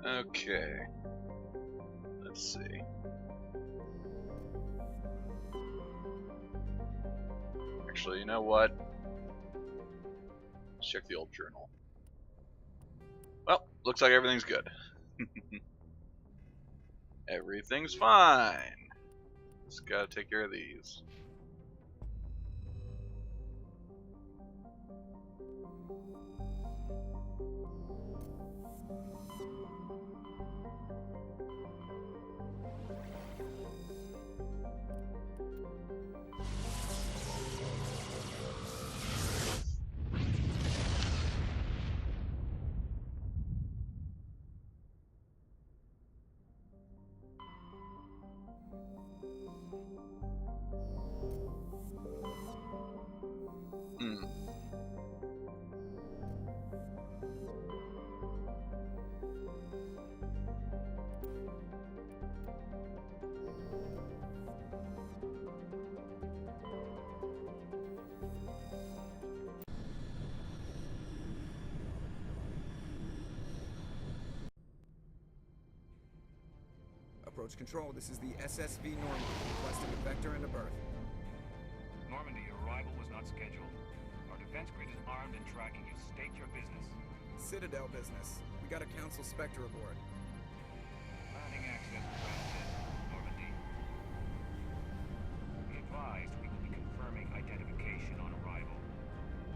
Okay. Let's see. Actually, you know what? Let's check the old journal. Well, looks like everything's good. Everything's fine. Just gotta take care of these. Hmm. Approach control, this is the SSV Normandy, requesting a vector and a berth. Normandy, your arrival was not scheduled. Our defense grid is armed and tracking you. State your business. Citadel business. We got a Council Spectre aboard. Landing access granted, Normandy. Be advised, we will be confirming identification on arrival.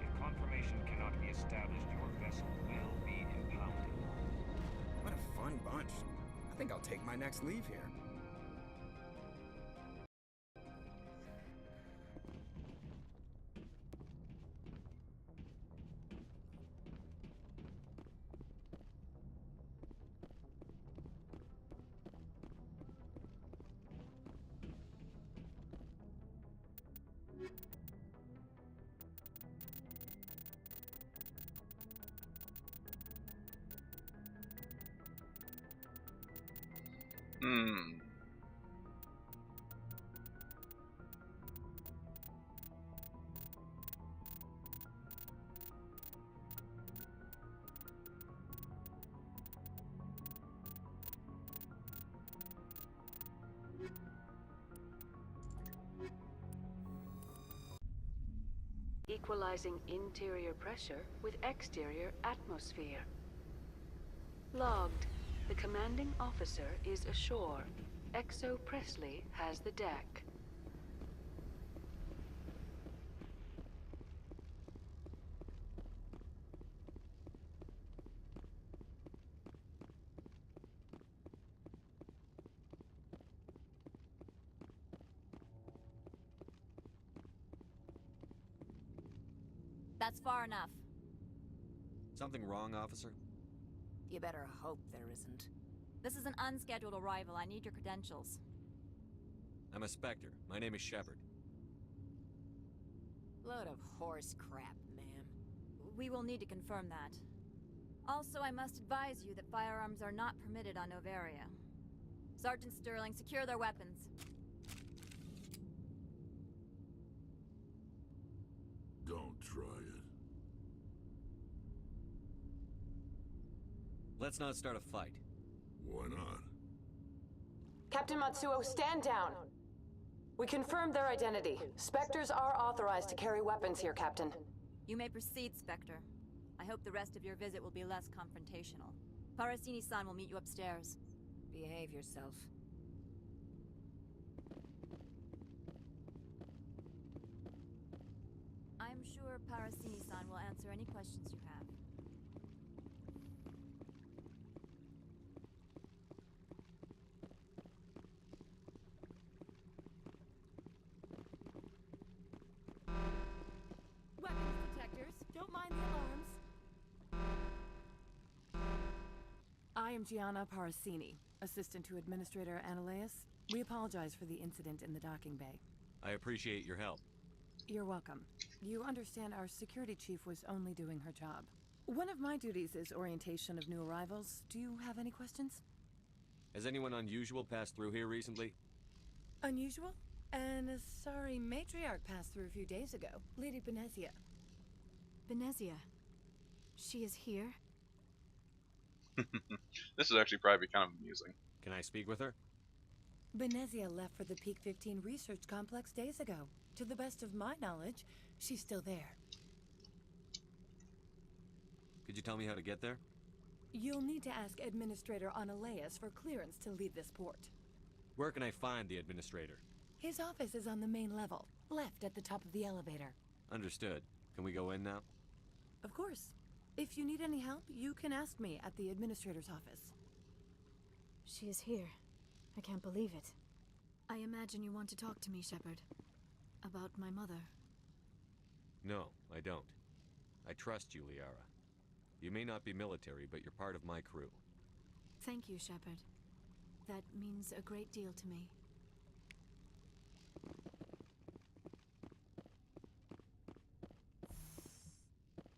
If confirmation cannot be established, your vessel will be impounded. What a fun bunch. I think I'll take my next leave here. Hmm. Equalizing interior pressure with exterior atmosphere. Logged. The commanding officer is ashore. Exo Presley has the deck. That's far enough. Something wrong, officer? You better hope there isn't. This is an unscheduled arrival. I need your credentials. I'm a Spectre. My name is Shepard. Load of horse crap, ma'am. We will need to confirm that. Also, I must advise you that firearms are not permitted on Noveria. Sergeant Sterling, secure their weapons. Don't try it. Let's not start a fight. Why not? Captain Matsuo, stand down! We confirmed their identity. Spectres are authorized to carry weapons here, Captain. You may proceed, Spectre. I hope the rest of your visit will be less confrontational. Parasini-san will meet you upstairs. Behave yourself. I'm sure Parasini-san will answer any questions you have. Weapons detectors. Don't mind the alarms. I am Gianna Parasini, assistant to Administrator Ananias. We apologize for the incident in the docking bay. I appreciate your help. You're welcome. You understand our security chief was only doing her job. One of my duties is orientation of new arrivals. Do you have any questions? Has anyone unusual passed through here recently? Unusual? An Asari matriarch passed through a few days ago, Lady Benezia. Benezia. She is here? This is actually probably kind of amusing. Can I speak with her? Benezia left for the Peak 15 research complex days ago. To the best of my knowledge, she's still there. Could you tell me how to get there? You'll need to ask Administrator Analeas for clearance to leave this port. Where can I find the administrator? His office is on the main level, left at the top of the elevator. Understood. Can we go in now? Of course. If you need any help, you can ask me at the Administrator's office. She is here. I can't believe it. I imagine you want to talk to me, Shepard. About my mother. No, I don't. I trust you, Liara. You may not be military, but you're part of my crew. Thank you, Shepard. That means a great deal to me.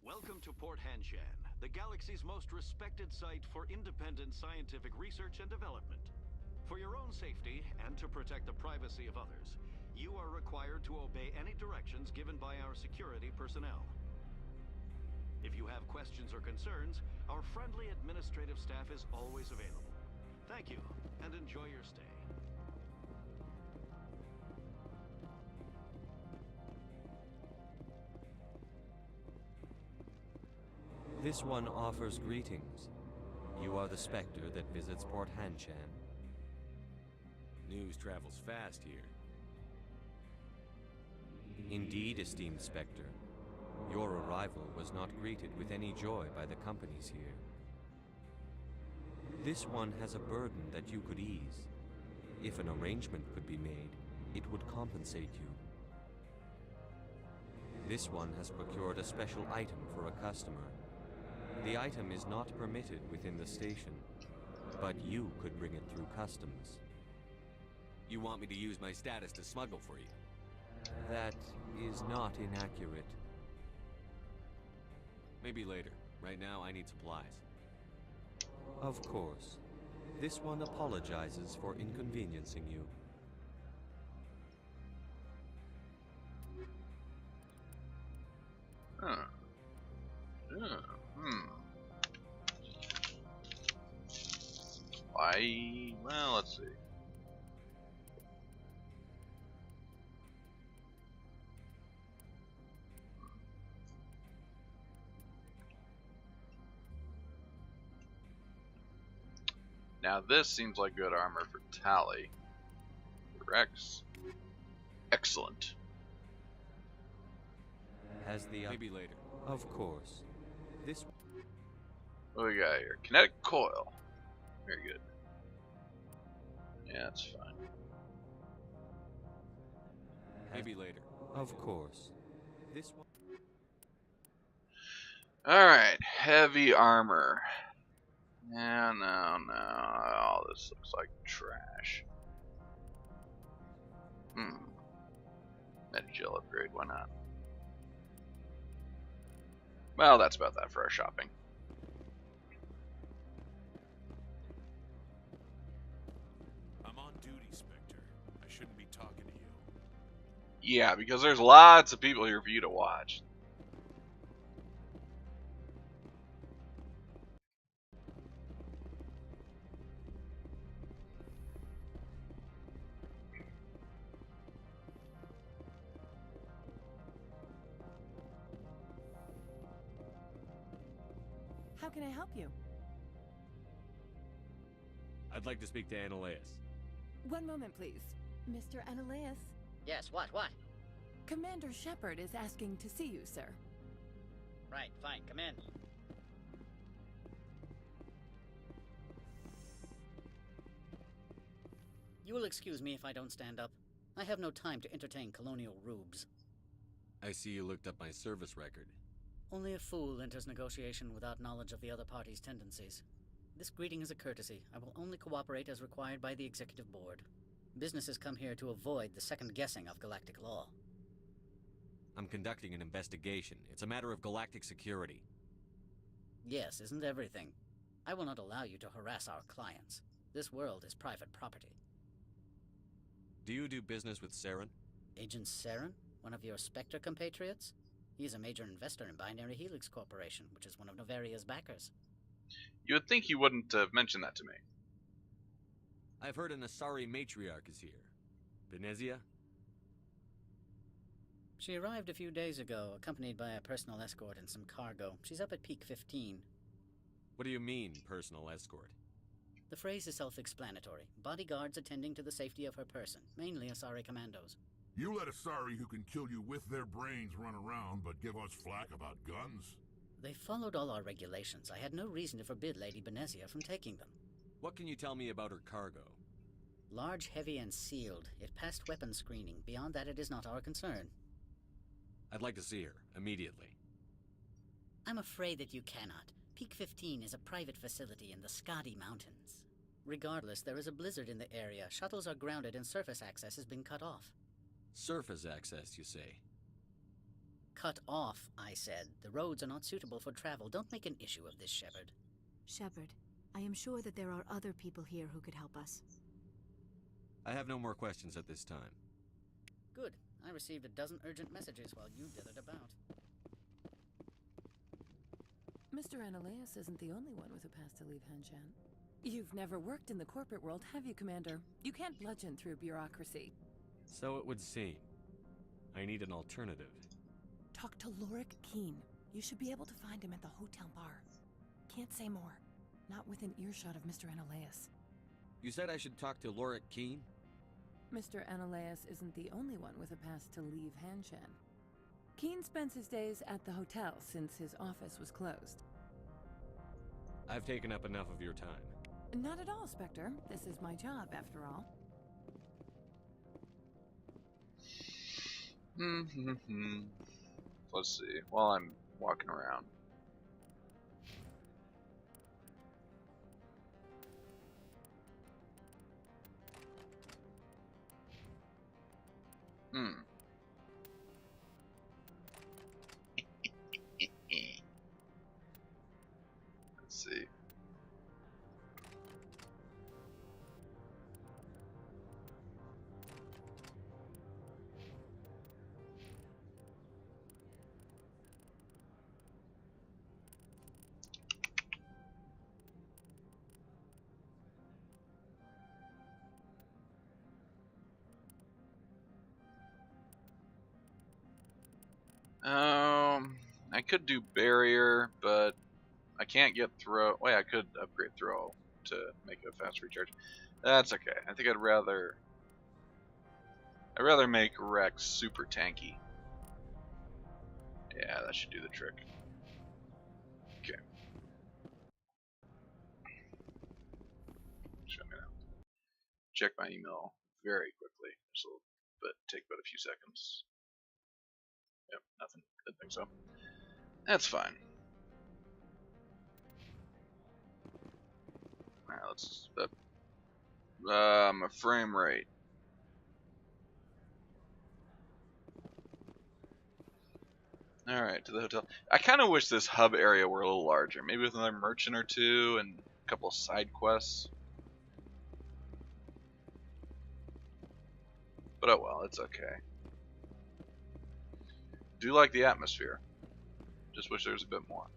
Welcome to Port Hanshan, the galaxy's most respected site for independent scientific research and development. For your own safety, and to protect the privacy of others, you are required to obey any directions given by our security personnel. If you have questions or concerns, our friendly administrative staff is always available. Thank you, and enjoy your stay. This one offers greetings. You are the Spectre that visits Port Hanshan. News travels fast here. Indeed, esteemed Spectre. Your arrival was not greeted with any joy by the companies here. This one has a burden that you could ease. If an arrangement could be made, it would compensate you. This one has procured a special item for a customer. The item is not permitted within the station, but you could bring it through customs. You want me to use my status to smuggle for you? That is not inaccurate. Maybe later. Right now, I need supplies. Of course. This one apologizes for inconveniencing you. Huh. Well, let's see. Now this seems like good armor for Tali. Rex. Excellent. Has the maybe later. Of course. This. What do we got here? Kinetic coil. Very good. Yeah, that's fine. Maybe later. Of course. This one. Alright, heavy armor. No. Oh, this looks like trash. Metagel upgrade, why not? Well, that's about that for our shopping. I'm on duty, Spectre. I shouldn't be talking to you. Yeah, because there's lots of people here for you to watch. How can I help you? I'd like to speak to Analeas. One moment, please. Mr. Analeas? Yes, what? Commander Shepard is asking to see you, sir. Right, fine, come in. You will excuse me if I don't stand up. I have no time to entertain colonial rubes. I see you looked up my service record. Only a fool enters negotiation without knowledge of the other party's tendencies. This greeting is a courtesy. I will only cooperate as required by the Executive Board. Businesses come here to avoid the second guessing of galactic law. I'm conducting an investigation. It's a matter of galactic security. Yes, isn't everything? I will not allow you to harass our clients. This world is private property. Do you do business with Saren? Agent Saren? One of your Spectre compatriots? He is a major investor in Binary Helix Corporation, which is one of Novaria's backers. You would think he wouldn't have mentioned that to me. I've heard an Asari matriarch is here. Benezia? She arrived a few days ago, accompanied by a personal escort and some cargo. She's up at Peak 15. What do you mean, personal escort? The phrase is self-explanatory. Bodyguards attending to the safety of her person, mainly Asari commandos. You let Asari who can kill you with their brains run around but give us flack about guns? They followed all our regulations. I had no reason to forbid Lady Benezia from taking them. What can you tell me about her cargo? Large, heavy, and sealed. It passed weapons screening. Beyond that, it is not our concern. I'd like to see her, immediately. I'm afraid that you cannot. Peak 15 is a private facility in the Skadi Mountains. Regardless, there is a blizzard in the area. Shuttles are grounded and surface access has been cut off. Surface access, you say? Cut off, I said. The roads are not suitable for travel. Don't make an issue of this, Shepard. Shepard, I am sure that there are other people here who could help us. I have no more questions at this time. Good. I received a dozen urgent messages while you dithered about. Mr. Ananias isn't the only one with a pass to leave Hanshan. You've never worked in the corporate world, have you, Commander? You can't bludgeon through bureaucracy. So it would seem. I need an alternative. Talk to Lorik Keen. You should be able to find him at the hotel bar. Can't say more. Not within earshot of Mr. Ananias. You said I should talk to Lorik Keen? Mr. Ananias isn't the only one with a pass to leave Hanshan. Keen spends his days at the hotel since his office was closed. I've taken up enough of your time. Not at all, Spectre. This is my job, after all. Let's see. While I'm walking around. Let's see. I could do barrier, but I can't get throw. Wait, I could upgrade throw to make it a fast recharge. That's okay. I think I'd rather make Rex super tanky. Yeah, that should do the trick. Okay. Show me now. Check my email very quickly. Just a little bit, take about a few seconds. Yep, nothing. Didn't think so. That's fine. Alright, let's my frame rate. Alright, to the hotel. I kinda wish this hub area were a little larger. Maybe with another merchant or two and a couple of side quests. But oh well, it's okay. Do like the atmosphere. Just wish there was a bit more.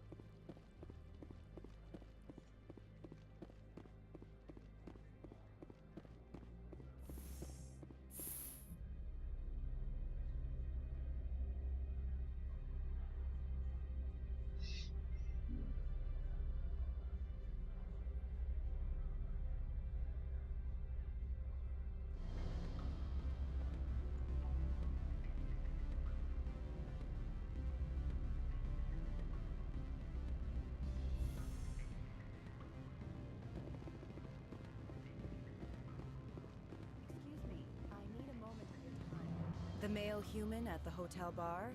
The male human at the hotel bar?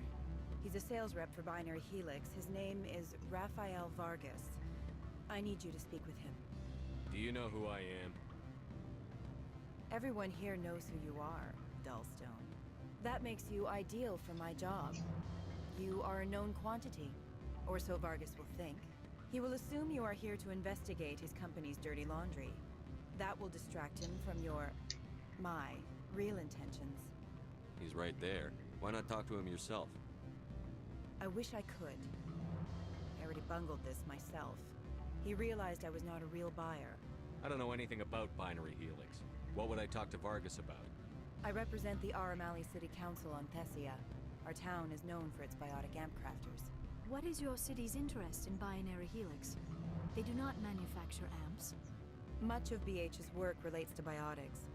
He's a sales rep for Binary Helix. His name is Rafael Vargas. I need you to speak with him. Do you know who I am? Everyone here knows who you are, Dullstone. That makes you ideal for my job. You are a known quantity, or so Vargas will think. He will assume you are here to investigate his company's dirty laundry. That will distract him from my real intentions. He's right there. Why not talk to him yourself? I wish I could. I already bungled this myself. He realized I was not a real buyer. I don't know anything about Binary Helix. What would I talk to Vargas about? I represent the Aramali City Council on Thessia. Our town is known for its biotic amp crafters. What is your city's interest in Binary Helix? They do not manufacture amps. Much of BH's work relates to biotics.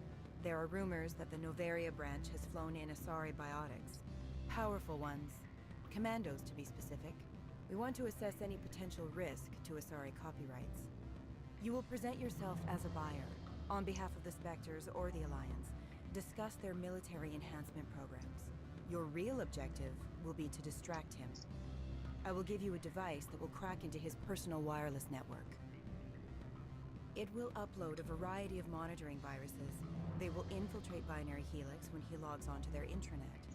There are rumors that the Noveria branch has flown in Asari biotics. Powerful ones. Commandos, to be specific. We want to assess any potential risk to Asari copyrights. You will present yourself as a buyer, on behalf of the Spectres or the Alliance. Discuss their military enhancement programs. Your real objective will be to distract him. I will give you a device that will crack into his personal wireless network. It will upload a variety of monitoring viruses. They will infiltrate Binary Helix when he logs onto their intranet.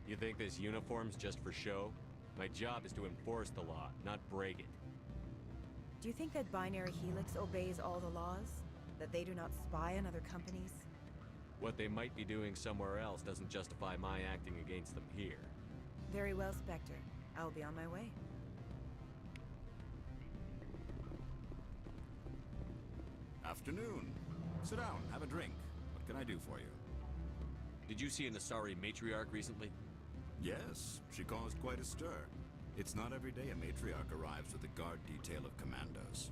You think this uniform's just for show? My job is to enforce the law, not break it. Do you think that Binary Helix obeys all the laws? That they do not spy on other companies? What they might be doing somewhere else doesn't justify my acting against them here. Very well, Spectre. I'll be on my way. Afternoon. Sit down, have a drink. What can I do for you? Did you see an Asari matriarch recently? Yes, she caused quite a stir. It's not every day a matriarch arrives with a guard detail of commandos.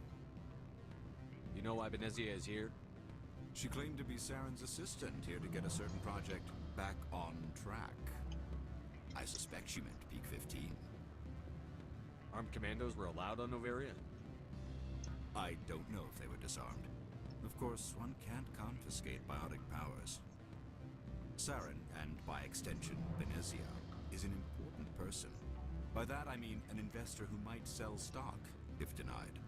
You know why Benezia is here? She claimed to be Saren's assistant, here to get a certain project back on track. I suspect she meant Peak 15. Armed commandos were allowed on Noveria? I don't know if they were disarmed. Of course, one can't confiscate biotic powers. Saren, and by extension, Benezia, is an important person. By that I mean an investor who might sell stock, if denied.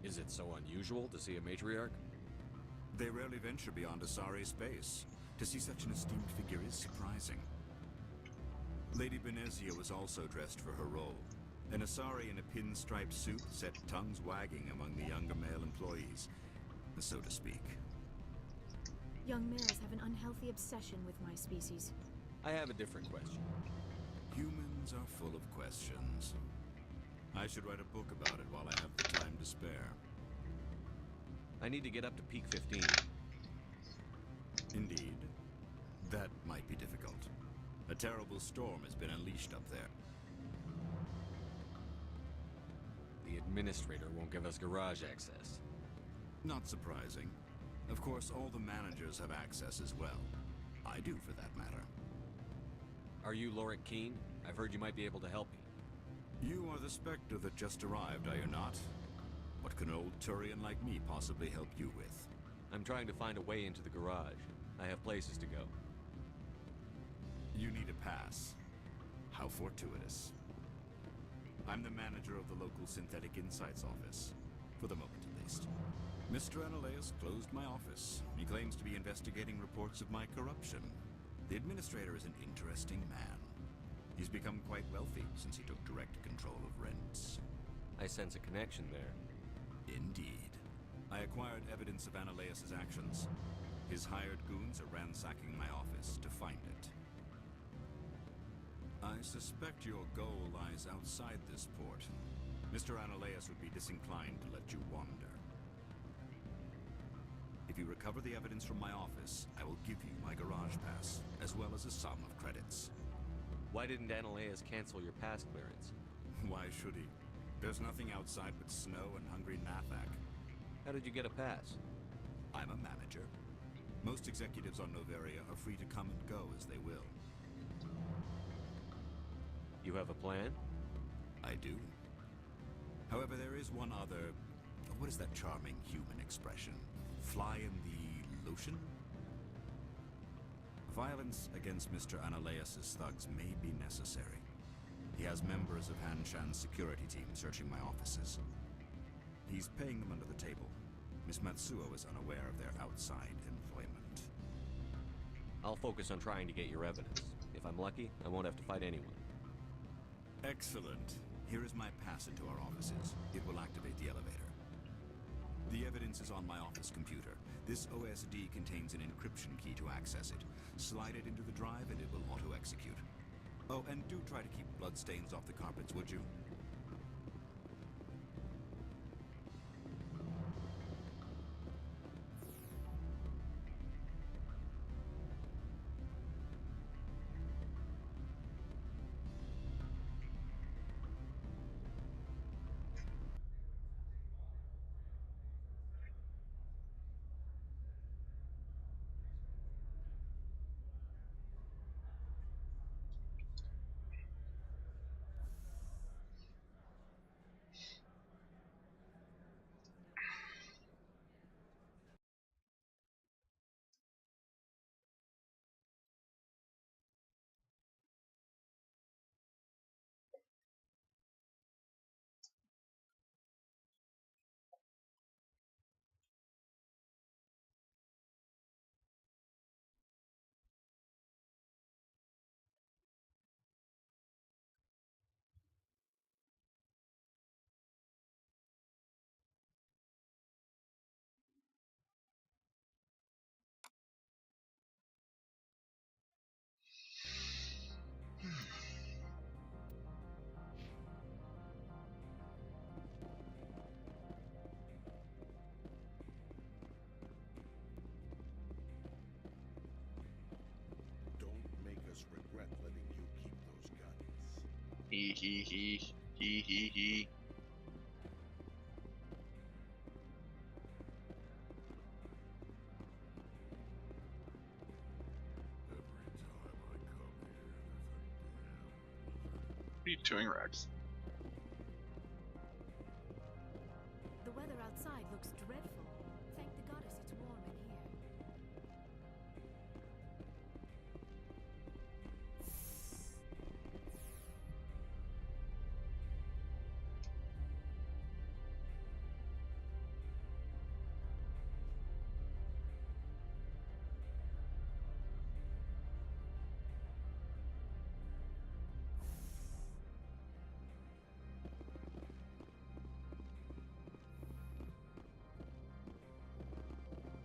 Is it so unusual to see a matriarch? They rarely venture beyond Asari space. To see such an esteemed figure is surprising. Lady Benezia was also dressed for her role. An Asari in a pinstripe suit set tongues wagging among the younger male employees, so to speak. Young males have an unhealthy obsession with my species. I have a different question. Humans are full of questions. I should write a book about it while I have the time to spare. I need to get up to Peak 15. Indeed. That might be difficult. A terrible storm has been unleashed up there. The administrator won't give us garage access. Not surprising. Of course, all the managers have access as well. I do, for that matter. Are you Lorik Keen? I've heard you might be able to help me. You are the Spectre that just arrived, are you not? What can an old Turian like me possibly help you with? I'm trying to find a way into the garage. I have places to go. You need a pass. How fortuitous. I'm the manager of the local Synthetic Insights office. For the moment, at least. Mr. Analeas closed my office. He claims to be investigating reports of my corruption. The administrator is an interesting man. He's become quite wealthy since he took direct control of rents. I sense a connection there. Indeed. I acquired evidence of Analeas' actions. His hired goons are ransacking my office to find it. I suspect your goal lies outside this port. Mr. Analeas would be disinclined to let you wander. If you recover the evidence from my office, I will give you my garage pass, as well as a sum of credits. Why didn't Analeas cancel your pass clearance? Why should he? There's nothing outside but snow and hungry Nathak. How did you get a pass? I'm a manager. Most executives on Noveria are free to come and go as they will. You have a plan? I do. However, there is one other... What is that charming human expression? Fly in the lotion? Violence against Mr. Analeas' thugs may be necessary. He has members of Hanshan's security team searching my offices. He's paying them under the table. Miss Matsuo is unaware of their outside employment. I'll focus on trying to get your evidence. If I'm lucky, I won't have to fight anyone. Excellent. Here is my pass into our offices. It will activate the elevator. The evidence is on my office computer. This OSD contains an encryption key to access it. Slide it into the drive and it will auto-execute. Oh, and do try to keep bloodstains off the carpets, would you? Regret letting you keep those guns. He. Every time I come here, What are you doing, Rex? The weather outside looks dreadful. Thank the goddess it's warm in here.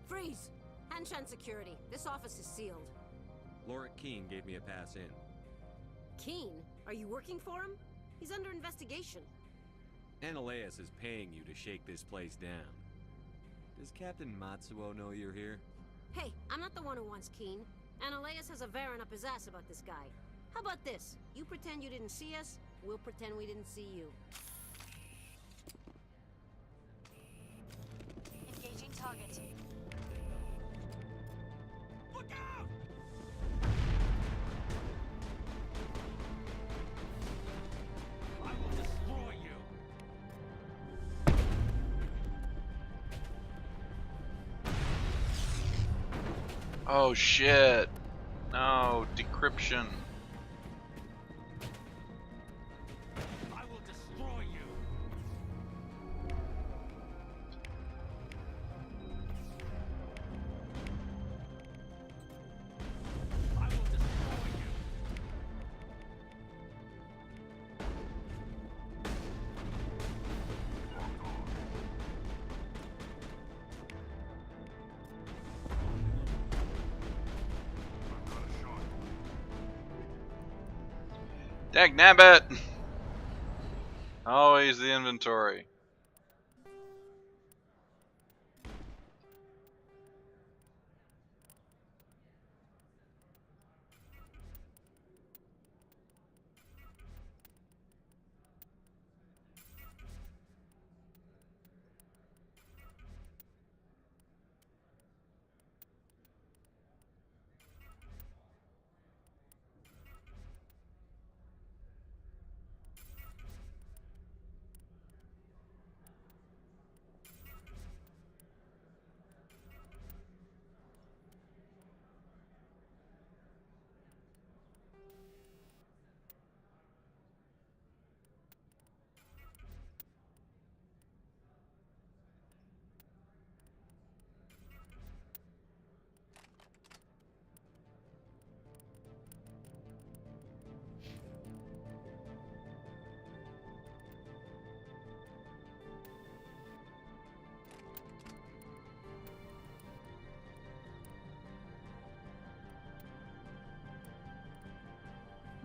Freeze! Hanshan Security. This office is sealed. Lorik Keene gave me a pass in. Keene? Are you working for him? He's under investigation. Ananias is paying you to shake this place down. Does Captain Matsuo know you're here? Hey, I'm not the one who wants Keene. Ananias has a Varen up his ass about this guy. How about this? You pretend you didn't see us, we'll pretend we didn't see you. Engaging target. Look out! I will destroy you! Oh shit! No, decryption. I will destroy you! I will destroy you! Dagnabbit! Always the inventory.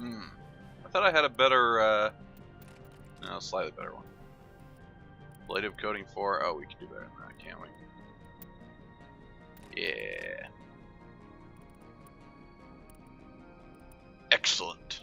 I thought I had a better, no, slightly better one. Ablative coating 4. Oh, we can do better than that, can't we? Yeah. Excellent.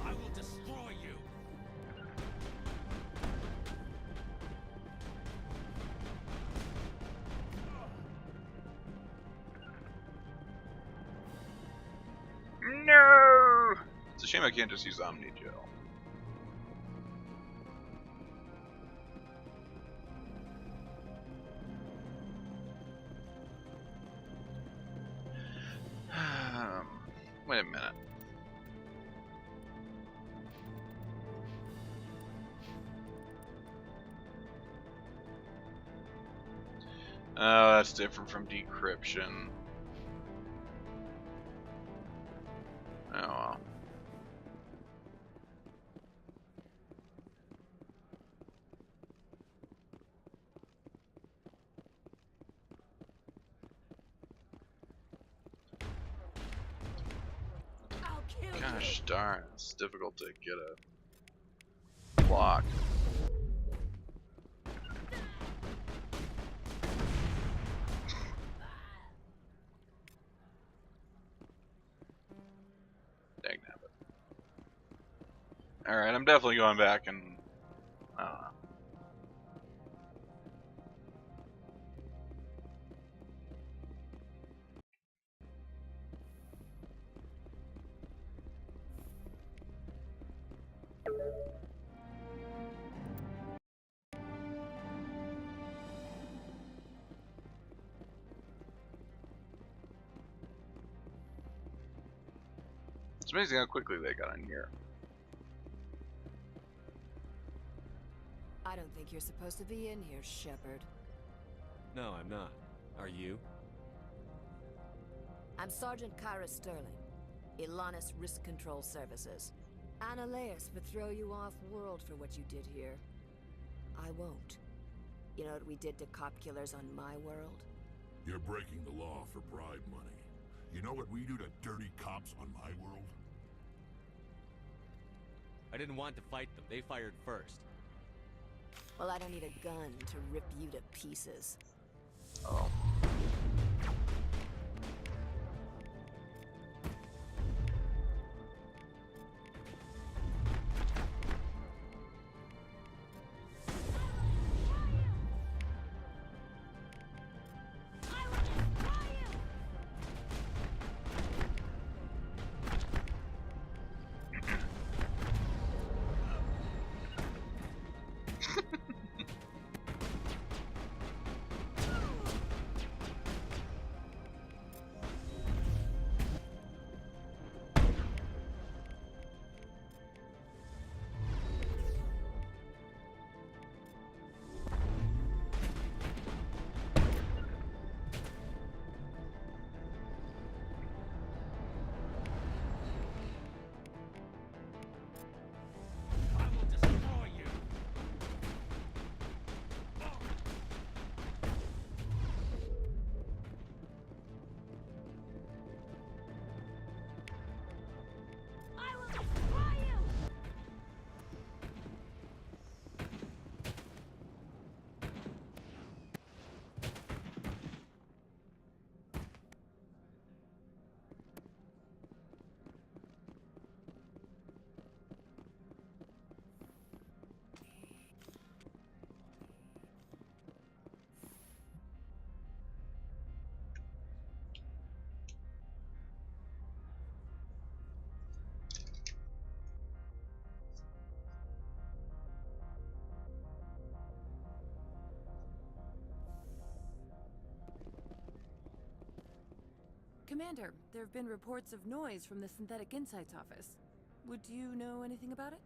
I will destroy you. No! It's a shame I can't just use Omni Gel. Wait a minute. Oh, that's different from decryption. Oh well. Gosh darn, it's difficult to get a block. Dagnabbit. Alright, I'm definitely going back and I don't know. It's amazing how quickly they got in here. I don't think you're supposed to be in here, Shepard. No, I'm not. Are you? I'm Sergeant Kyra Sterling, Ilanis Risk Control Services. Analeas would throw you off-world for what you did here. I won't. You know what we did to cop killers on my world? You're breaking the law for bribe money. You know what we do to dirty cops on my world? I didn't want to fight them. They fired first. Well, I don't need a gun to rip you to pieces. Oh. Commander, there have been reports of noise from the Synthetic Insights office. Would you know anything about it?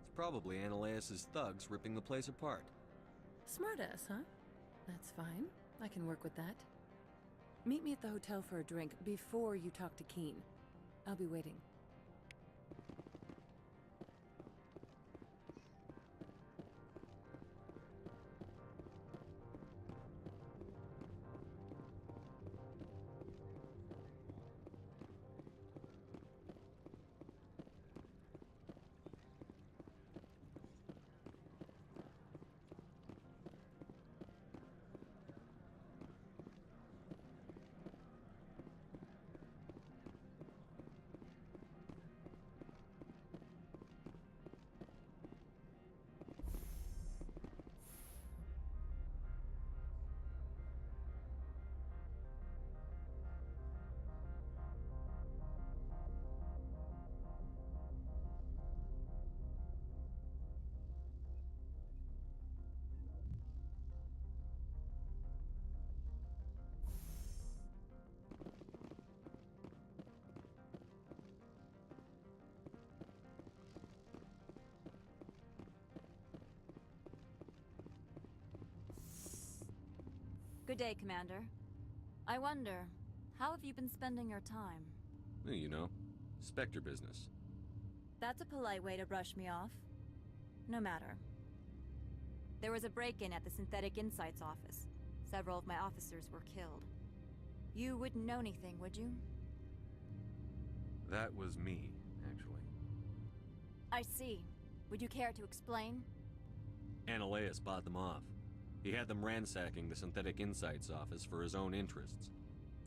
It's probably Ananias' thugs ripping the place apart. Smartass, huh? That's fine. I can work with that. Meet me at the hotel for a drink before you talk to Keen. I'll be waiting. Good day, Commander. I wonder, how have you been spending your time? Well, you know, Spectre business. That's a polite way to brush me off. No matter. There was a break-in at the Synthetic Insights office. Several of my officers were killed. You wouldn't know anything, would you? That was me, actually. I see. Would you care to explain? Ananias bought them off. He had them ransacking the Synthetic Insights office for his own interests.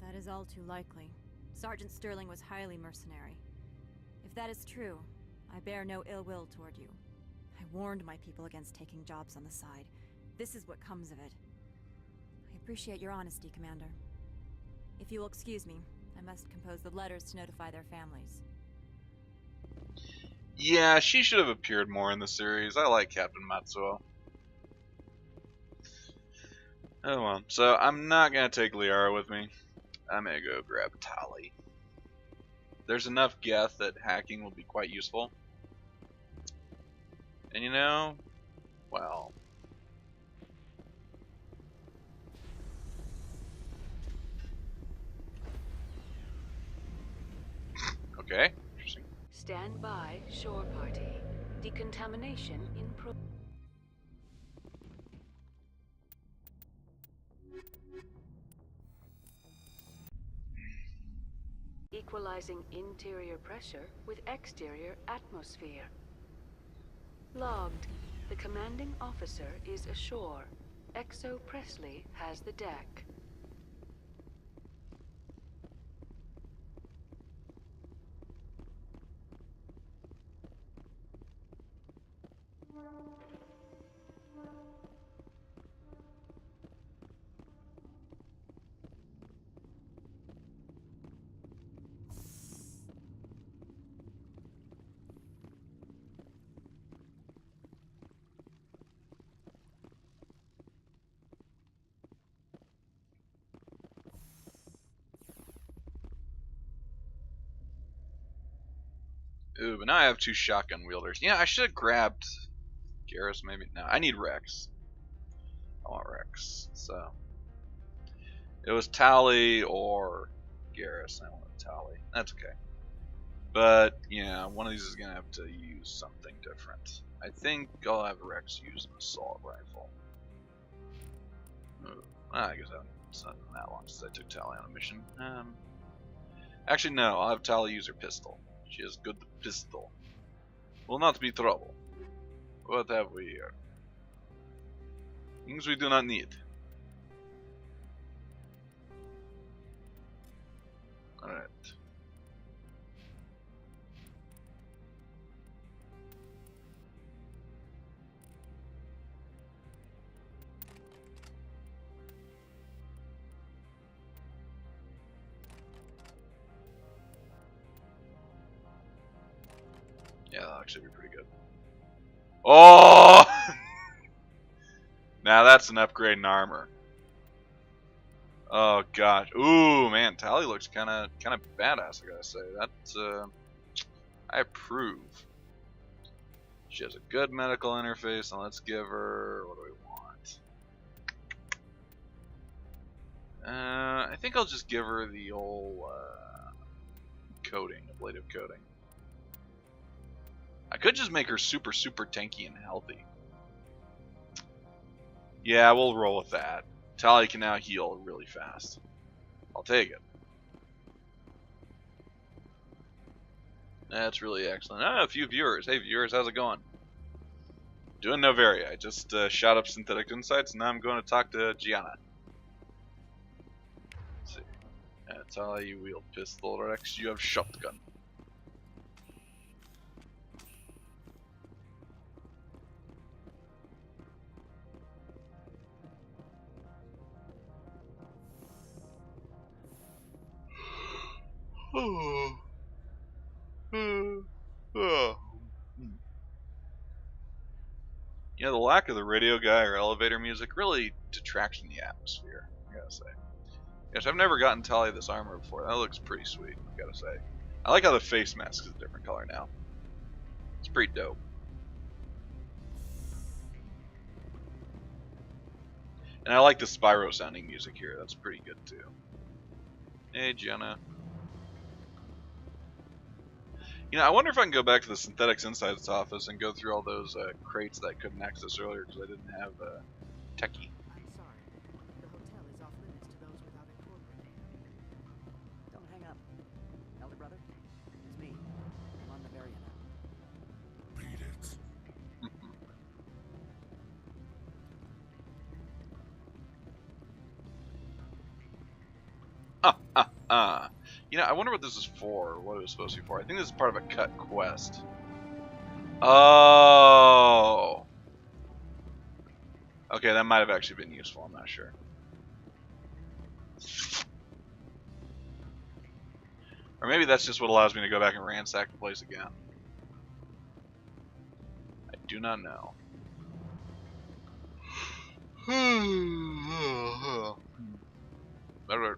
That is all too likely. Sergeant Sterling was highly mercenary. If that is true, I bear no ill will toward you. I warned my people against taking jobs on the side. This is what comes of it. I appreciate your honesty, Commander. If you will excuse me, I must compose the letters to notify their families. Yeah, she should have appeared more in the series. I like Captain Matsuo. Oh well. So I'm not gonna take Liara with me. I'm gonna go grab Tali. There's enough Geth that hacking will be quite useful. And you know, well, okay, interesting. Stand by, shore party. Decontamination in pro. Equalizing interior pressure with exterior atmosphere. Logged. The commanding officer is ashore. Exo Presley has the deck. Ooh, but now I have two shotgun wielders. Yeah, I should have grabbed Garrus maybe. No, I need Rex. I want Rex. So it was Tali or Garrus. I want Tali. That's okay. But yeah, one of these is gonna have to use something different. I think I'll have Rex use an assault rifle. Ooh, I guess it's not been that long since I took Tali on a mission. Actually, no. I'll have Tali use her pistol. She has good pistol. Will not be trouble. What have we here? Things we do not need. Alright. Yeah, that'll actually be pretty good. Oh! Now that's an upgrade in armor. Oh gosh. Ooh man, Tali looks kind of badass. I gotta say that's I approve. She has a good medical interface, and let's give her, what do we want? I think I'll just give her the old coating, ablative coating. I could just make her super tanky and healthy. Yeah, we'll roll with that. Tali can now heal really fast. I'll take it. That's really excellent. Ah, a few viewers. Hey viewers, how's it going? Doing Noveria. I just shot up Synthetic Insights, and now I'm going to talk to Gianna. Let's see. Tali, you wield pistol. Rex, you have shotgun. You know, the lack of the radio guy or elevator music really detracts from the atmosphere, I gotta say. Yes, I've never gotten Tali this armor before. That looks pretty sweet, I gotta say. I like how the face mask is a different color now. It's pretty dope. And I like the Spyro sounding music here. That's pretty good too. Hey, Gianna. You know, I wonder if I can go back to the Synthetics Insights office and go through all those crates that I couldn't access earlier because I didn't have techie. I'm sorry. The hotel is off limits to those without incorporating. Don't hang up. Elder brother, it's me. I'm on the Noveria now. Beat it. You know, I wonder what this is for, what it was supposed to be for. I think this is part of a cut quest. Oh! Okay, that might have actually been useful, I'm not sure. Or maybe that's just what allows me to go back and ransack the place again. I do not know. Better.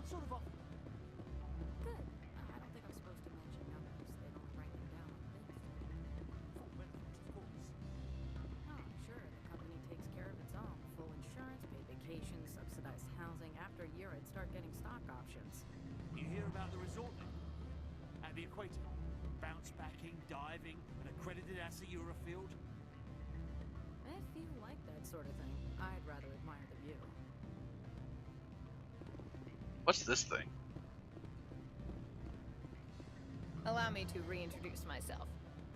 Sort of offer? Good. I don't think I'm supposed to mention numbers. They don't write them down on things. Full benefits, of course. Oh, sure. The company takes care of its own. Full insurance, paid vacations, subsidized housing. After a year, I'd start getting stock options. You hear about the resort then? At the equator? Bounce backing, diving, an accredited asset Eurofield? If you like that sort of thing, I'd rather admire the view. What's this thing? Allow me to reintroduce myself.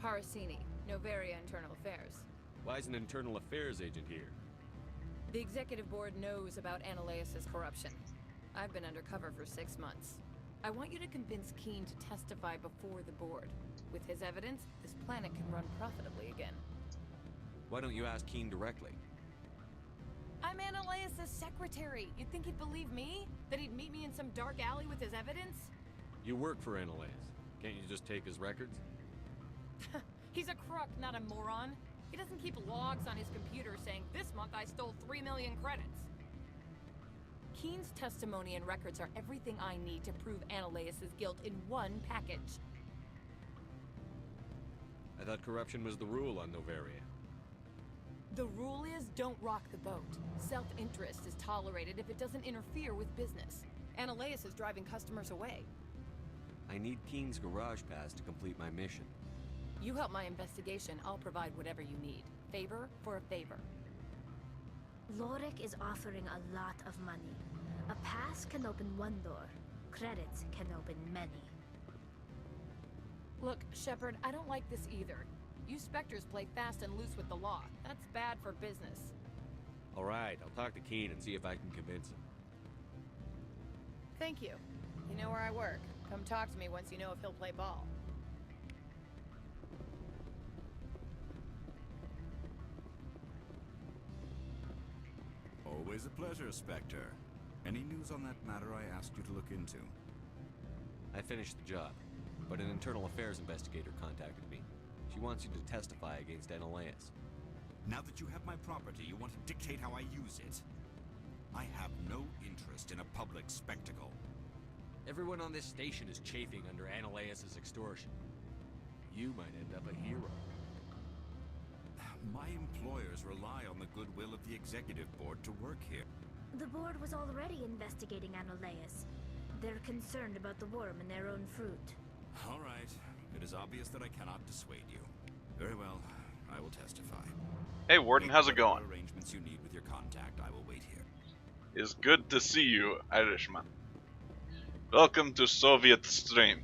Parasini, Noveria Internal Affairs. Why is an internal affairs agent here? The executive board knows about Analaeus' corruption. I've been undercover for 6 months. I want you to convince Keen to testify before the board. With his evidence, this planet can run profitably again. Why don't you ask Keen directly? I'm Analaeus' secretary. You'd think he'd believe me? That he'd meet me in some dark alley with his evidence? You work for Analaeus. Can't you just take his records? He's a crook, not a moron. He doesn't keep logs on his computer saying, this month I stole 3 million credits. Keen's testimony and records are everything I need to prove Analaeus' guilt in one package. I thought corruption was the rule on Noveria. The rule is, don't rock the boat. Self-interest is tolerated if it doesn't interfere with business. Analaeus is driving customers away. I need Keen's garage pass to complete my mission. You help my investigation, I'll provide whatever you need. Favor for a favor. Lorik is offering a lot of money. A pass can open one door. Credits can open many. Look, Shepard, I don't like this either. You Spectres play fast and loose with the law. That's bad for business. Alright, I'll talk to Keen and see if I can convince him. Thank you. You know where I work. Come talk to me once you know if he'll play ball. Always a pleasure, Spectre. Any news on that matter I asked you to look into? I finished the job, but an internal affairs investigator contacted me. She wants you to testify against Analeus. Now that you have my property, you want to dictate how I use it? I have no interest in a public spectacle. Everyone on this station is chafing under Analeus' extortion. You might end up a hero. My employers rely on the goodwill of the executive board to work here. The board was already investigating Analeus. They're concerned about the worm in their own fruit. All right. It is obvious that I cannot dissuade you. Very well. I will testify. Hey, Warden, how's it going? Arrangements you need with your contact, I will wait here. It's good to see you, Irishman. Welcome to Soviet Stream.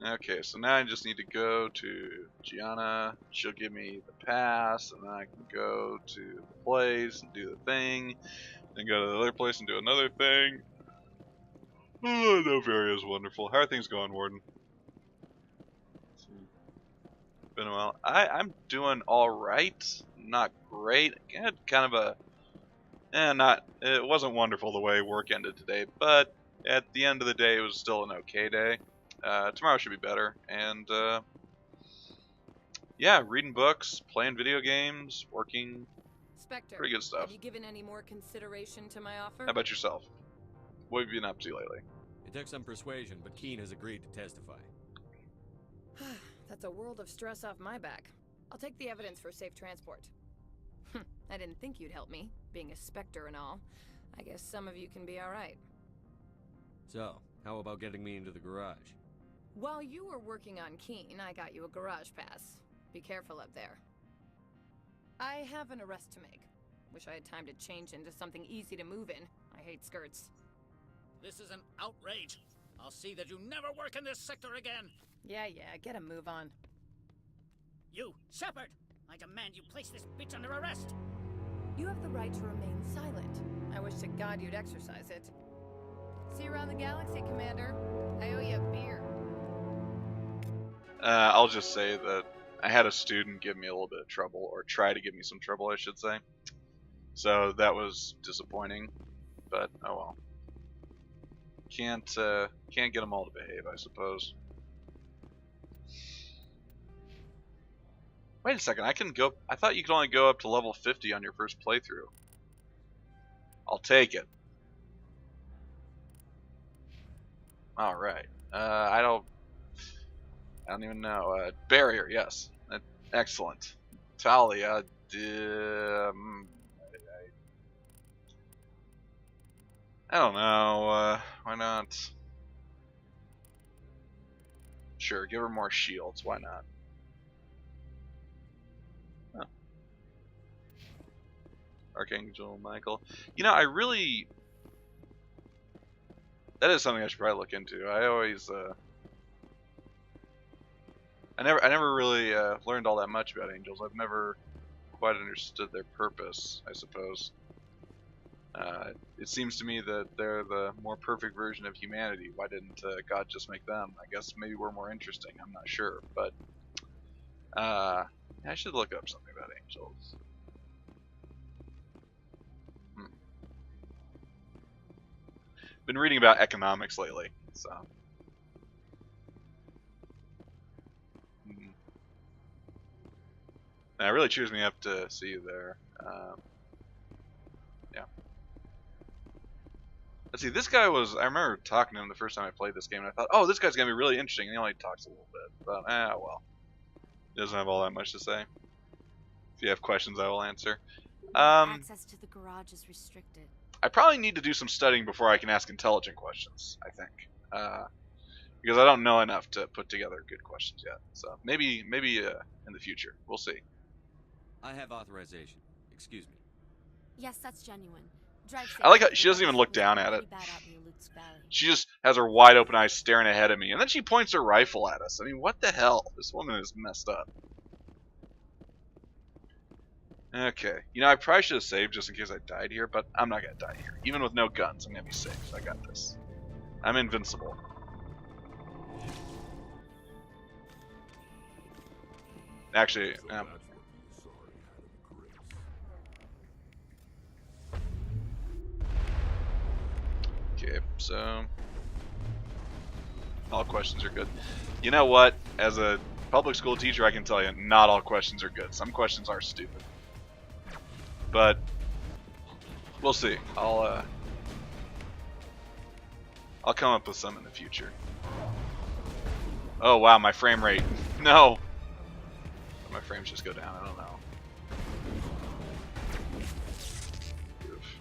Okay, so now I just need to go to Gianna. She'll give me the pass, and then I can go to the place and do the thing, then go to the other place and do another thing. Oh, Novaria is wonderful. How are things going, Warden? Been a while. I'm doing all right. Not great. I had kind of a, it wasn't wonderful the way work ended today, but at the end of the day, it was still an okay day. Tomorrow should be better, and yeah, reading books, playing video games, working. Spectre, pretty good stuff. Have you given any more consideration to my offer? How about yourself? What have you been up to lately? It took some persuasion, but Keen has agreed to testify. That's a world of stress off my back. I'll take the evidence for safe transport. I didn't think you'd help me, being a Spectre and all. I guess some of you can be alright. So, how about getting me into the garage? While you were working on Keen, I got you a garage pass. Be careful up there. I have an arrest to make. Wish I had time to change into something easy to move in. I hate skirts. This is an outrage. I'll see that you never work in this sector again. Yeah, get a move on. You, Shepard! I demand you place this bitch under arrest! You have the right to remain silent. I wish to God you'd exercise it. See you around the galaxy, Commander. I owe you a beer. I'll just say that I had a student give me a little bit of trouble, or try to give me some trouble, I should say. So that was disappointing, but oh well. Can't get them all to behave, I suppose. Wait a second, I can go. I thought you could only go up to level 50 on your first playthrough. I'll take it. All right. I don't even know. Barrier, yes. Excellent. Talia. I don't know. Why not? Sure, give her more shields. Why not? Oh. Archangel Michael. You know, I really. That is something I should probably look into. I always. I never really learned all that much about angels. I've never quite understood their purpose, I suppose. It seems to me that they're the more perfect version of humanity. Why didn't God just make them? I guess maybe we're more interesting. I'm not sure, but I should look up something about angels. Been reading about economics lately, so. It really cheers me up to see you there. Yeah. Let's see, this guy was, I remember talking to him the first time I played this game, and I thought, oh, this guy's going to be really interesting, and he only talks a little bit. But, well. He doesn't have all that much to say. If you have questions, I will answer. Access to the garage is restricted. I probably need to do some studying before I can ask intelligent questions, I think. Because I don't know enough to put together good questions yet. So, maybe in the future. We'll see. I have authorization. Excuse me. Yes, that's genuine. I like how she doesn't even look down at it. She just has her wide open eyes staring ahead of me, and then she points her rifle at us. I mean, what the hell? This woman is messed up. Okay, you know, I probably should have saved just in case I died here, but I'm not gonna die here. Even with no guns, I'm gonna be safe. I got this. I'm invincible. Actually, okay, so all questions are good. You know what? As a public school teacher, I can tell you, not all questions are good. Some questions are stupid. But we'll see. I'll come up with some in the future. Oh wow, my frame rate. No. My frames just go down. I don't know. Oof.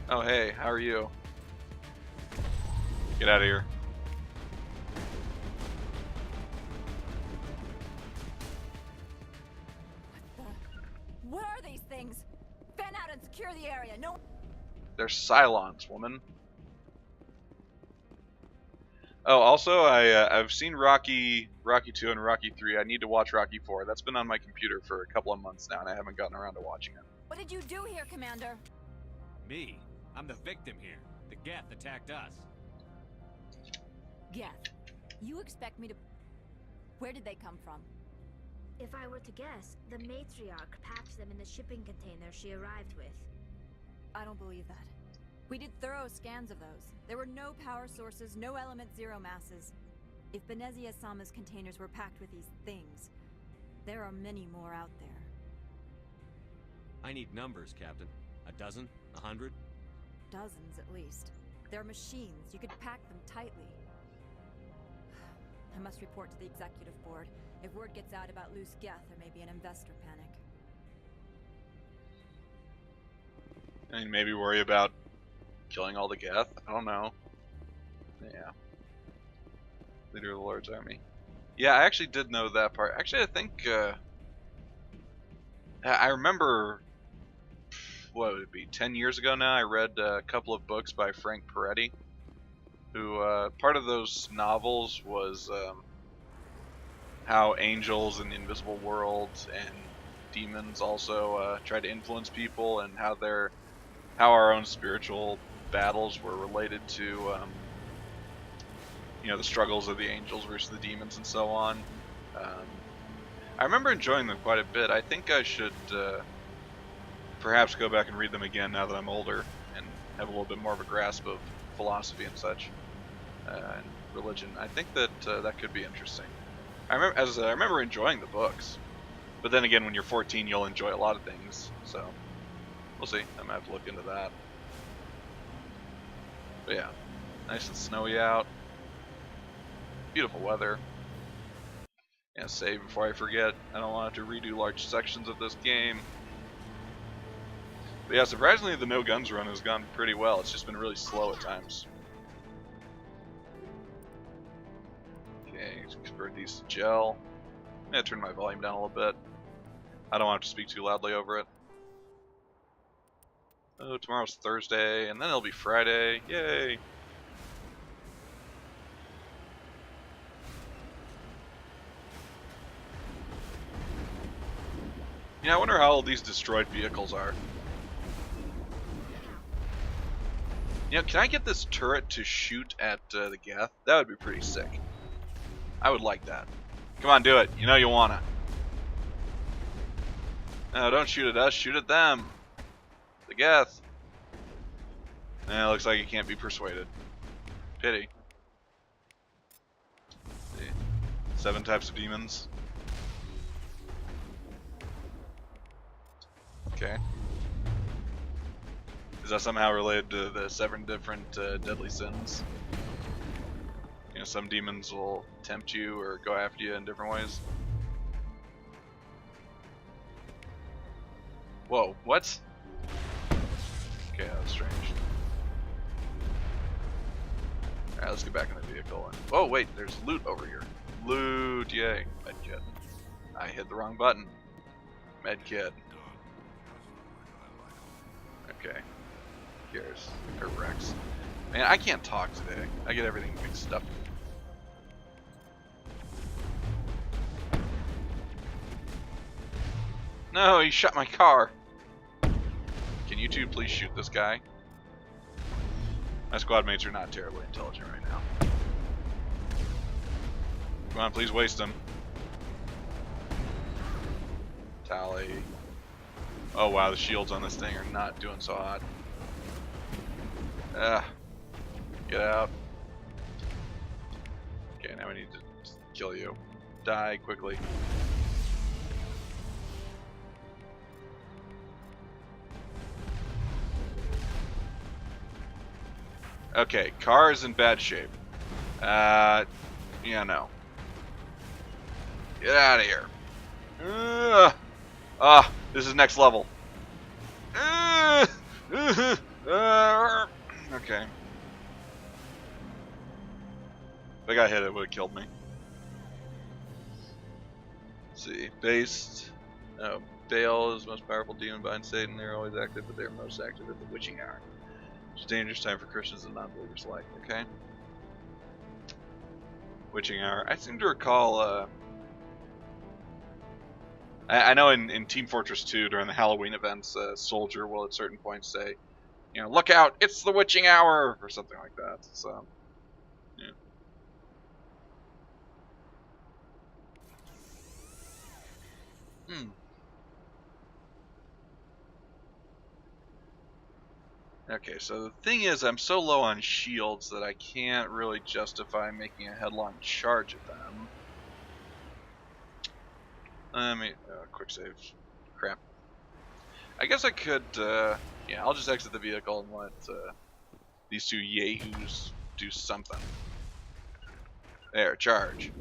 Oh hey, how are you? Get out of here. What are these things? Fan out and secure the area. No. They're Cylons, woman. Oh, also, I've seen Rocky 2 and Rocky 3. I need to watch Rocky 4. That's been on my computer for a couple of months now, and I haven't gotten around to watching it. What did you do here, Commander? Me? I'm the victim here. The Geth attacked us. Geth? You expect me to... Where did they come from? If I were to guess, the matriarch packed them in the shipping container she arrived with. I don't believe that. We did thorough scans of those. There were no power sources, no element zero masses. If Benezia Sama's containers were packed with these things, there are many more out there. I need numbers, Captain. A dozen? 100? Dozens, at least. They're machines. You could pack them tightly. I must report to the executive board. If word gets out about loose Geth, there may be an investor panic. And maybe worry about killing all the Geth? I don't know. Yeah. Leader of the Lord's Army. Yeah, I actually did know that part. Actually, I think, I remember, what would it be, 10 years ago now, I read a couple of books by Frank Peretti, who, part of those novels was, how angels in the invisible world and demons also, tried to influence people, and how our own spiritual battles were related to, you know, the struggles of the angels versus the demons and so on. I remember enjoying them quite a bit. I think I should perhaps go back and read them again now that I'm older and have a little bit more of a grasp of philosophy and such, and religion. I think that that could be interesting. I remember enjoying the books, but then again, when you're 14, you'll enjoy a lot of things. So we'll see. I might have to look into that. But yeah, nice and snowy out. Beautiful weather. Yeah, save before I forget. I don't want to have to redo large sections of this game. But yeah, surprisingly, the no guns run has gone pretty well. It's just been really slow at times. Okay, expert decent gel. I'm gonna turn my volume down a little bit. I don't want to speak too loudly over it. Oh, tomorrow's Thursday, and then it'll be Friday. Yay! Yeah, I wonder how old these destroyed vehicles are. You know, can I get this turret to shoot at the Geth? That would be pretty sick. I would like that. Come on, do it. You know you wanna. No, don't shoot at us. Shoot at them. The Geth. It looks like it can't be persuaded. Pity. Let's see. 7 types of demons. Okay. Is that somehow related to the 7 different deadly sins? You know, some demons will tempt you or go after you in different ways. Whoa, what? Okay, that's strange. Alright, let's get back in the vehicle. And, oh, wait, there's loot over here. Loot, yay. Medkit. I hit the wrong button. Medkit. Okay. Here's Rex. Man, I can't talk today. I get everything mixed up. No, he shot my car. Can you two please shoot this guy? My squad mates are not terribly intelligent right now. Come on, please waste them. Tally. Oh wow, the shields on this thing are not doing so hot. Get out. Okay, now we need to kill you. Die quickly. Okay, car is in bad shape. Yeah, no. Get out of here. This is next level. Okay. If I got hit, it would have killed me. Let's see. Based. Oh, Baal is the most powerful demon behind Satan. They're always active, but they're most active at the witching hour. It's a dangerous time for Christians and non-believers alike. Okay. Witching hour. I seem to recall. I know in Team Fortress 2 during the Halloween events, a soldier will at certain points say, you know, look out, it's the witching hour, or something like that. So, yeah. Okay, so the thing is, I'm so low on shields that I can't really justify making a headlong charge at them. Let me quick save. Crap. I guess I could. Yeah, I'll just exit the vehicle and let these two yahoos do something. There, charge.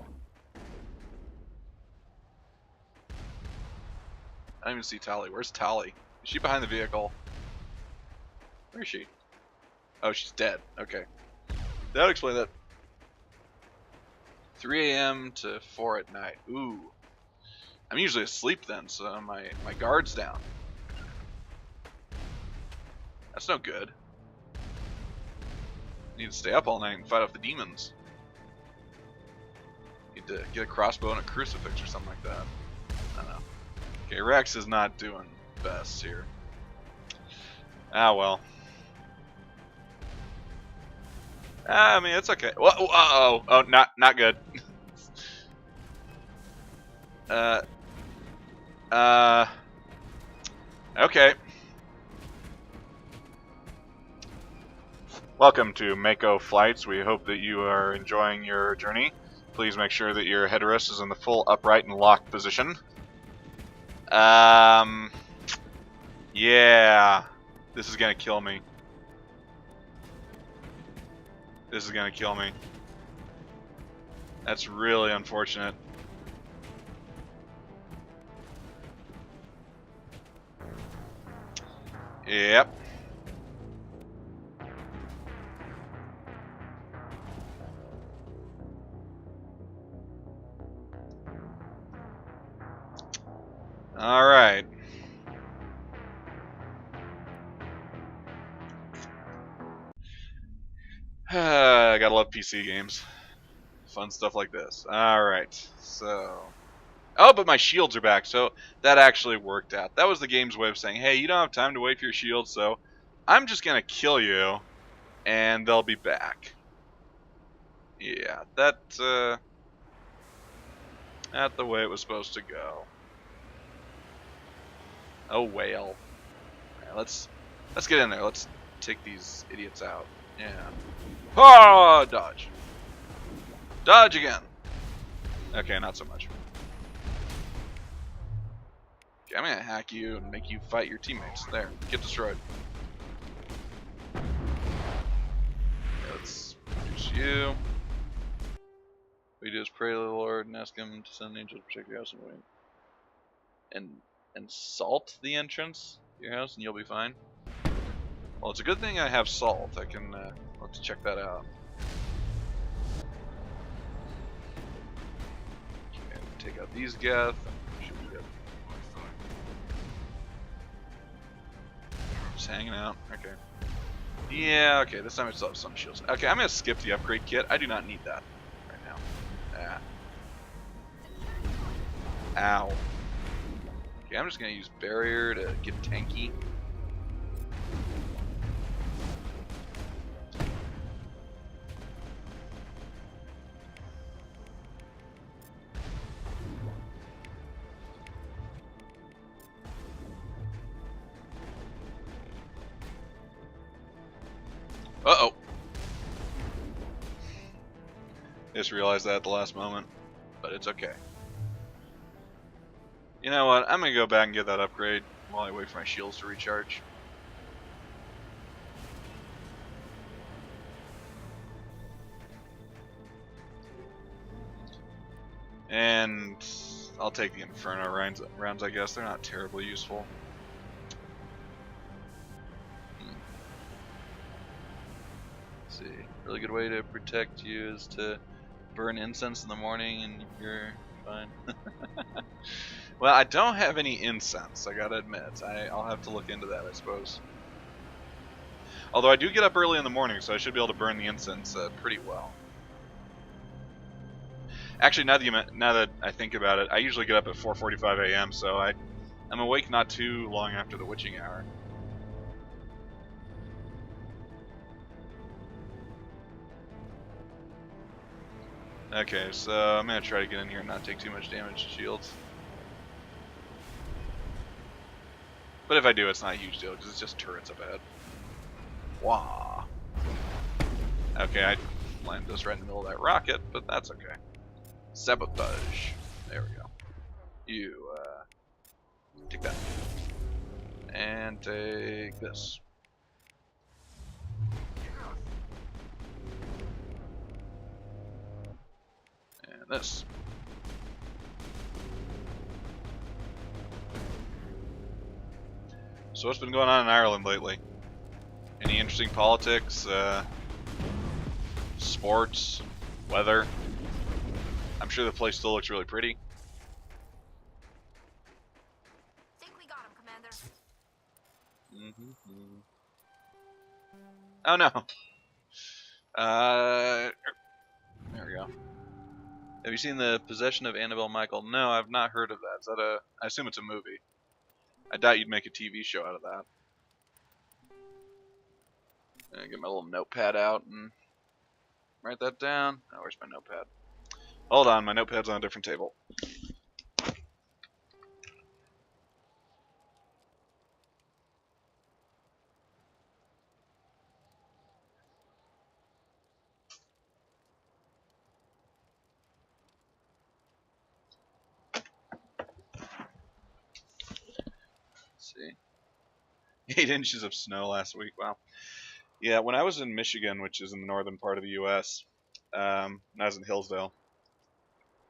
I don't even see Tally. Where's Tally? Is she behind the vehicle? Where is she? Oh, she's dead. Okay. That would explain that. 3 a.m. to 4 at night. Ooh. I'm usually asleep then, so my guard's down. That's no good. Need to stay up all night and fight off the demons. Need to get a crossbow and a crucifix or something like that. I don't know. Okay, Rex is not doing best here. Ah, well. I mean, it's okay. Whoa, uh-oh. Oh, not good. Okay. Welcome to Mako Flights. We hope that you are enjoying your journey. Please make sure that your headrest is in the full upright and locked position. Yeah. This is gonna kill me. This is gonna kill me. That's really unfortunate. Yep. All right. I gotta love PC games. Fun stuff like this. Alright, so... Oh, but my shields are back, so that actually worked out. That was the game's way of saying, hey, you don't have time to wait for your shields, so I'm just gonna kill you, and they'll be back. Yeah, that's the way it was supposed to go. Oh, whale. Right, let's get in there. Let's take these idiots out. Yeah. Oh, dodge. Dodge again. Okay, not so much. Okay, I'm gonna hack you and make you fight your teammates. There, get destroyed. Okay, let's introduce you. What we do is pray to the Lord and ask Him to send angels to protect your house and wait. And salt the entrance to your house and you'll be fine. Well, it's a good thing I have salt. I can, let's check that out. Okay, take out these guys. Should be good. Just hanging out. Okay. Yeah, okay, this time I still have some shields. Okay, I'm gonna skip the upgrade kit. I do not need that right now. Ow. Okay, I'm just gonna use barrier to get tanky. Uh-oh. Just realized that at the last moment, but it's okay. You know what? I'm gonna go back and get that upgrade while I wait for my shields to recharge. And I'll take the Inferno rounds, I guess. They're not terribly useful. Let's see. Really good way to protect you is to burn incense in the morning and you're fine. Well, I don't have any incense, I gotta admit. I'll have to look into that, I suppose. Although I do get up early in the morning, so I should be able to burn the incense pretty well. Actually, now that I think about it, I usually get up at 4:45 a.m., so I'm awake not too long after the witching hour. Okay, so I'm gonna try to get in here and not take too much damage to shields. But if I do, it's not a huge deal, because it's just turrets up ahead. Wah. Okay, I landed this right in the middle of that rocket, but that's okay. Sabotage. There we go. You, take that. And take this. And this. So what's been going on in Ireland lately? Any interesting politics, sports, weather? I'm sure the place still looks really pretty. Think we got him, Commander. Oh no. There we go. Have you seen The Possession of Annabelle Michael? No, I've not heard of that. Is that I assume it's a movie. I doubt you'd make a TV show out of that. Get my little notepad out and write that down. Oh, where's my notepad? Hold on, my notepad's on a different table. See. 8 inches of snow last week. Wow. Yeah, when I was in Michigan, which is in the northern part of the U.S., I was in Hillsdale.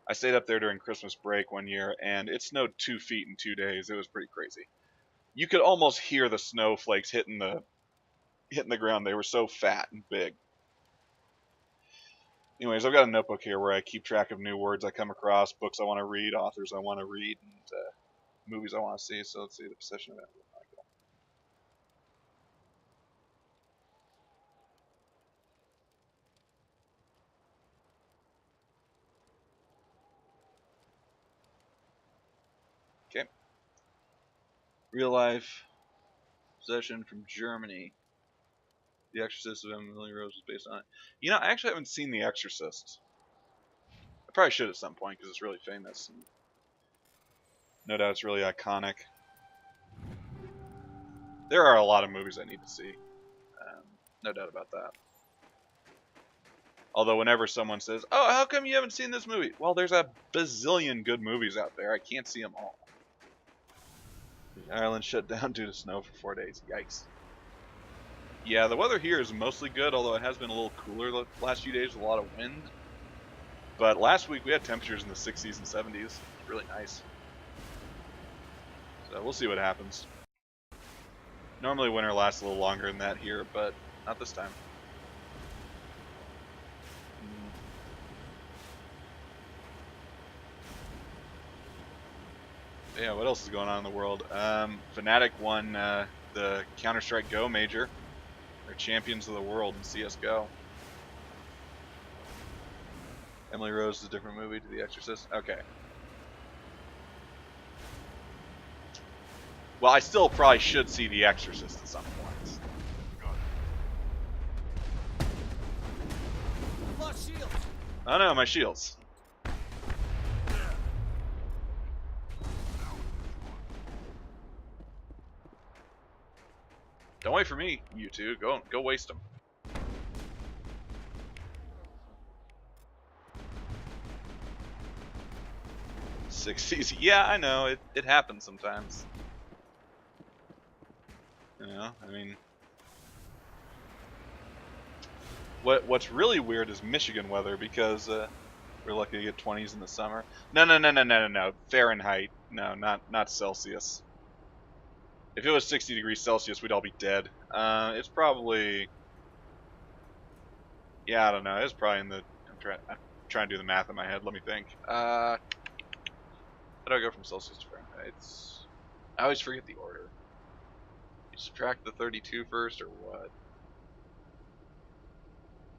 I stayed up there during Christmas break one year, and it snowed 2 feet in 2 days. It was pretty crazy. You could almost hear the snowflakes hitting the ground. They were so fat and big. Anyways, I've got a notebook here where I keep track of new words I come across, books I want to read, authors I want to read, and movies I want to see. So let's see, The Possession of Annabelle Michael. Okay. Real life. Possession from Germany. The Exorcist of Emily Rose is based on it. You know, I actually haven't seen The Exorcist. I probably should at some point because it's really famous. And no doubt it's really iconic. There are a lot of movies I need to see. No doubt about that. Although whenever someone says, "Oh, how come you haven't seen this movie?" Well, there's a bazillion good movies out there. I can't see them all. Ireland shut down due to snow for 4 days. Yikes. Yeah, the weather here is mostly good, although it has been a little cooler the last few days with a lot of wind. But last week we had temperatures in the 60s and 70s. It's really nice. So we'll see what happens. Normally winter lasts a little longer than that here, but not this time. Yeah, what else is going on in the world? Fnatic won the Counter-Strike Go major. They're champions of the world in CSGO. Emily Rose is a different movie to The Exorcist? Okay. Well, I still probably should see The Exorcist at some point. Lost shields. Oh no, my shields. Don't wait for me, you two. Go waste them. '60s. Yeah, I know. It happens sometimes. You know, I mean, what's really weird is Michigan weather because we're lucky to get 20s in the summer. No. Fahrenheit. No, not Celsius. If it was 60 degrees Celsius, we'd all be dead. It's probably, yeah, I don't know. It's probably in the. I'm trying to do the math in my head. Let me think. How do I go from Celsius to Fahrenheit? I always forget the order. You subtract the 32 first, or what?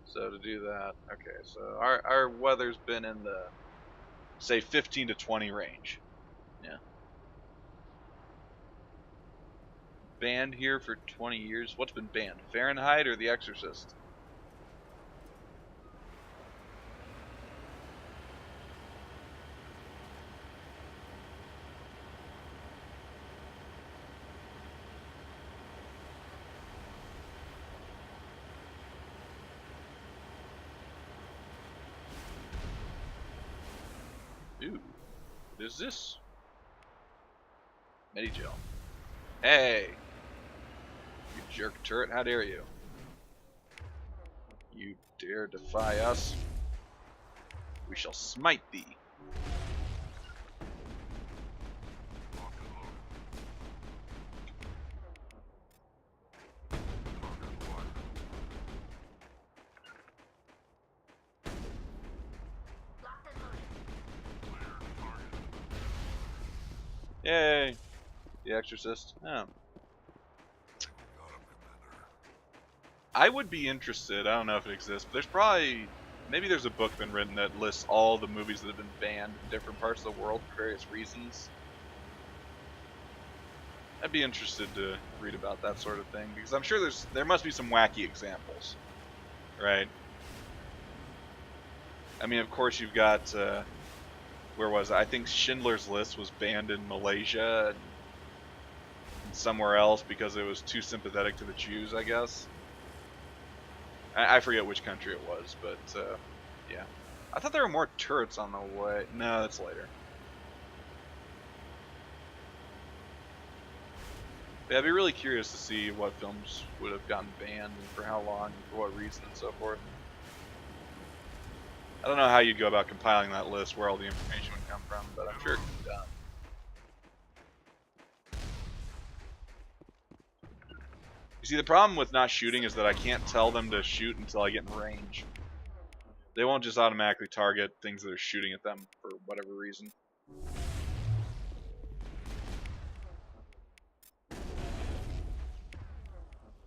So to do that, okay. So our weather's been in the, say, 15 to 20 range. Yeah. Banned here for 20 years. What's been banned? Fahrenheit or The Exorcist? Ooh, what is this? Medigel. Hey! You jerk turret, how dare you? You dare defy us? We shall smite thee. Yay! The Exorcist. Oh. I would be interested, I don't know if it exists, but there's probably, maybe there's a book been written that lists all the movies that have been banned in different parts of the world for various reasons. I'd be interested to read about that sort of thing, because I'm sure there must be some wacky examples, right? I mean, of course you've got, where was it? I think Schindler's List was banned in Malaysia and somewhere else because it was too sympathetic to the Jews, I guess. I forget which country it was, but yeah. I thought there were more turrets on the way. No, that's later. Yeah, I'd be really curious to see what films would have gotten banned and for how long and for what reason and so forth. I don't know how you'd go about compiling that list, where all the information would come from, but I'm sure it could be done. You see, the problem with not shooting is that I can't tell them to shoot until I get in range. They won't just automatically target things that are shooting at them for whatever reason.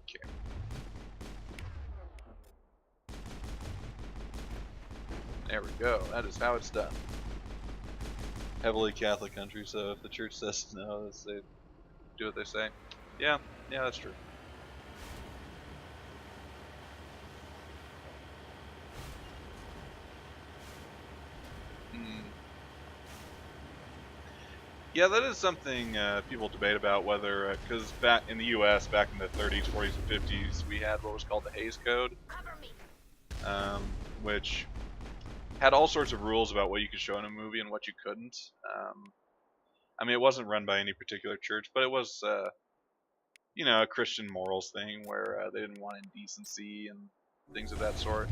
Okay. There we go. That is how it's done. Heavily Catholic country, so if the church says no, they do what they say. Yeah, that's true. Yeah, that is something people debate about, whether, because back in the U.S., back in the 30s, 40s, and 50s, we had what was called the Hays Code, which had all sorts of rules about what you could show in a movie and what you couldn't. I mean, it wasn't run by any particular church, but it was, you know, a Christian morals thing where they didn't want indecency and things of that sort.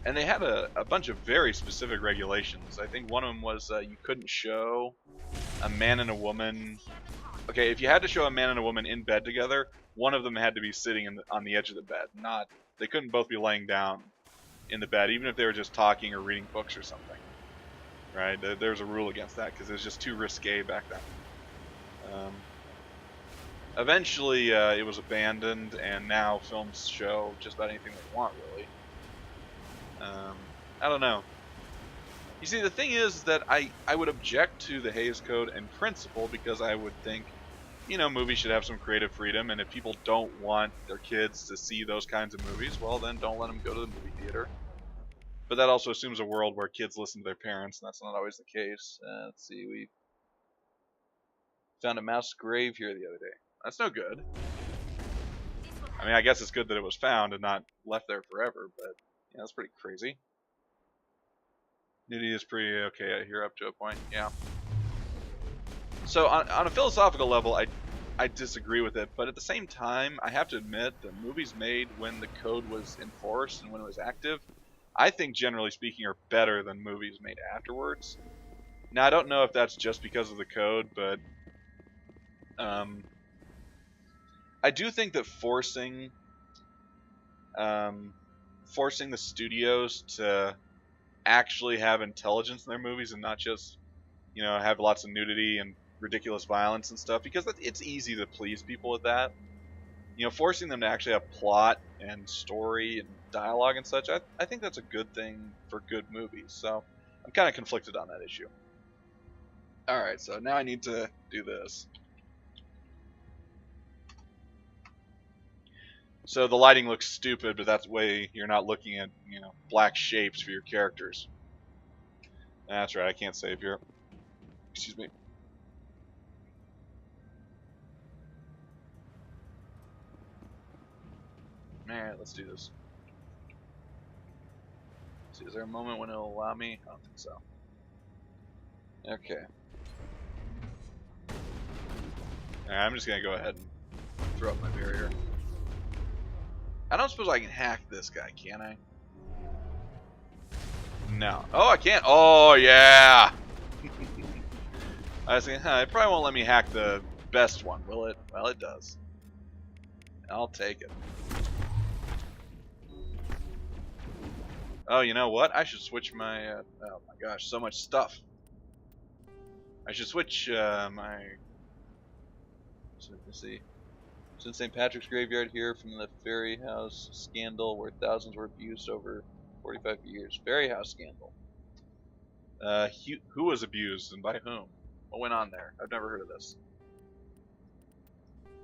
And they had a bunch of very specific regulations. I think one of them was you couldn't show a man and a woman. Okay, if you had to show a man and a woman in bed together, one of them had to be sitting on the edge of the bed. They couldn't both be laying down in the bed, even if they were just talking or reading books or something. right? There's a rule against that because it was just too risque back then. Eventually, it was abandoned, and now films show just about anything they want, really. I don't know. You see, the thing is that I would object to the Hays Code in principle because I would think, you know, movies should have some creative freedom, and if people don't want their kids to see those kinds of movies, well, then don't let them go to the movie theater. But that also assumes a world where kids listen to their parents, and that's not always the case. Let's see, we found a mass grave here the other day. That's no good. I mean, I guess it's good that it was found and not left there forever, but yeah, that's pretty crazy. Nudity is pretty okay here up to a point, yeah. So on a philosophical level, I disagree with it, but at the same time, I have to admit that movies made when the code was enforced and when it was active, I think generally speaking are better than movies made afterwards. Now, I don't know if that's just because of the code, but I do think that forcing the studios to actually have intelligence in their movies and not just, you know, have lots of nudity and ridiculous violence and stuff, because it's easy to please people with that. You know, forcing them to actually have plot and story and dialogue and such, I think that's a good thing for good movies. So I'm kind of conflicted on that issue. Alright, so now I need to do this. So the lighting looks stupid, but that's the way you're not looking at, you know, black shapes for your characters. That's right, I can't save here. Excuse me. Alright, let's do this. Let's see, is there a moment when it'll allow me? I don't think so. Okay. Alright, I'm just gonna go ahead and throw up my barrier. I don't suppose I can hack this guy, can I? No. Oh, I can't. Oh, yeah! I was thinking, it probably won't let me hack the best one, will it? Well, it does. I'll take it. Oh, you know what? I should switch my... oh my gosh, so much stuff. I should switch my... So, let's see. It's in St. Patrick's Graveyard here from the Ferry House scandal where thousands were abused over 45 years. Ferry House scandal. Who was abused and by whom? What went on there? I've never heard of this.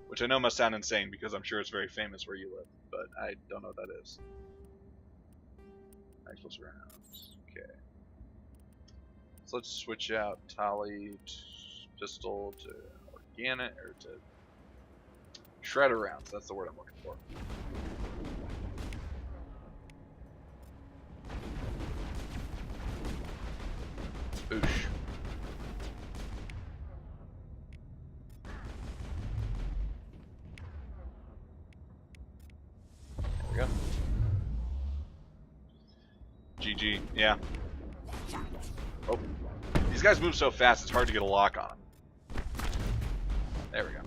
Which I know must sound insane because I'm sure it's very famous where you live, but I don't know what that is. Actual rounds. Okay. So let's switch out Tali pistol to organic or to shredder rounds. That's the word I'm looking for. Oosh. There we go. GG. Yeah. Oh. These guys move so fast, it's hard to get a lock on them. There we go.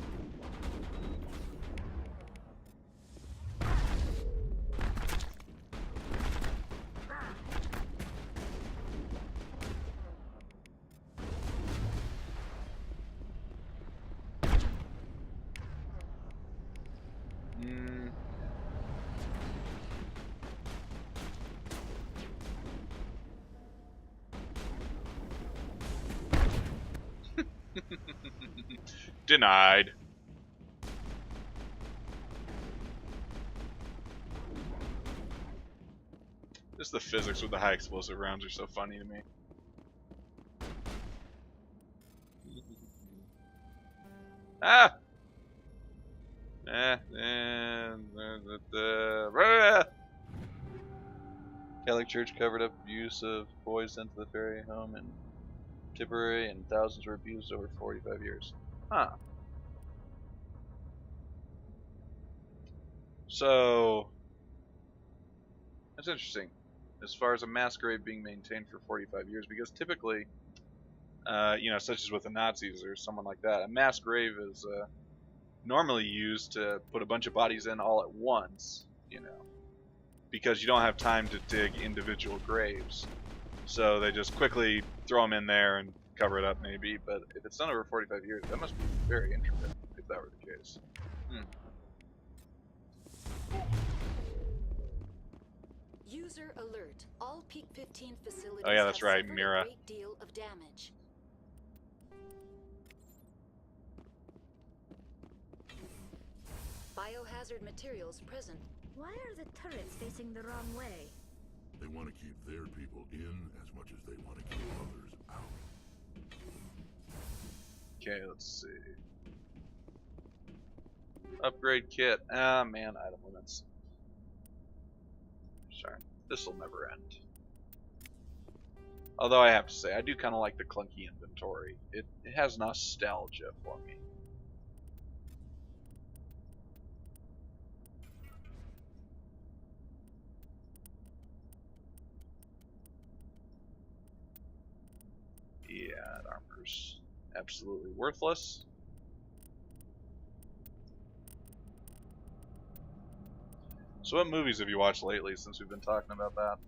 Denied. Just the physics with the high explosive rounds are so funny to me. Ah! Catholic Church covered up abuse of boys sent to the Ferry home in Tipperary, and thousands were abused over 45 years. Huh. So, that's interesting as far as a mass grave being maintained for 45 years, because typically, you know, such as with the Nazis or someone like that, a mass grave is normally used to put a bunch of bodies in all at once, you know, because you don't have time to dig individual graves. So they just quickly throw them in there and cover it up maybe, but if it's done over 45 years, that must be very intricate, if that were the case. User alert. All Peak 15 facilities Oh yeah, that's have right, suffered Mira. a great deal of damage. Biohazard materials present. Why are the turrets facing the wrong way? They want to keep their people in as much as they want to keep others out. Okay, let's see. Upgrade kit. Ah, man, item limits. Sorry, this will never end. Although I have to say, I do kind of like the clunky inventory. It has nostalgia for me. Yeah, that armor's absolutely worthless. So what movies have you watched lately since we've been talking about that?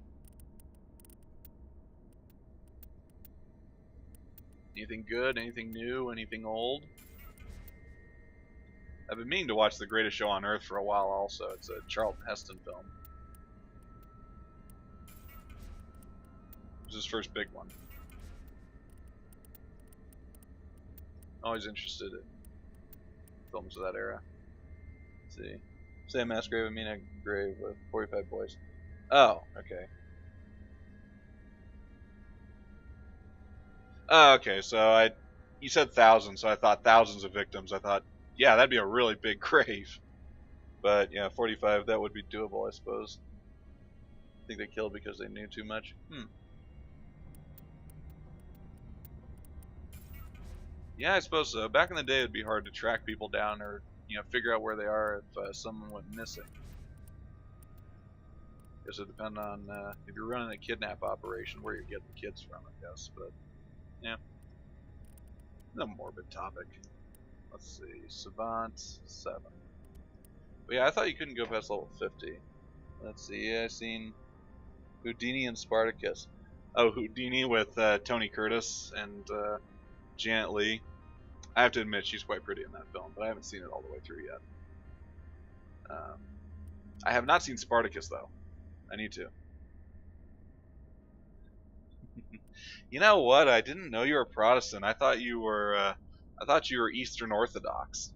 Anything good? Anything new? Anything old? I've been meaning to watch The Greatest Show on Earth for a while also. It's a Charlton Heston film. It was his first big one. Always interested in films of that era. Let's see. Sam Mass Grave and Mina Grave with 45 boys. Oh, okay. Oh, okay, so you said thousands, so I thought thousands of victims. I thought, yeah, that'd be a really big grave. But yeah, 45, that would be doable, I suppose. I think they killed because they knew too much. Yeah, I suppose so. Back in the day, it'd be hard to track people down or, figure out where they are if someone went missing. Guess it would depend on if you're running a kidnap operation, where you get the kids from, I guess. But yeah, no morbid topic. Let's see, Savant 7. But yeah, I thought you couldn't go past level 50. Let's see, I've seen Houdini and Spartacus. Oh, Houdini with Tony Curtis and Janet Leigh. I have to admit, she's quite pretty in that film, but I haven't seen it all the way through yet. I have not seen Spartacus though. I need to. You know what? I didn't know you were Protestant. I thought you were Eastern Orthodox.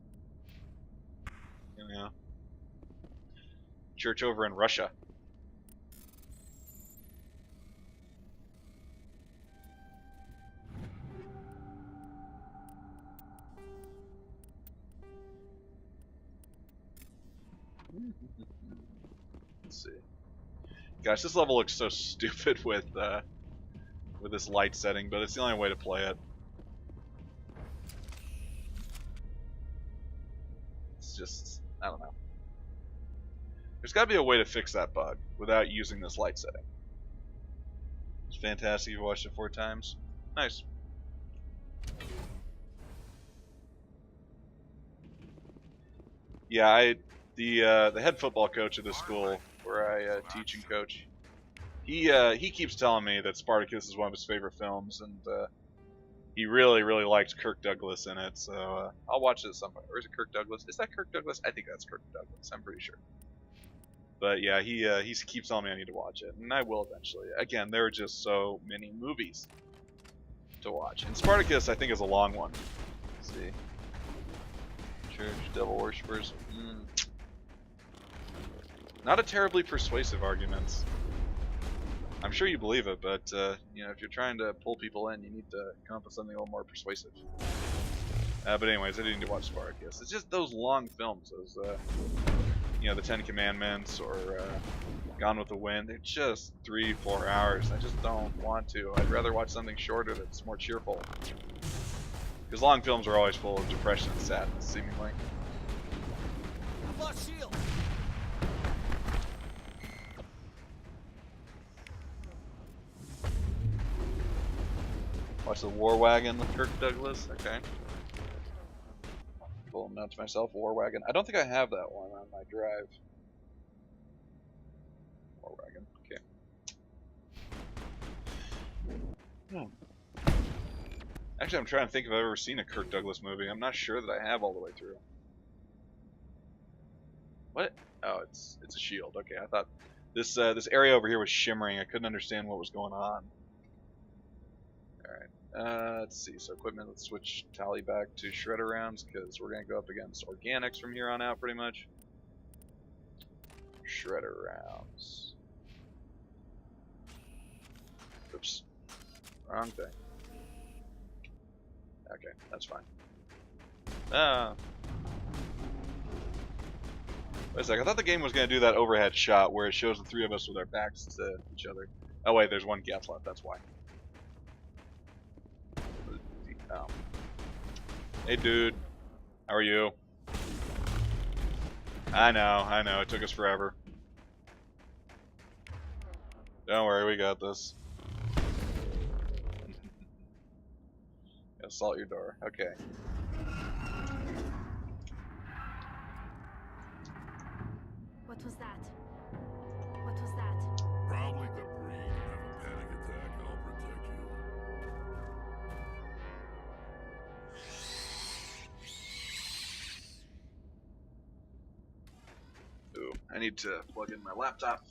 Church over in Russia. Let's see. Gosh, this level looks so stupid with this light setting, but it's the only way to play it. It's just, I don't know. There's got to be a way to fix that bug without using this light setting. It's fantastic. You've watched it 4 times. Nice. Yeah, the head football coach of the school where I teach and coach, he keeps telling me that Spartacus is one of his favorite films, and he really liked Kirk Douglas in it. So I'll watch it somewhere. Or is it Kirk Douglas? Is that Kirk Douglas? I think that's Kirk Douglas. I'm pretty sure. But yeah, he keeps telling me I need to watch it, and I will eventually. Again, there are just so many movies to watch, and Spartacus I think is a long one. Let's see. Church, devil worshippers. Not a terribly persuasive argument. I'm sure you believe it, but if you're trying to pull people in, you need to come up with something a little more persuasive. But anyways, I do need to watch Spartacus. It's just those long films, those the Ten Commandments or Gone with the Wind. They're just 3-4 hours. I just don't want to. I'd rather watch something shorter that's more cheerful. Because long films are always full of depression and sadness, seemingly. I've lost shield. Watch the War Wagon with Kirk Douglas. Okay. Pull them out to myself. War Wagon. I don't think I have that one on my drive. War Wagon. Okay. Actually, I'm trying to think if I've ever seen a Kirk Douglas movie. I'm not sure that I have all the way through. What? Oh, it's a shield. Okay, I thought this area over here was shimmering. I couldn't understand what was going on. Alright, let's see. So equipment, let's switch Tally back to shredder rounds because we're going to go up against organics from here on out pretty much. Shredder rounds. Oops. Wrong thing. Okay, that's fine. Wait a sec, I thought the game was going to do that overhead shot where it shows the three of us with our backs to each other. Oh wait, there's one gas left, that's why. Oh. Hey dude, how are you? I know, it took us forever. Don't worry, we got this. Assault your door, okay. What was that? What was that? Probably debris. Have a panic attack. I'll protect you. Ooh, I need to plug in my laptop.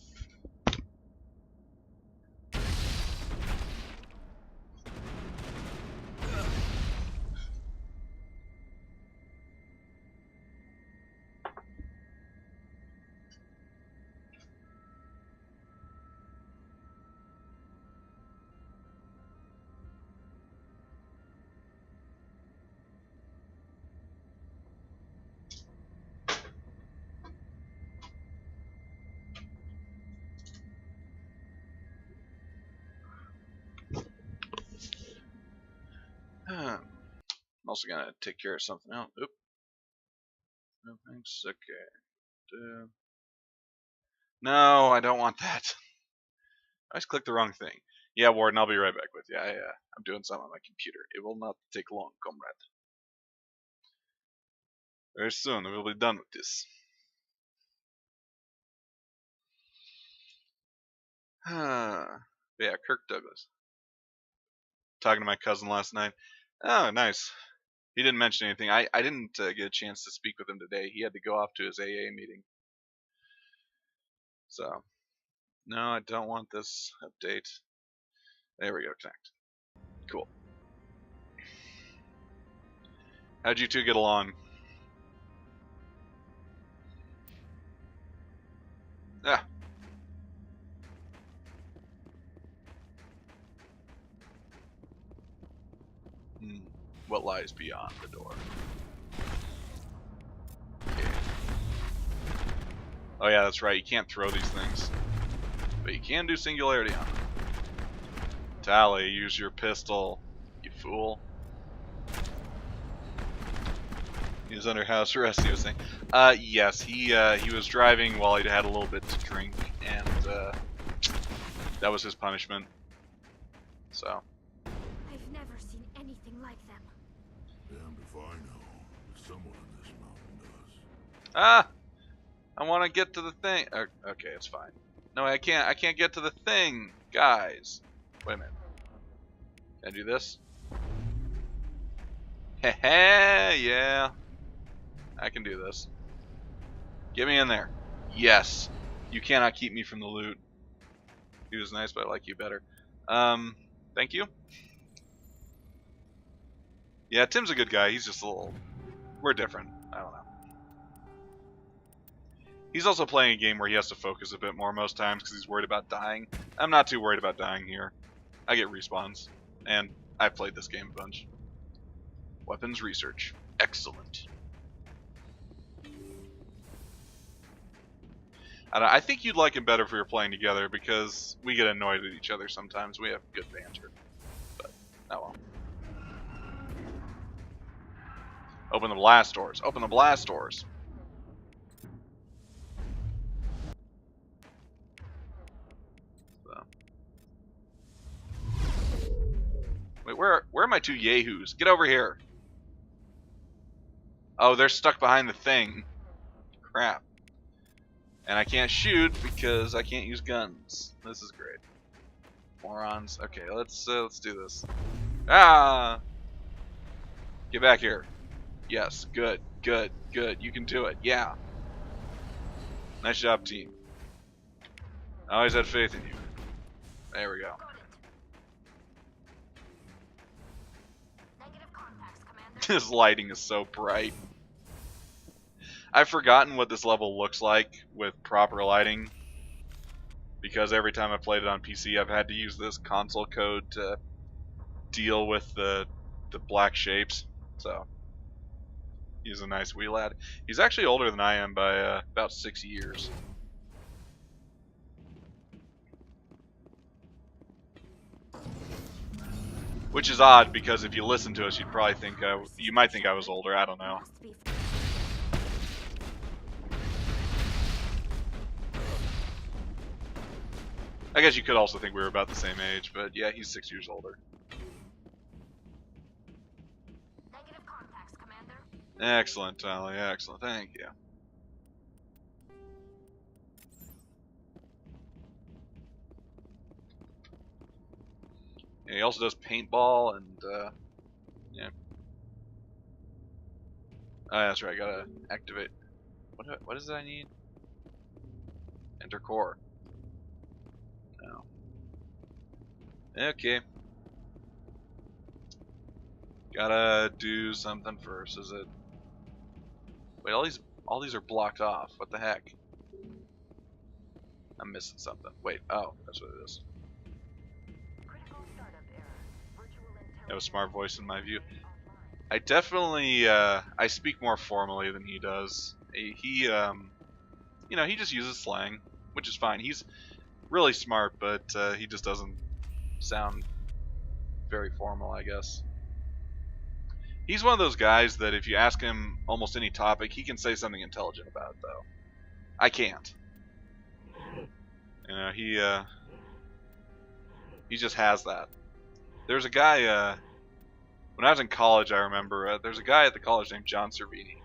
I'm also gonna take care of something else. Oop. No thanks. Okay. No, I don't want that. I just clicked the wrong thing. Yeah, Warden, I'll be right back with you. I'm doing something on my computer. It will not take long, comrade. Very soon, we'll be done with this. Yeah, Kirk Douglas. Talking to my cousin last night. Oh, nice. He didn't mention anything. I didn't get a chance to speak with him today. He had to go off to his AA meeting. So, no, I don't want this update. There we go, connect. Cool. How'd you two get along? Ah. What lies beyond the door? Okay. Oh yeah, that's right. You can't throw these things, but you can do singularity on them. Tally, use your pistol, you fool. He was under house arrest, he was saying. Yes, he was driving while he had a little bit to drink, and that was his punishment. So. I've never seen anything like them. Damned if I know. Someone in this mountain does. Ah! I want to get to the thing. Okay, it's fine. No, I can't. I can't get to the thing, guys. Wait a minute. Can I do this? Heh, yeah. I can do this. Get me in there. Yes. You cannot keep me from the loot. He was nice, but I like you better. Thank you. Yeah, Tim's a good guy. He's just a little... We're different. I don't know. He's also playing a game where he has to focus a bit more most times because he's worried about dying. I'm not too worried about dying here. I get respawns. And I've played this game a bunch. Weapons research. Excellent. I think you'd like it better if we were playing together because we get annoyed at each other sometimes. We have good banter. But, oh well. Open the blast doors. Open the blast doors. So. Wait, where are my two yahoos? Get over here. Oh, they're stuck behind the thing. Crap. And I can't shoot because I can't use guns. This is great. Morons. Okay, let's do this. Ah! Get back here. Yes, good, good, good. You can do it. Yeah. Nice job, team. I always had faith in you. There we go. This lighting is so bright. I've forgotten what this level looks like with proper lighting, because every time I played it on PC, I've had to use this console code to deal with the black shapes. So he's a nice wee lad. He's actually older than I am by about 6 years. Which is odd, because if you listen to us, you'd probably think you might think I was older. I don't know. I guess you could also think we were about the same age, but yeah, he's 6 years older. Negative contacts, Commander. Excellent, Tali. Excellent. Thank you. Yeah, he also does paintball and yeah. Oh, yeah, that's right. I gotta activate. What is that I need? Enter core. No. Okay. Gotta do something first. Is it? Wait, all these are blocked off. What the heck? I'm missing something. Wait. Oh, that's what it is. Have a smart voice in my view. I definitely I speak more formally than he does. He you know, he just uses slang, which is fine. He's really smart, but he just doesn't sound very formal, I guess. He's one of those guys that if you ask him almost any topic, he can say something intelligent about it, though. I can't. You know, he just has that. There's a guy, when I was in college, I remember, there's a guy at the college named John Cervini.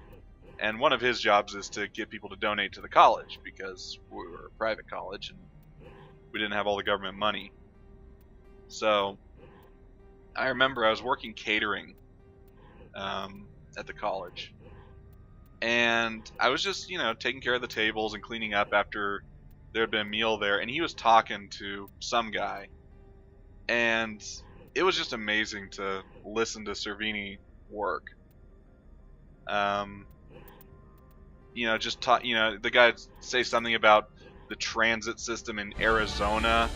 And one of his jobs is to get people to donate to the college, because we were a private college and we didn't have all the government money. So, I remember I was working catering at the college. And I was just, you know, taking care of the tables and cleaning up after there had been a meal there. And he was talking to some guy. And it was just amazing to listen to Cervini work. You know, just talk. You know, the guy would say something about the transit system in Arizona,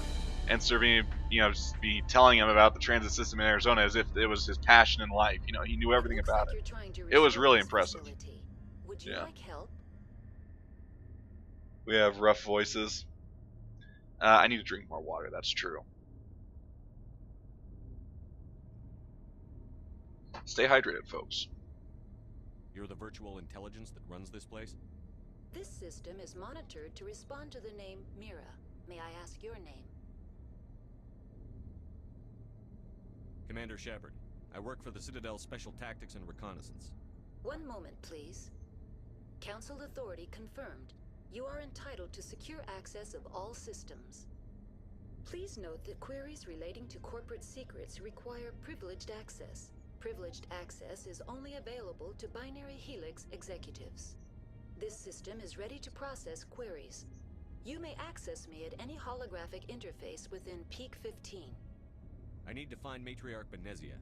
and Cervini, you know, just be telling him about the transit system in Arizona as if it was his passion in life. You know, he knew everything about it. It was really impressive. Would you like help? We have rough voices. I need to drink more water. That's true. Stay hydrated, folks. You're the virtual intelligence that runs this place? This system is monitored to respond to the name Mira. May I ask your name? Commander Shepard. I work for the Citadel Special Tactics and Reconnaissance. One moment, please. Council authority confirmed. You are entitled to secure access of all systems. Please note that queries relating to corporate secrets require privileged access. Privileged access is only available to Binary Helix executives. This system is ready to process queries. You may access me at any holographic interface within Peak 15. I need to find Matriarch Benezia.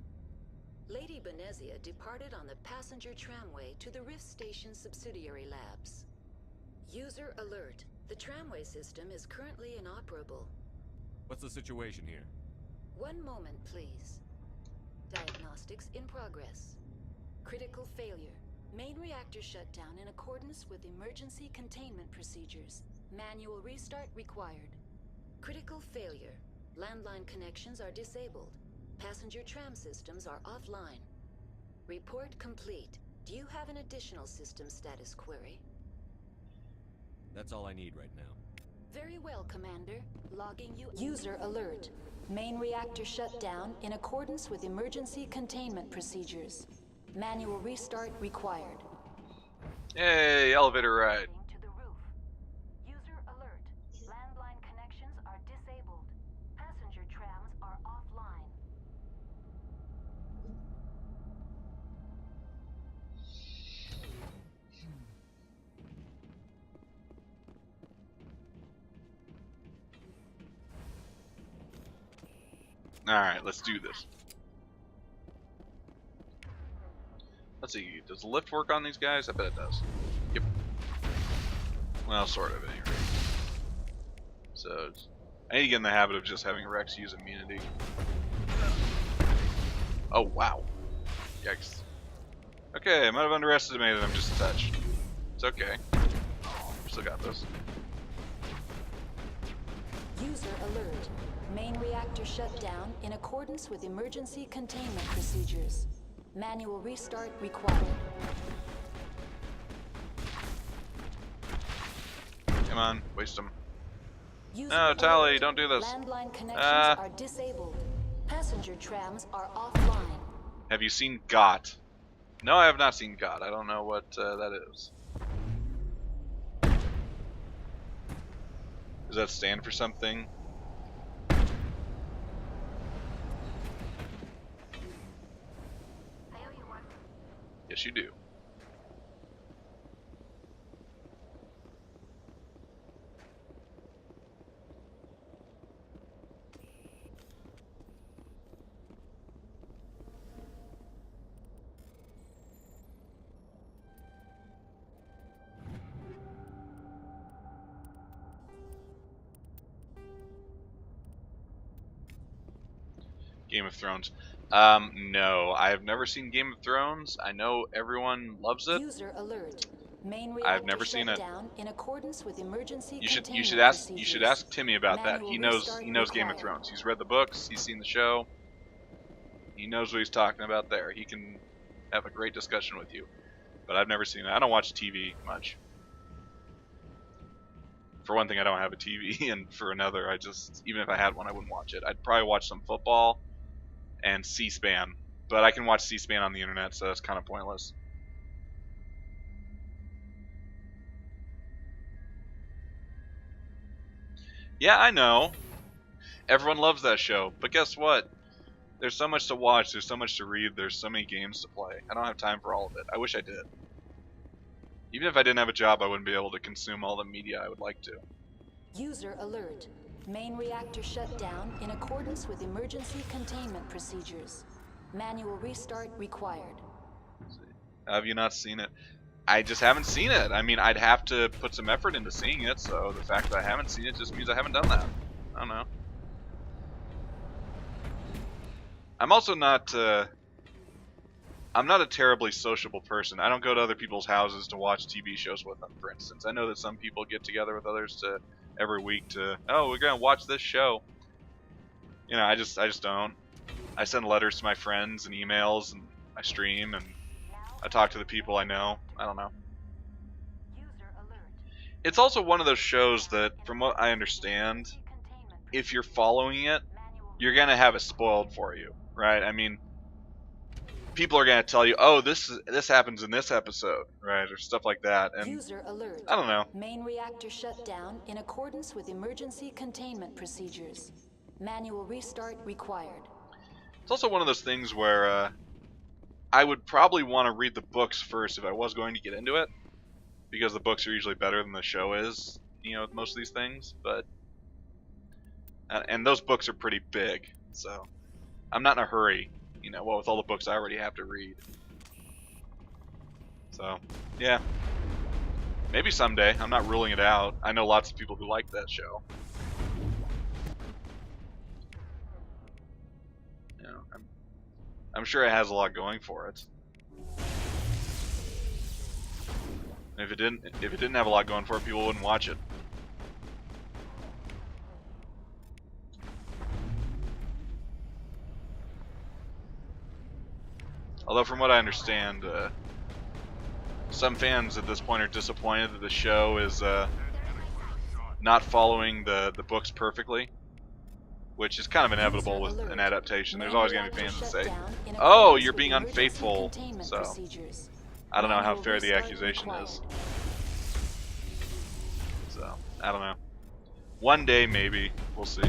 Lady Benezia departed on the passenger tramway to the Rift Station subsidiary labs. User alert. The tramway system is currently inoperable. What's the situation here? One moment, please. Diagnostics in progress. Critical failure. Main reactor shut down in accordance with emergency containment procedures. Manual restart required. Critical failure. Landline connections are disabled. Passenger tram systems are offline. Report complete. Do you have an additional system status query? That's all I need right now. Very well, Commander. Logging you. User alert. Main reactor shut down in accordance with emergency containment procedures. Manual restart required. Hey, elevator ride. To the roof. User alert. Landline connections are disabled. Passenger tram Alright, let's do this. Let's see, does the lift work on these guys? I bet it does. Yep. Well, sort of, anyway. So, I need to get in the habit of just having Rex use immunity. Oh, wow. Yikes. Okay, I might have underestimated him just a touch. It's okay. Still got this. User alert. Main reactor shut down in accordance with emergency containment procedures. Manual restart required. Come on, waste them. User No, Tally, alert. don't do this. Landline connections are disabled. Passenger trams are offline. Have you seen GOT? No, I have not seen GOT. I don't know what that is. Does that stand for something? Yes, you do. Game of Thrones. No, I have never seen Game of Thrones. I know everyone loves it. User alert. Main I've never seen it. down in accordance with emergency You should containment ask Timmy about that. He knows Game of Thrones. He's read the books. He's seen the show. He knows what he's talking about there. He can have a great discussion with you. But I've never seen it. I don't watch TV much. For one thing, I don't have a TV, and for another, even if I had one, I wouldn't watch it. I'd probably watch some football and C-SPAN, but I can watch C-SPAN on the internet, so that's kind of pointless. Yeah, I know. Everyone loves that show, but guess what? There's so much to watch, there's so much to read, there's so many games to play. I don't have time for all of it. I wish I did. Even if I didn't have a job, I wouldn't be able to consume all the media I would like to. User alert. Main reactor shut down in accordance with emergency containment procedures. Manual restart required. Have you not seen it? I just haven't seen it. I mean, I'd have to put some effort into seeing it, so the fact that I haven't seen it just means I haven't done that. I don't know. I'm also not, I'm not a terribly sociable person. I don't go to other people's houses to watch TV shows with them, for instance. I know that some people get together with others to every week to, oh, we're gonna watch this show. You know, I just don't. I send letters to my friends and emails, and I stream, and I talk to the people I know. I don't know. It's also one of those shows that, from what I understand, if you're following it, you're gonna have it spoiled for you, right? I mean, people are gonna tell you, oh, this happens in this episode, right, or stuff like that, and User alert. I don't know. Main reactor shut down in accordance with emergency containment procedures. Manual restart required. It's also one of those things where I would probably want to read the books first if I was going to get into it, because the books are usually better than the show is, you know, with most of these things, but and those books are pretty big, so I'm not in a hurry, you know, with all the books I already have to read. So, yeah. Maybe someday. I'm not ruling it out. I know lots of people who like that show. You know, I'm sure it has a lot going for it. And if it didn't have a lot going for it, people wouldn't watch it. Although from what I understand, some fans at this point are disappointed that the show is not following the books perfectly, which is kind of inevitable with an adaptation. There's always going to be fans that say, oh, you're being unfaithful, so I don't know how fair the accusation is. So, I don't know. One day, maybe. We'll see.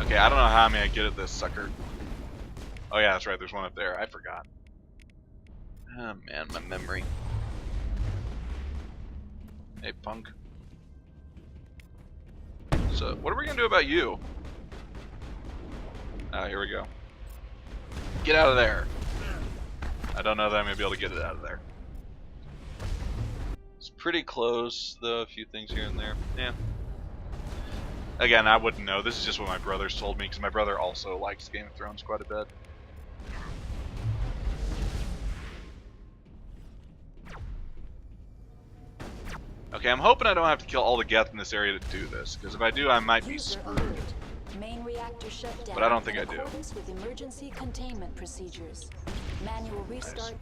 Okay, I don't know how I'm gonna get at this sucker. Oh yeah, that's right, there's one up there. I forgot. Oh man, my memory. Hey, punk. So, what are we gonna do about you? Ah, here we go. Get out of there. I don't know that I'm gonna be able to get it out of there. It's pretty close, though, a few things here and there. Yeah. Again, I wouldn't know. This is just what my brothers told me, because my brother also likes Game of Thrones quite a bit. Okay, I'm hoping I don't have to kill all the Geth in this area to do this, because if I do, I might be screwed. Main reactor shut down. But I don't think in I do. accordance with emergency containment procedures. Manual restart. Nice.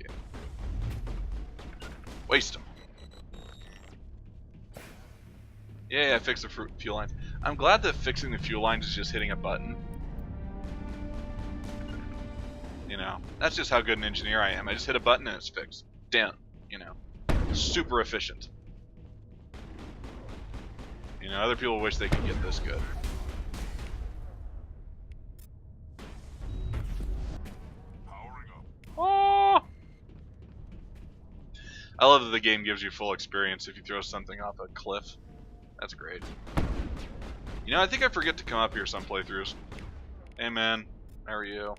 Okay. Waste them. Yeah, I fixed the fuel lines. I'm glad that fixing the fuel lines is just hitting a button. You know, that's just how good an engineer I am. I just hit a button and it's fixed. Done. You know, super efficient. You know, other people wish they could get this good. Oh! I love that the game gives you full experience if you throw something off a cliff. That's great. You know, I think I forget to come up here some playthroughs. Hey man, how are you?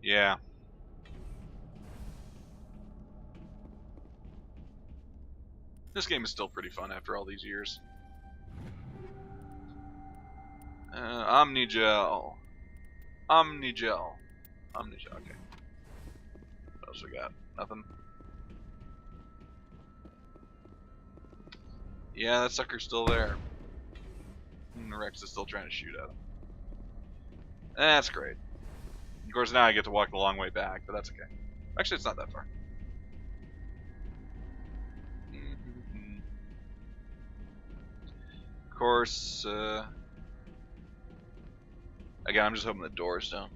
Yeah. This game is still pretty fun after all these years. Omnigel. Omnigel. Omnigel, okay. What else we got? Nothing? Yeah, that sucker's still there. And Rex is still trying to shoot at him. That's great. Of course, now I get to walk the long way back, but that's okay. Actually, it's not that far. Of course, again, I'm just hoping the doors don't.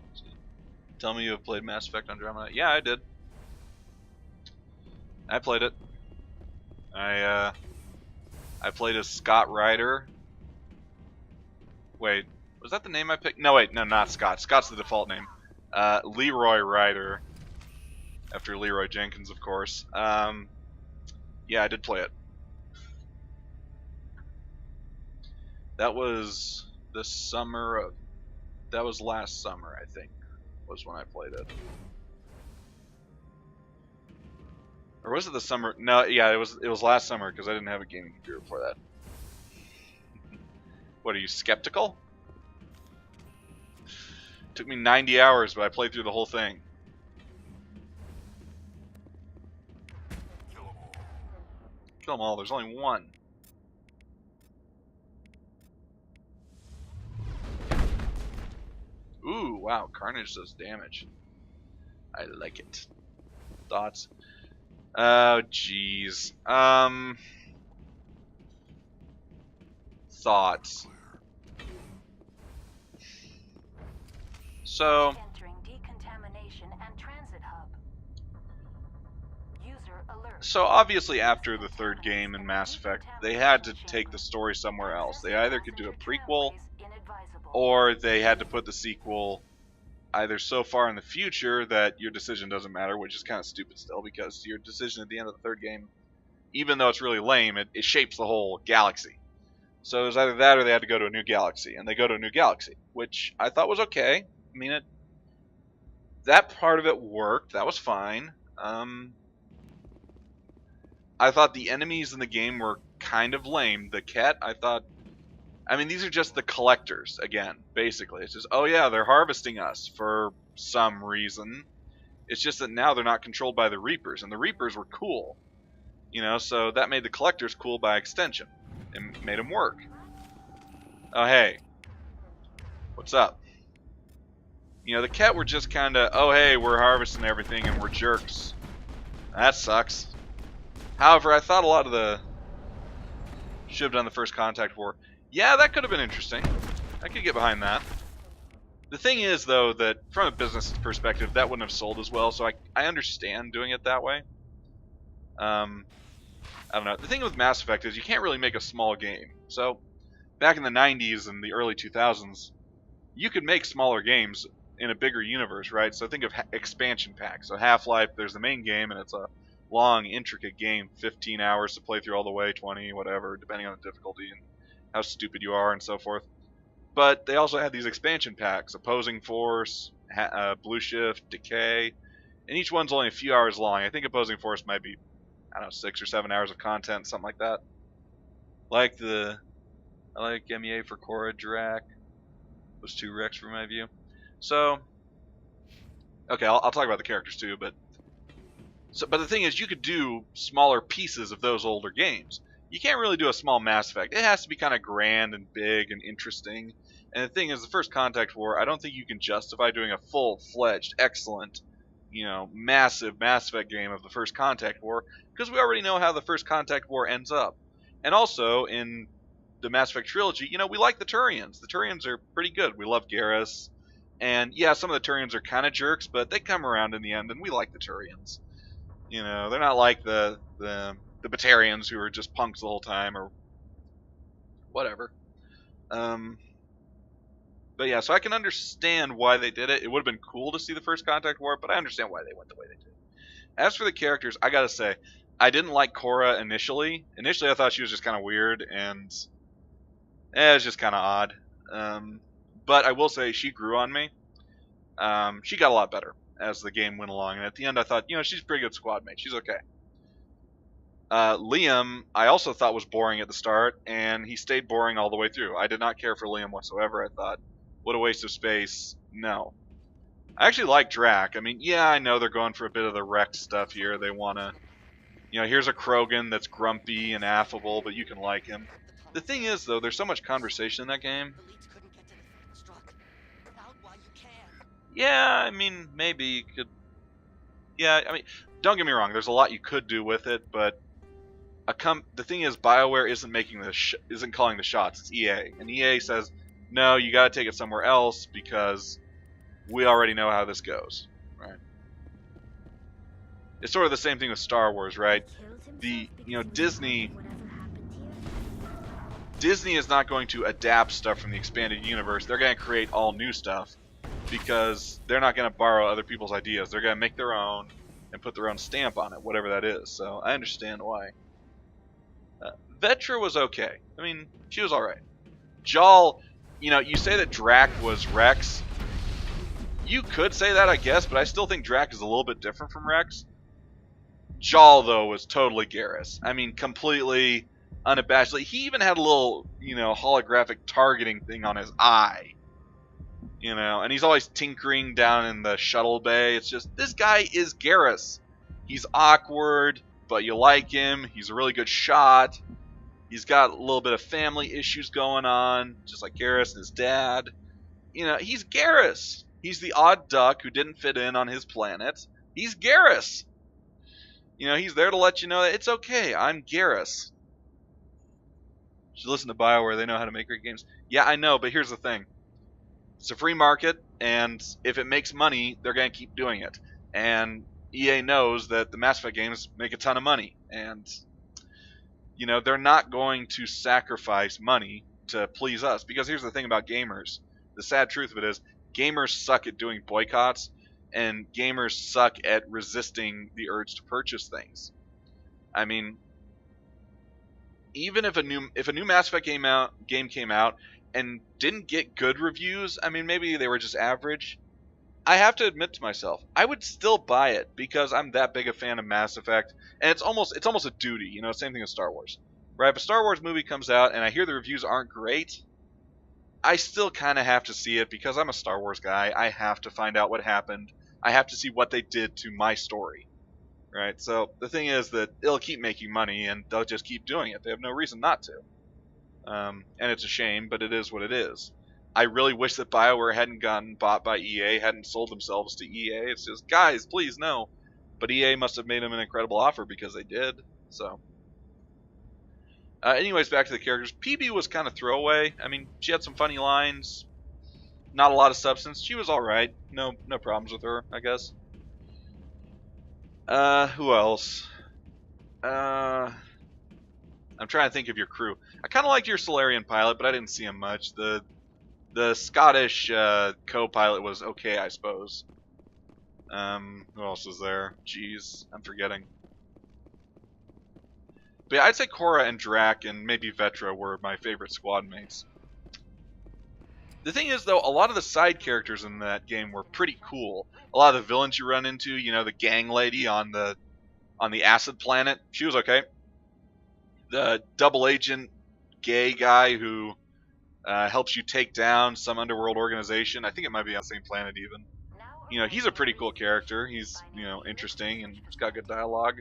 Tell me you have played Mass Effect Andromeda. Yeah, I did. I played it. I played as Scott Ryder. Wait, was that the name I picked? No, wait, no, not Scott. Scott's the default name. Leroy Ryder, after Leroy Jenkins, of course. Yeah, I did play it. That was the summer of... That was last summer, I think, was when I played it. Or was it the summer? No, yeah, it was last summer, because I didn't have a gaming computer before that. What, are you skeptical? Took me 90 hours, but I played through the whole thing. Kill them all. There's only one. Ooh, wow. Carnage does damage. I like it. Thoughts? Oh, jeez. Thoughts. So, obviously after the third game in Mass Effect, they had to take the story somewhere else. They either could do a prequel, or they had to put the sequel either so far in the future that your decision doesn't matter, which is kind of stupid still, because your decision at the end of the third game, even though it's really lame, it shapes the whole galaxy. So it was either that or they had to go to a new galaxy, and they go to a new galaxy, which I thought was okay. I mean, that part of it worked. That was fine. I thought the enemies in the game were kind of lame. The Ket, I thought... I mean, these are just the collectors, again, basically. It's just, oh yeah, they're harvesting us for some reason. It's just that now they're not controlled by the Reapers, and the Reapers were cool. You know, so that made the collectors cool by extension. It made them work. Oh, hey. What's up? You know, the Ket were just kind of, oh hey, we're harvesting everything and we're jerks. That sucks. However, I thought a lot of the... should have done the First Contact War. Yeah, that could have been interesting. I could get behind that. The thing is, though, that from a business perspective, that wouldn't have sold as well, so I understand doing it that way. I don't know. The thing with Mass Effect is you can't really make a small game. So, back in the 90s and the early 2000s, you could make smaller games in a bigger universe, right? So think of expansion packs. So Half-Life, there's the main game, and it's a long, intricate game, 15 hours to play through all the way, 20, whatever, depending on the difficulty and how stupid you are and so forth. But they also had these expansion packs, Opposing Force, Blue Shift, Decay, and each one's only a few hours long. I think Opposing Force might be, I don't know, 6 or 7 hours of content, something like that. I like MEA for Cora, Drac. Those 2 Rex for my view. So, okay, I'll talk about the characters too, but the thing is, you could do smaller pieces of those older games. You can't really do a small Mass Effect. It has to be kind of grand and big and interesting. And the thing is, the First Contact War, I don't think you can justify doing a full-fledged, excellent, massive Mass Effect game of the First Contact War, because we already know how the First Contact War ends up. And also, in the Mass Effect trilogy, we like the Turians. The Turians are pretty good. We love Garrus. And yeah, some of the Turians are kind of jerks, but they come around in the end, and we like the Turians. They're not like the Batarians who are just punks the whole time, or whatever. But yeah, so I can understand why they did it. It would have been cool to see the First Contact War, but I understand why they went the way they did. As for the characters, I gotta say, I didn't like Cora initially. Initially, I thought she was just kind of weird, and it was just kind of odd. But I will say, she grew on me. She got a lot better as the game went along, and at the end I thought, she's a pretty good squad mate. She's okay. Liam, I also thought was boring at the start, and he stayed boring all the way through. I did not care for Liam whatsoever. I thought, what a waste of space. No. I actually like Drac. I mean, yeah, I know they're going for a bit of the Rex stuff here. They want to, here's a Krogan that's grumpy and affable, but you can like him. The thing is, though, there's so much conversation in that game. Yeah, I mean, maybe you could... Yeah, I mean, don't get me wrong, there's a lot you could do with it, but the thing is, BioWare isn't calling the shots. It's EA, and EA says, no, you got to take it somewhere else because we already know how this goes, right? It's sort of the same thing with Star Wars, right? Disney is not going to adapt stuff from the expanded universe. They're going to create all new stuff because they're not going to borrow other people's ideas. They're going to make their own and put their own stamp on it, whatever that is. So I understand why. Vetra was okay. I mean, she was alright. Jaal, you say that Drac was Rex. You could say that, I guess, but I still think Drac is a little bit different from Rex. Jaal, though, was totally Garrus. I mean, completely, unabashedly. He even had a little, holographic targeting thing on his eye. And he's always tinkering down in the shuttle bay. It's just, this guy is Garrus. He's awkward, but you like him. He's a really good shot. He's got a little bit of family issues going on, just like Garrus and his dad. He's Garrus. He's the odd duck who didn't fit in on his planet. He's Garrus. He's there to let you know that it's okay. I'm Garrus. You should listen to BioWare. They know how to make great games. Yeah, I know, but here's the thing. It's a free market, and if it makes money, they're going to keep doing it. And EA knows that the Mass Effect games make a ton of money, and they're not going to sacrifice money to please us. Because here's the thing about gamers. The sad truth of it is, gamers suck at doing boycotts, and gamers suck at resisting the urge to purchase things. I mean, even if a new Mass Effect game came out and didn't get good reviews, I mean, maybe they were just average, I have to admit to myself, I would still buy it because I'm that big a fan of Mass Effect, and it's almost a duty, same thing as Star Wars. Right? If a Star Wars movie comes out and I hear the reviews aren't great, I still kind of have to see it because I'm a Star Wars guy. I have to find out what happened. I have to see what they did to my story. Right? So the thing is that it'll keep making money and they'll just keep doing it. They have no reason not to. And it's a shame, but it is what it is. I really wish that BioWare hadn't gotten bought by EA, hadn't sold themselves to EA. It's just, guys, please, no. But EA must have made them an incredible offer because they did. So, anyways, back to the characters. PB was kind of throwaway. I mean, she had some funny lines. Not a lot of substance. She was alright. No problems with her, I guess. Who else? I'm trying to think of your crew. I kind of liked your Solarian pilot, but I didn't see him much. The Scottish co-pilot was okay, I suppose. Who else was there? Jeez, I'm forgetting. But yeah, I'd say Cora and Drac and maybe Vetra were my favorite squad mates. The thing is, though, a lot of the side characters in that game were pretty cool. A lot of the villains you run into, you know, the gang lady on the acid planet, she was okay. The double agent gay guy who helps you take down some underworld organization. I think it might be on the same planet even. You know, he's a pretty cool character. He's, you know, interesting and he's got good dialogue.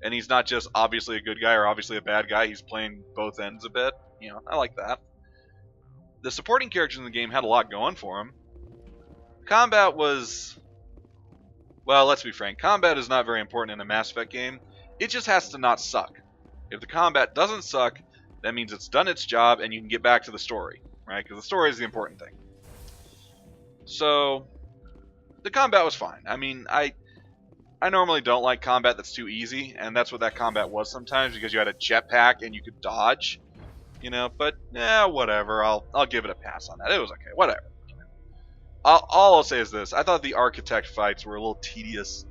And he's not just obviously a good guy or obviously a bad guy. He's playing both ends a bit. You know, I like that. The supporting characters in the game had a lot going for them. Combat was... Well, let's be frank. Combat is not very important in a Mass Effect game. It just has to not suck. If the combat doesn't suck, that means it's done its job and you can get back to the story. Right? Because the story is the important thing. So... the combat was fine. I mean, I normally don't like combat that's too easy, and that's what that combat was sometimes, because you had a jetpack and you could dodge, you know, but, whatever, I'll give it a pass on that. It was okay, whatever. All I'll say is this, I thought the Architect fights were a little tedious.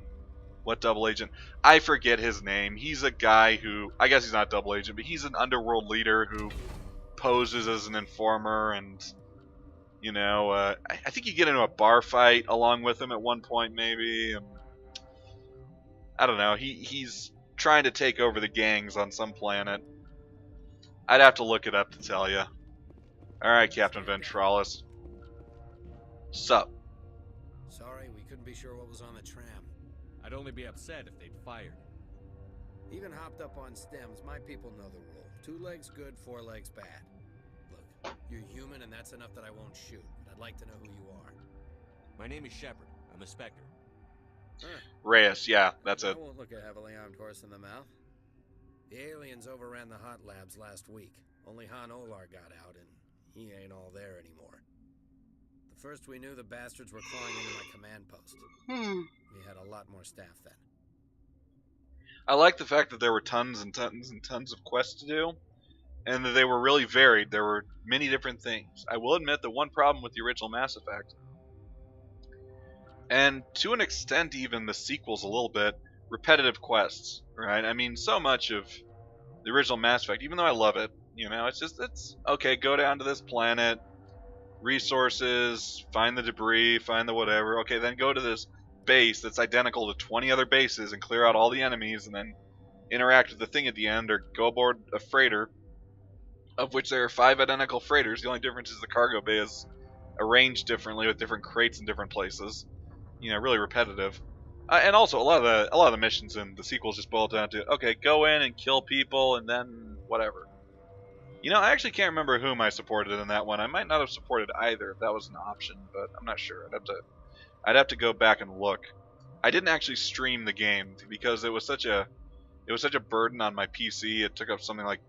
What double agent? I forget his name. He's a guy who, I guess he's not a double agent, but he's an underworld leader who poses as an informer, and... you know, I think you get into a bar fight along with him at one point, maybe. I don't know. He's trying to take over the gangs on some planet. I'd have to look it up to tell you. Alright, Captain Ventralis. Sup? Sorry, we couldn't be sure what was on the tram. I'd only be upset if they'd fired. Even hopped up on stems, my people know the rule. 2 legs good, 4 legs bad. Look, you're human and that's enough that I won't shoot. I'd like to know who you are. My name is Shepard. I'm a Spectre. Reyes, yeah, that's it. I won't look a heavily armed horse in the mouth. The aliens overran the hot labs last week. Only Han Olar got out, and he ain't all there anymore. The first we knew, the bastards were clawing into my command post. We had a lot more staff then. I like the fact that there were tons and tons and tons of quests to do, and that they were really varied. There were many different things. I will admit the one problem with the original Mass Effect, and to an extent even the sequels a little bit, repetitive quests, right? I mean, so much of the original Mass Effect, even though I love it, you know, it's okay, go down to this planet, resources, find the debris, find the whatever, okay, then go to this base that's identical to 20 other bases and clear out all the enemies and then interact with the thing at the end, or go aboard a freighter, of which there are 5 identical freighters. The only difference is the cargo bay is arranged differently with different crates in different places. You know, really repetitive. And also, a lot of the missions in the sequels just boil down to, okay, go in and kill people and then whatever. You know, I actually can't remember whom I supported in that one. I might not have supported either if that was an option, but I'm not sure. I'd have to go back and look. I didn't actually stream the game because it was such a burden on my PC. It took up something like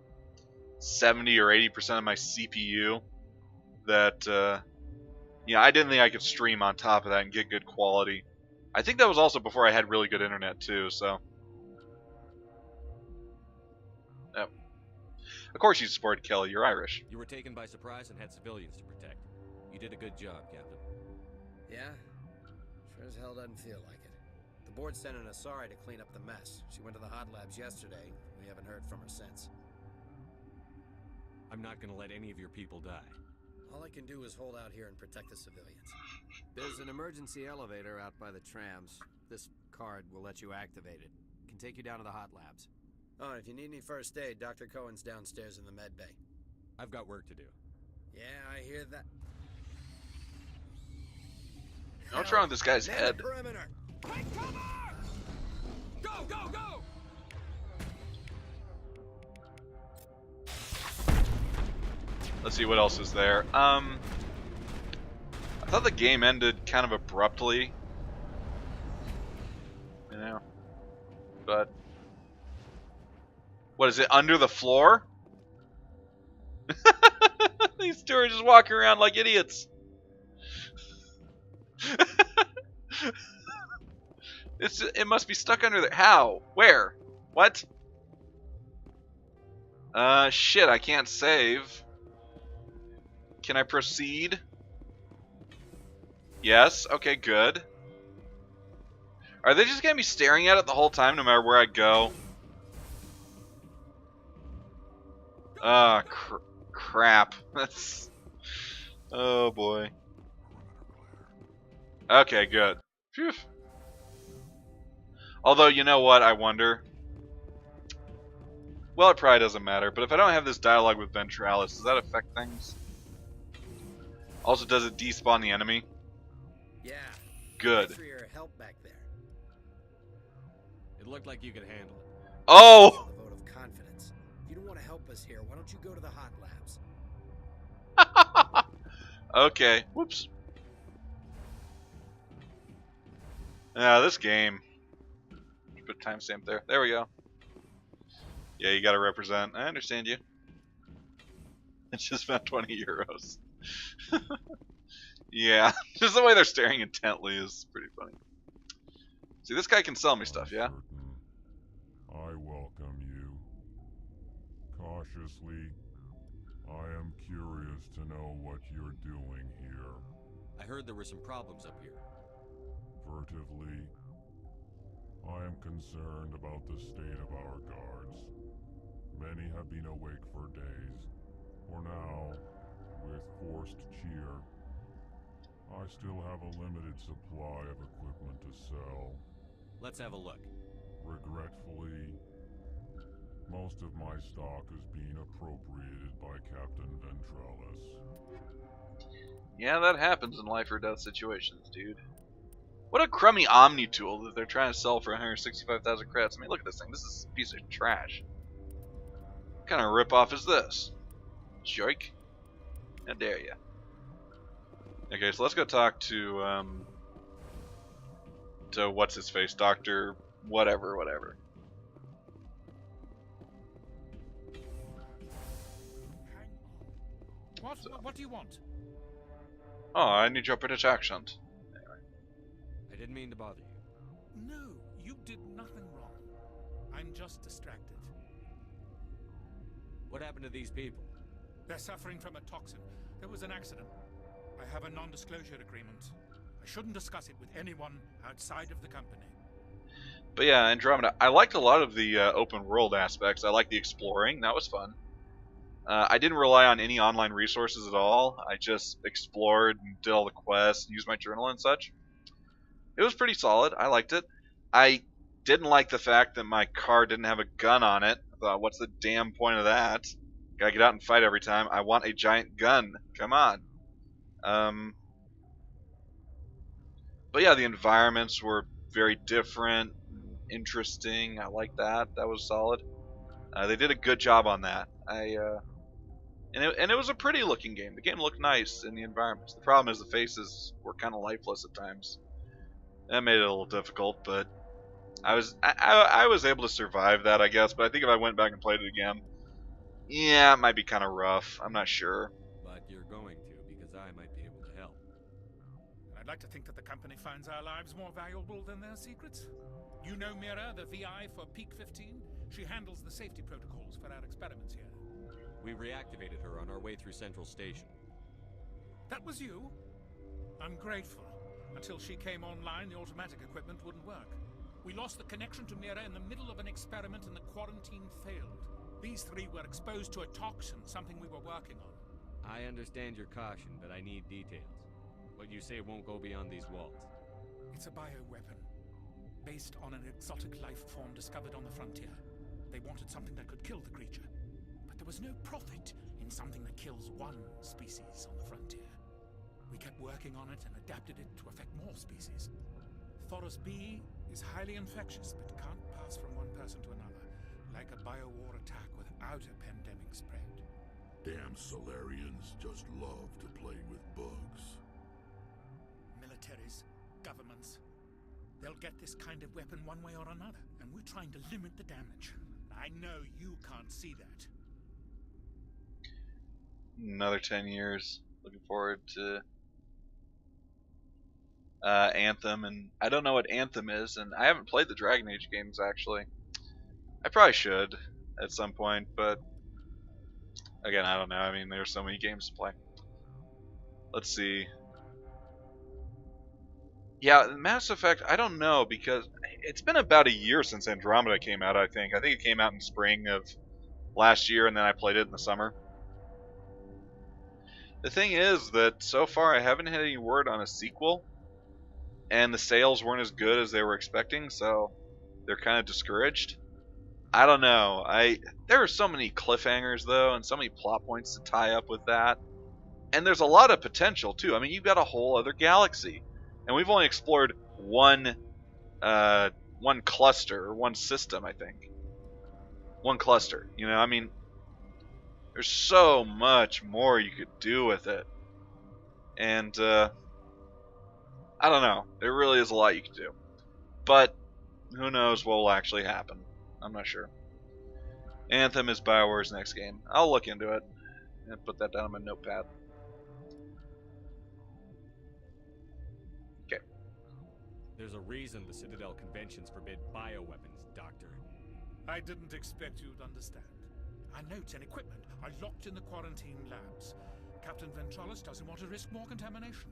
70 or 80% of my CPU that yeah, I didn't think I could stream on top of that and get good quality. I think that was also before I had really good internet too, so. Yep. Of course you supported Kelly, you're Irish. You were taken by surprise and had civilians to protect. You did a good job, Captain. Yeah? Sure as hell doesn't feel like it. The board sent an Asari to clean up the mess. She went to the hot labs yesterday. We haven't heard from her since. I'm not gonna let any of your people die. All I can do is hold out here and protect the civilians. There's an emergency elevator out by the trams. This card will let you activate it. It can take you down to the hot labs. Oh, and if you need any first aid, Dr. Cohen's downstairs in the med bay. I've got work to do. Yeah, I hear that. What's wrong with this guy's head? Perimeter. Take cover! Go, go, go! Let's see what else is there. I thought the game ended kind of abruptly. You know. But what is it, under the floor? These stewards just walking around like idiots. It must be stuck under there. How? Where? What? Shit, I can't save. Can I proceed? Yes, okay, good. Are they just gonna be staring at it the whole time no matter where I go? Crap. That's... Oh boy. Okay, good. Phew. Although, you know what, I wonder. Well, it probably doesn't matter, but if I don't have this dialogue with Ventralis, does that affect things? Also, does it despawn the enemy? Yeah. Good. Thanks for your help back there. It looked like you could handle it. Oh! A vote of confidence. If you don't want to help us here, why don't you go to the hot labs? Okay. Whoops. Yeah, this game. Put a timestamp there. There we go. Yeah, you gotta represent. I understand you. It's just about 20 euros. Yeah, just the way they're staring intently is pretty funny. See, this guy can sell me stuff, yeah? I welcome you. Cautiously, I am curious to know what you're doing here. I heard there were some problems up here. Furtively, I am concerned about the state of our guards. Many have been awake for days. For now, with forced cheer, I still have a limited supply of equipment to sell. Let's have a look. Regretfully, most of my stock is being appropriated by Captain Ventralis. Yeah, that happens in life or death situations, dude. What a crummy Omni tool that they're trying to sell for 165,000 credits. I mean, look at this thing. This is a piece of trash. What kind of ripoff is this? Joik. How dare ya? Okay, so let's go talk to what's his face, Dr. whatever. What do you want? Oh, I need your British accent. Anyway. I didn't mean to bother you. No, you did nothing wrong. I'm just distracted. What happened to these people? They're suffering from a toxin. There was an accident. I have a non-disclosure agreement. I shouldn't discuss it with anyone outside of the company. But yeah, Andromeda, I liked a lot of the open world aspects. I liked the exploring. That was fun. I didn't rely on any online resources at all. I just explored and did all the quests, used my journal and such. It was pretty solid. I liked it. I didn't like the fact that my car didn't have a gun on it. I thought, what's the damn point of that? Gotta get out and fight every time. I want a giant gun. Come on. But yeah, the environments were very different, interesting. I like that. That was solid. They did a good job on that. And it was a pretty looking game. The game looked nice in the environments. The problem is the faces were kind of lifeless at times. That made it a little difficult, but I was able to survive that, I guess. But I think if I went back and played it again, yeah, it might be kind of rough. I'm not sure. But you're going to, because I might be able to help. I'd like to think that the company finds our lives more valuable than their secrets. You know Mira, the VI for Peak 15? She handles the safety protocols for our experiments here. We reactivated her on our way through Central Station. That was you? I'm grateful. Until she came online, the automatic equipment wouldn't work. We lost the connection to Mira in the middle of an experiment and the quarantine failed. These three were exposed to a toxin, something we were working on. I understand your caution, but I need details. What you say won't go beyond these walls. It's a bioweapon, based on an exotic life form discovered on the frontier. They wanted something that could kill the creature. But there was no profit in something that kills one species on the frontier. We kept working on it and adapted it to affect more species. Thoros B is highly infectious, but can't pass from one person to another, like a biowar attack without a pandemic spread. Damn Solarians just love to play with bugs. Militaries, governments, they'll get this kind of weapon one way or another, and we're trying to limit the damage. I know you can't see that. Another 10 years. Looking forward to Anthem, and I don't know what Anthem is, and I haven't played the Dragon Age games actually. I probably should at some point, but Again, I don't know. I mean, there's so many games to play. Let's see. Yeah, Mass Effect, I don't know, because it's been about a year since Andromeda came out, I think. I think it came out in spring of last year, and then I played it in the summer. The thing is that so far I haven't had any word on a sequel, and the sales weren't as good as they were expecting, so they're kind of discouraged. I don't know. There are so many cliffhangers, though, and so many plot points to tie up with that. And there's a lot of potential, too. I mean, you've got a whole other galaxy. And we've only explored one cluster, or one system, I think. One cluster. You know, I mean, there's so much more you could do with it. And, I don't know. There really is a lot you could do. But, who knows what will actually happen. I'm not sure. Anthem is BioWare's next game. I'll look into it. And put that down on my notepad. Okay. There's a reason the Citadel conventions forbid bioweapons, Doctor. I didn't expect you'd understand. Our notes and equipment are locked in the quarantine labs. Captain Ventralis doesn't want to risk more contamination.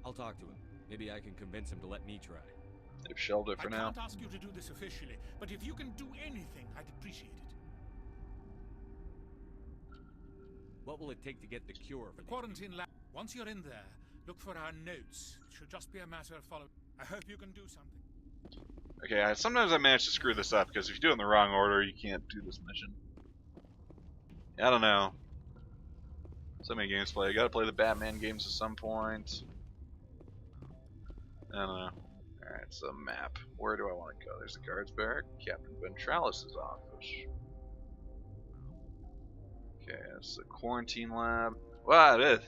I'll talk to him. Maybe I can convince him to let me try. They've shelved it for now. I can't ask you to do this officially, but if you can do anything, I'd appreciate it. What will it take to get the cure for the quarantine lab? Once you're in there, look for our notes. It should just be a matter of following. I hope you can do something. Okay, sometimes I manage to screw this up, because if you do it in the wrong order, you can't do this mission. I don't know. So many games to play. I gotta play the Batman games at some point. I don't know. Alright, so map. Where do I want to go? There's the guards barrack. Captain Ventralis' office. Okay, that's the quarantine lab. Wow, it is.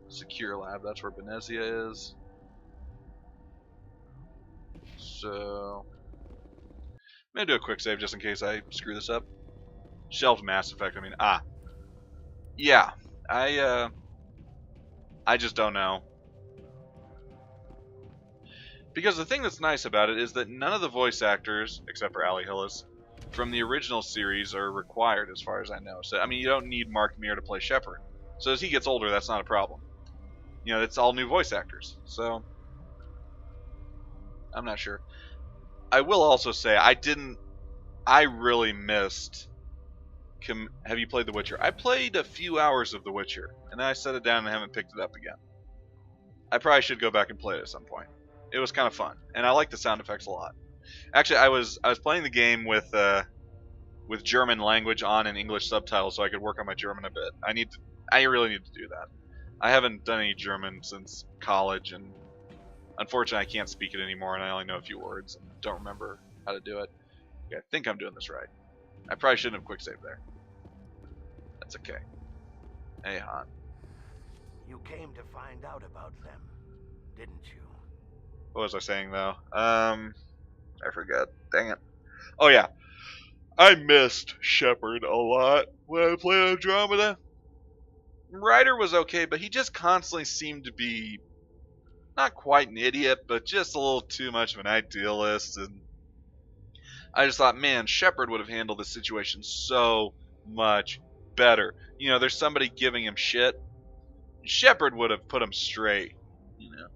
Secure lab, that's where Benezia is. So I'm gonna do a quick save just in case I screw this up. Shelved Mass Effect, I mean, yeah, I just don't know. Because the thing that's nice about it is that none of the voice actors, except for Ali Hillis, from the original series are required as far as I know. So, I mean, you don't need Mark Meer to play Shepard. So as he gets older, that's not a problem. You know, it's all new voice actors. So, I'm not sure. I will also say, I really missed... Have you played The Witcher? I played a few hours of The Witcher, and then I set it down and haven't picked it up again. I probably should go back and play it at some point. It was kind of fun, and I like the sound effects a lot. Actually, I was playing the game with German language on and English subtitles, so I could work on my German a bit. I really need to do that. I haven't done any German since college, and unfortunately, I can't speak it anymore, and I only know a few words and don't remember how to do it. Okay, I think I'm doing this right. I probably shouldn't have quick saved there. That's okay. Hey, Han. You came to find out about them, didn't you? What was I saying, though? I forgot. Dang it. Oh, yeah. I missed Shepard a lot when I played Andromeda. Ryder was okay, but he just constantly seemed to be not quite an idiot, but just a little too much of an idealist. And I just thought, man, Shepard would have handled this situation so much better. You know, there's somebody giving him shit. Shepard would have put him straight. You know,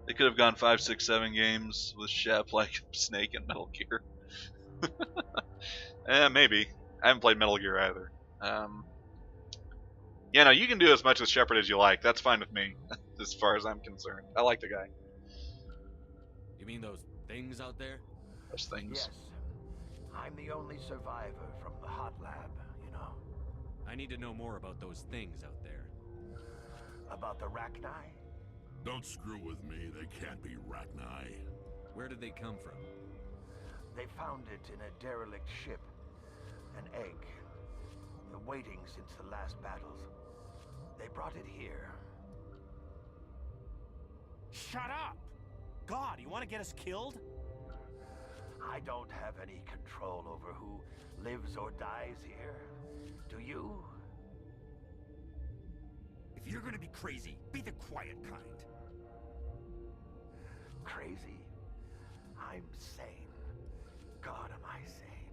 they could have gone 5, 6, 7 games with Shep like Snake and Metal Gear. Maybe. I haven't played Metal Gear either. Yeah, no, you can do as much with Shepard as you like. That's fine with me, as far as I'm concerned. I like the guy. You mean those things out there? Those things. Yes. I'm the only survivor from the hot lab, you know. I need to know more about those things out there. About the Rachni? Don't screw with me. They can't be Rachni. Where did they come from? They found it in a derelict ship. An egg. Waiting since the last battles. They brought it here. Shut up! God, you want to get us killed? I don't have any control over who lives or dies here. Do you? If you're gonna be crazy, be the quiet kind. Crazy? I'm sane. God, am I sane.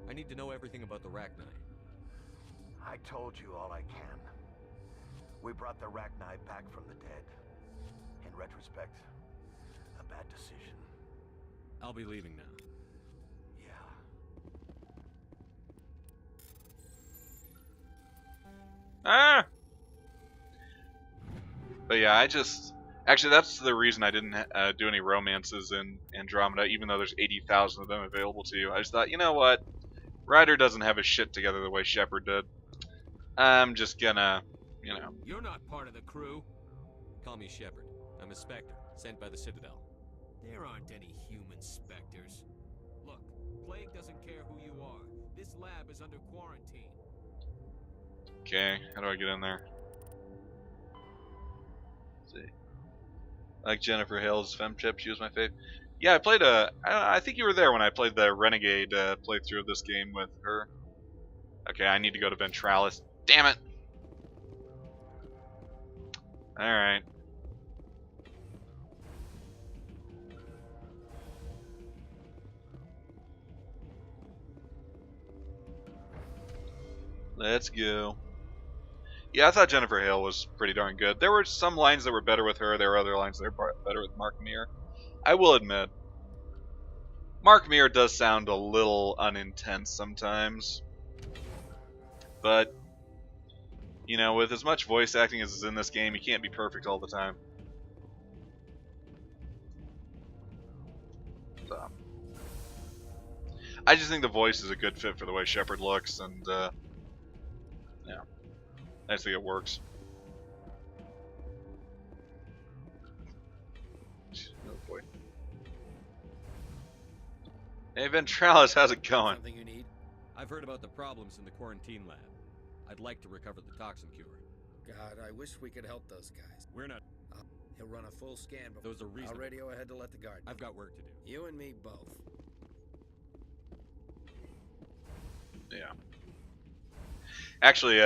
I need to know everything about the Rachni. I told you all I can. We brought the Rachni back from the dead. In retrospect, a bad decision. I'll be leaving now. Ah! But yeah, actually, that's the reason I didn't do any romances in Andromeda, even though there's 80,000 of them available to you. I just thought, you know what? Ryder doesn't have his shit together the way Shepard did. I'm just gonna, you know. You're not part of the crew. Call me Shepard. I'm a Spectre, sent by the Citadel. There aren't any human specters. Look, Plague doesn't care who you are. This lab is under quarantine. Okay, how do I get in there? Let's see. Like Jennifer Hale's femchip, she was my fave. Yeah, I played I think you were there when I played the Renegade playthrough of this game with her. Okay, I need to go to Ventralis. Damn it! Alright. Let's go. Yeah, I thought Jennifer Hale was pretty darn good. There were some lines that were better with her. There were other lines that were better with Mark Meer. I will admit, Mark Meer does sound a little unintense sometimes. But, you know, with as much voice acting as is in this game, you can't be perfect all the time. So, I just think the voice is a good fit for the way Shepard looks, and, yeah. I just think it works. Oh boy. Hey Ventralis, how's it going? Something you need? I've heard about the problems in the quarantine lab. I'd like to recover the toxin cure. God, I wish we could help those guys. We're not. He'll run a full scan before. Those are reasonable. I'll radio ahead to let the guard know. I've got work to do. You and me both. Yeah. Actually,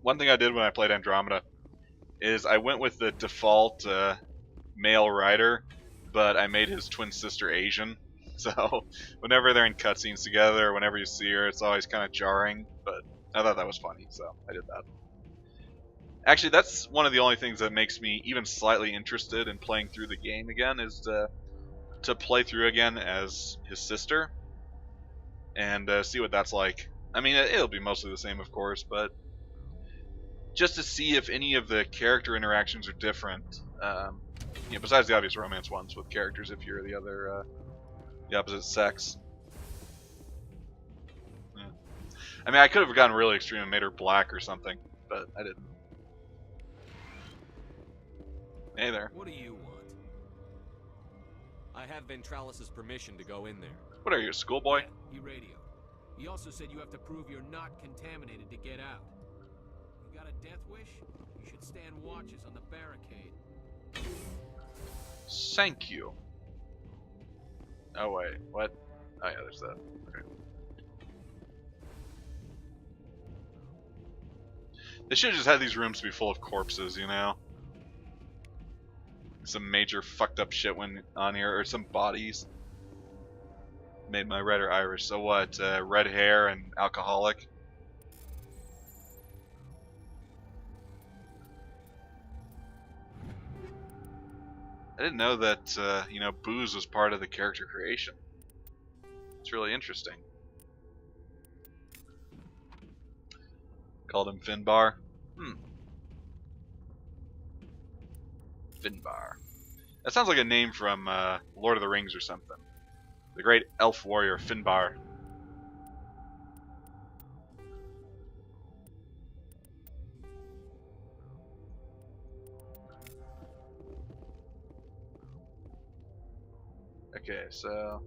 one thing I did when I played Andromeda is I went with the default male Ryder, but I made his twin sister Asian. So whenever they're in cutscenes together, or whenever you see her, it's always kind of jarring. But I thought that was funny, so I did that. Actually, that's one of the only things that makes me even slightly interested in playing through the game again, is to play through again as his sister and see what that's like. I mean, it'll be mostly the same, of course, but just to see if any of the character interactions are different. You know, besides the obvious romance ones with characters, if you're the other, the opposite sex. Yeah. I mean, I could have gotten really extreme and made her black or something, but I didn't. Hey there. What do you want? I have Ventralis' permission to go in there. What are you, a schoolboy? He radioed. He also said you have to prove you're not contaminated to get out. You got a death wish? You should stand watches on the barricade. Thank you. Oh wait, what? Oh yeah, there's that. Okay. They should have just had these rooms be full of corpses, you know? Some major fucked up shit went on here, or some bodies. Made my redder Irish. So what? Red hair and alcoholic. I didn't know that you know, booze was part of the character creation. It's really interesting. Called him Finbar. Finbar. That sounds like a name from Lord of the Rings or something. The great elf warrior Finbar. Okay, so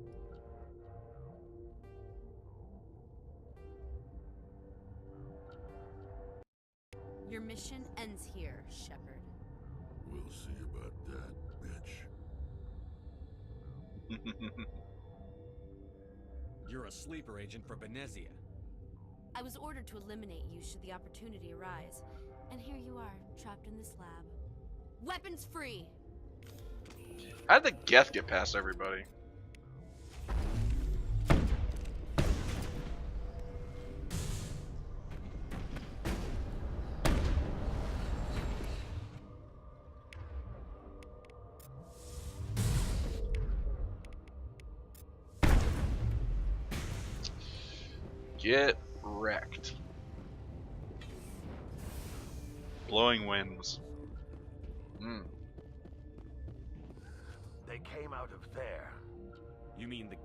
your mission ends here, Shepard. We'll see about that, bitch. You're a sleeper agent for Benezia. I was ordered to eliminate you should the opportunity arise. And here you are, trapped in this lab. Weapons free! How did the Geth get past everybody? Get wrecked. Blowing winds. They came out of there. You mean the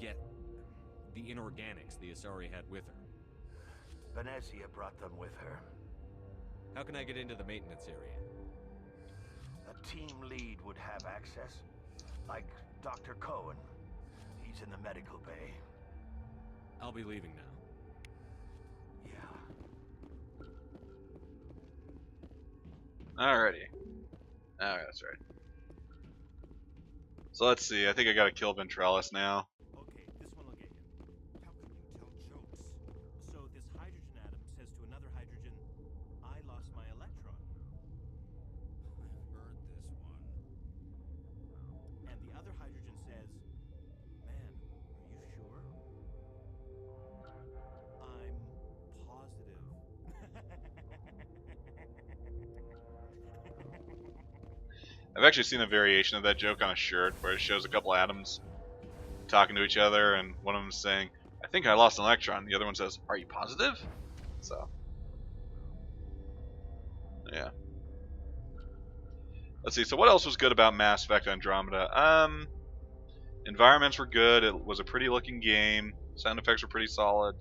inorganics the Asari had with her? Venezia brought them with her. How can I get into the maintenance area? A team lead would have access. Like Dr. Cohen. He's in the medical bay. I'll be leaving now. Yeah. Alrighty. Alright, that's right. So let's see, I think I gotta kill Ventralis now. Okay, this one will get you. How can you tell jokes? So this hydrogen atom says to another hydrogen, I lost my electron. I've heard this one. And the other hydrogen says, man, are you sure? I'm positive. I've actually seen a variation of that joke on a shirt where it shows a couple atoms talking to each other, and one of them is saying, I think I lost an electron. The other one says, are you positive? So, yeah. Let's see, so what else was good about Mass Effect Andromeda? Environments were good. It was a pretty looking game. Sound effects were pretty solid.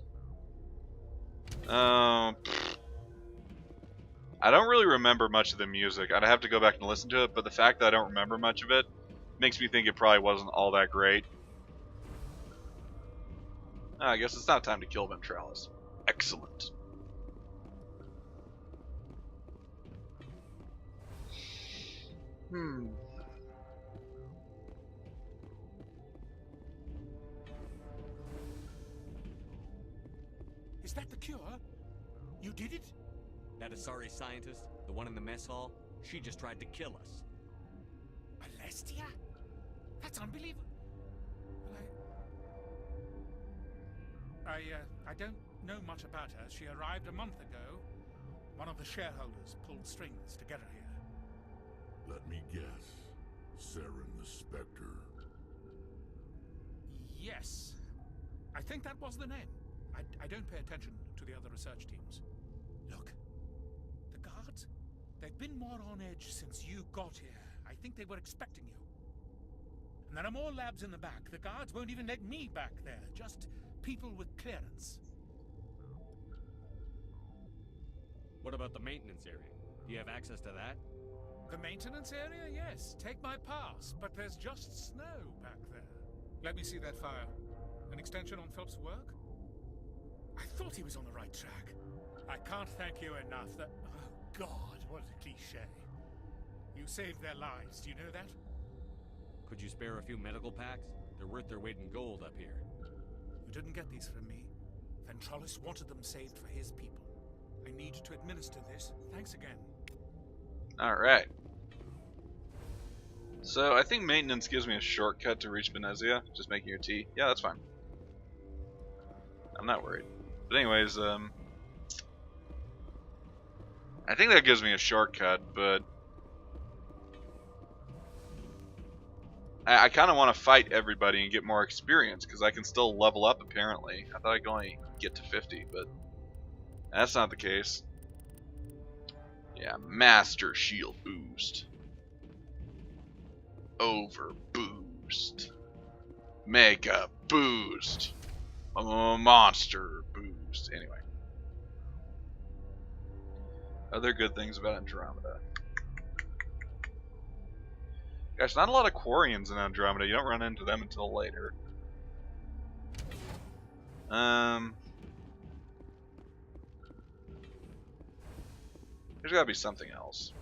I don't really remember much of the music. I'd have to go back and listen to it, but the fact that I don't remember much of it makes me think it probably wasn't all that great. I guess it's not time to kill Ventralis. Excellent. Is that the cure? You did it? That Asari scientist, the one in the mess hall, she just tried to kill us. Alestia? That's unbelievable. Well, I don't know much about her. She arrived a month ago. One of the shareholders pulled strings to get her here. Let me guess. Saren the Spectre. Yes. I think that was the name. I don't pay attention to the other research teams. Look. The guards? They've been more on edge since you got here. I think they were expecting you. And there are more labs in the back. The guards won't even let me back there. Just people with clearance. What about the maintenance area? Do you have access to that? The maintenance area? Yes. Take my pass. But there's just snow back there. Let me see that file. An extension on Phelps' work? I thought he was on the right track. I can't thank you enough that... Oh, God, what a cliché. You saved their lives, do you know that? Could you spare a few medical packs? They're worth their weight in gold up here. You didn't get these from me. Ventralis wanted them saved for his people. I need to administer this. Thanks again. Alright. So, I think maintenance gives me a shortcut to reach Venezia. Just making your tea. Yeah, that's fine. I'm not worried. But anyways, I think that gives me a shortcut, but I kind of want to fight everybody and get more experience, because I can still level up, apparently. I thought I could only get to 50, but that's not the case. Yeah, Master Shield Boost. Over Boost. Mega Boost. Monster Boost. Anyway. Other good things about Andromeda. Gosh, not a lot of Quarians in Andromeda. You don't run into them until later. There's gotta be something else.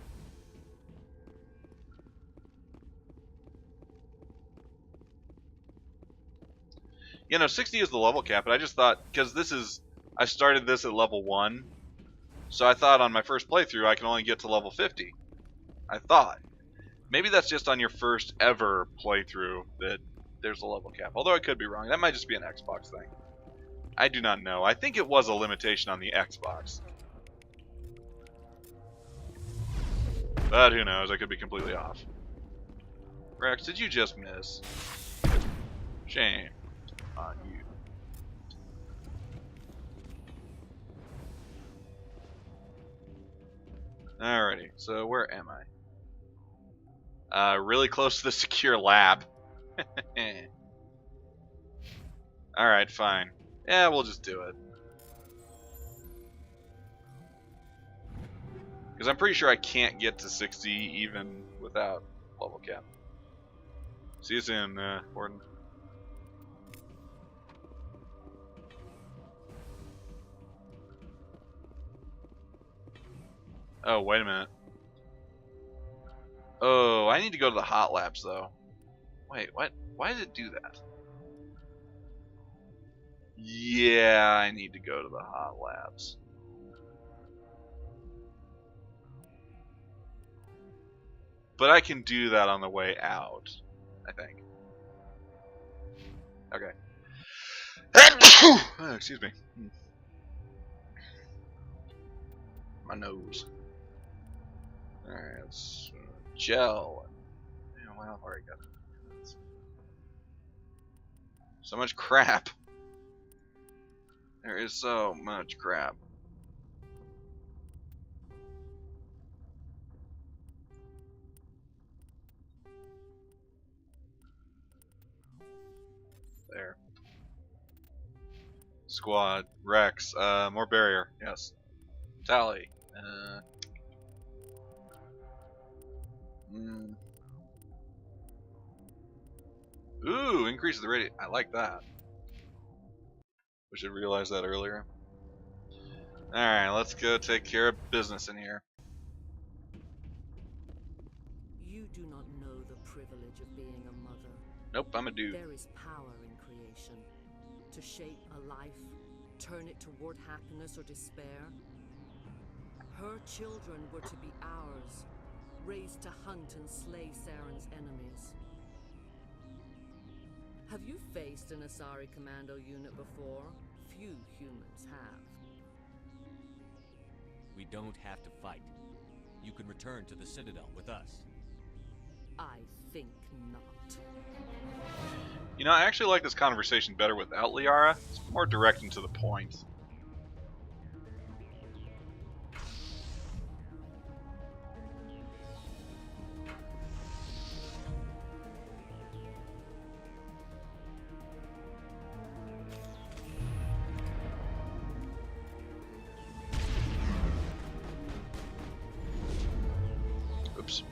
You know, 60 is the level cap, but I just thought, because I started this at level 1, so I thought on my first playthrough I can only get to level 50. I thought. Maybe that's just on your first ever playthrough that there's a level cap, although I could be wrong. That might just be an Xbox thing. I do not know. I think it was a limitation on the Xbox. But who knows, I could be completely off. Rex, did you just miss? Shame on you. Alrighty, so where am I? Really close to the secure lab. Alright, fine. Yeah, we'll just do it. Because I'm pretty sure I can't get to 60 even without level cap. See you soon, Gordon. Oh, wait a minute. Oh, I need to go to the hot labs, though. Wait, what? Why did it do that? Yeah, I need to go to the hot labs. But I can do that on the way out, I think. Okay. Oh, excuse me. My nose. Alright, let's gel. Yeah, well, I've already got it. So much crap. There is so much crap. There. Squad. Rex. More barrier. Yes. Tally. Ooh, increases the radius. I like that. We should realize that earlier. Alright, let's go take care of business in here. You do not know the privilege of being a mother. Nope, I'm a dude. There is power in creation. To shape a life, turn it toward happiness or despair. Her children were to be ours, raised to hunt and slay Saren's enemies. Have you faced an Asari commando unit before? Few humans have. We don't have to fight. You can return to the Citadel with us. I think not. You know, I actually like this conversation better without Liara. It's more direct and to the point. Oops.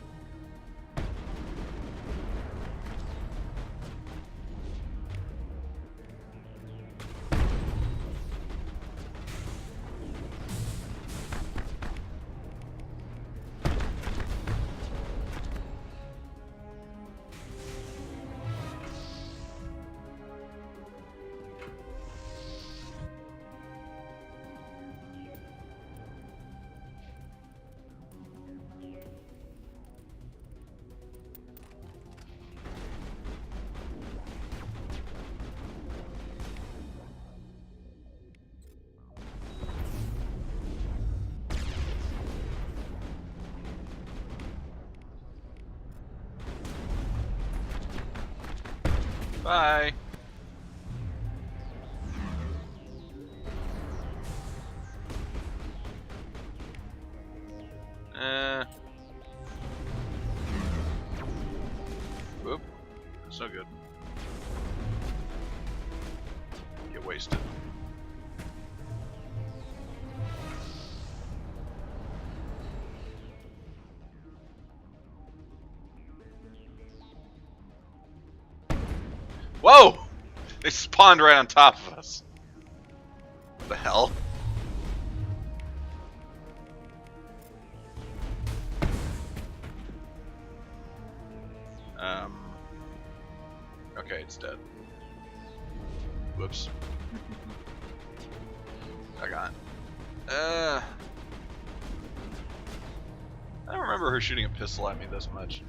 Bye. Whoop. That's no good. Get wasted. Whoa! They spawned right on top of us. What the hell? Okay, it's dead. Whoops. I got it. I don't remember her shooting a pistol at me this much.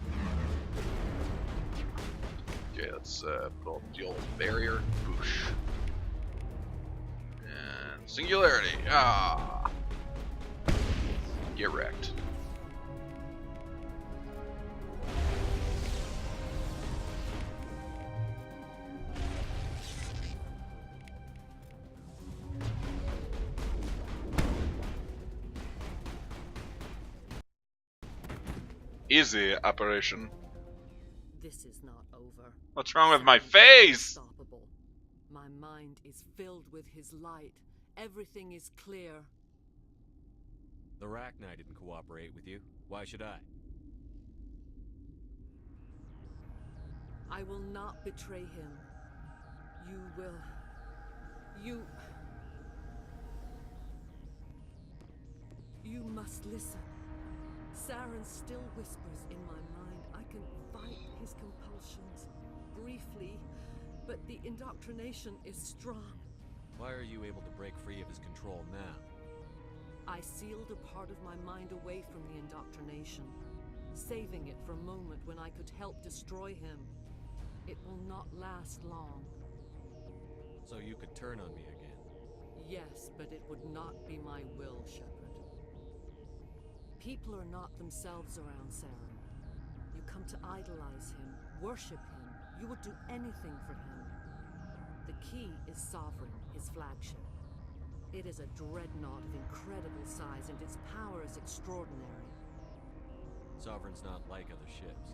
Okay, let's put the old barrier. Boosh. And singularity. Ah. Get wrecked. Easy operation. This is not over. What's wrong with my face? Unstoppable. My mind is filled with his light. Everything is clear. The Rachni didn't cooperate with you. Why should I? I will not betray him. You will... You must listen. Saren still whispers in my mind. I can fight his compulsions briefly, but the indoctrination is strong. Why are you able to break free of his control now? I sealed a part of my mind away from the indoctrination, saving it for a moment when I could help destroy him. It will not last long. So you could turn on me again? Yes, but it would not be my will, Shepard. People are not themselves around Saren. You come to idolize him, worship him. You would do anything for him. The key is Sovereign, his flagship. It is a dreadnought of incredible size, and its power is extraordinary. Sovereign's not like other ships.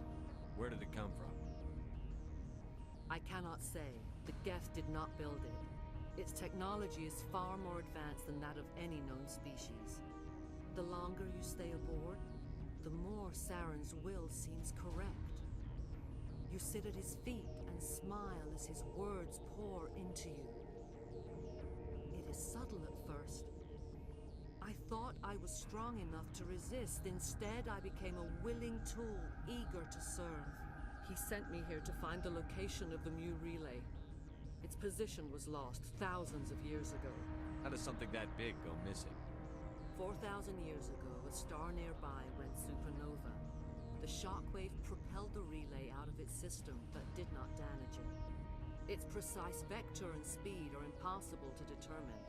Where did it come from? I cannot say. The Geth did not build it. Its technology is far more advanced than that of any known species. The longer you stay aboard, the more Saren's will seems correct. You sit at his feet and smile as his words pour into you. It is subtle at first. I thought I was strong enough to resist. Instead, I became a willing tool, eager to serve. He sent me here to find the location of the Mu relay. Its position was lost thousands of years ago. How does something that big go missing? 4,000 years ago, a star nearby went supernova. The shockwave propelled the relay out of its system, but did not damage it. Its precise vector and speed are impossible to determine.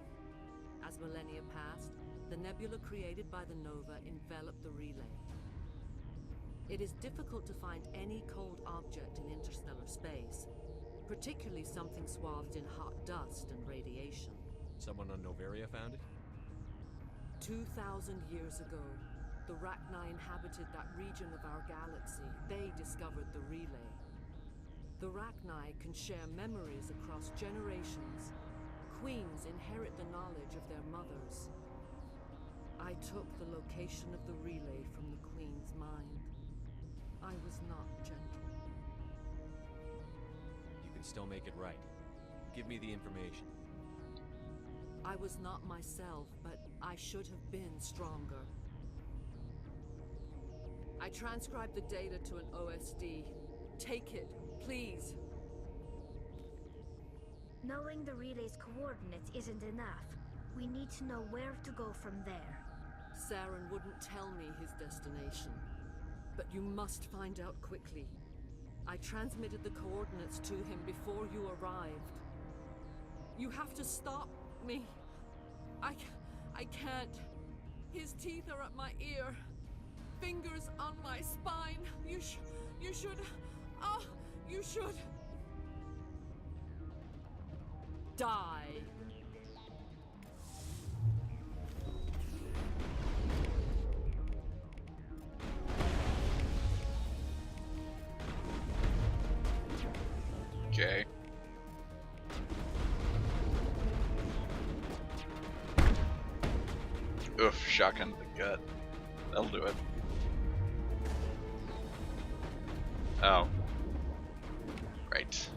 As millennia passed, the nebula created by the nova enveloped the relay. It is difficult to find any cold object in interstellar space, particularly something swathed in hot dust and radiation. Someone on Noveria found it? 2,000 years ago, the Rachni inhabited that region of our galaxy. They discovered the relay. The Rachni can share memories across generations. Queens inherit the knowledge of their mothers. I took the location of the relay from the Queen's mind. I was not gentle. You can still make it right. Give me the information. I was not myself, but I should have been stronger. I transcribed the data to an OSD. Take it, please. Knowing the relay's coordinates isn't enough. We need to know where to go from there. Saren wouldn't tell me his destination. But you must find out quickly. I transmitted the coordinates to him before you arrived. You have to stop me. I can't. His teeth are at my ear. Fingers on my spine. You should... Oh, you should... die. Okay. Oof, shotgun to the gut. That'll do it. Oh. Right.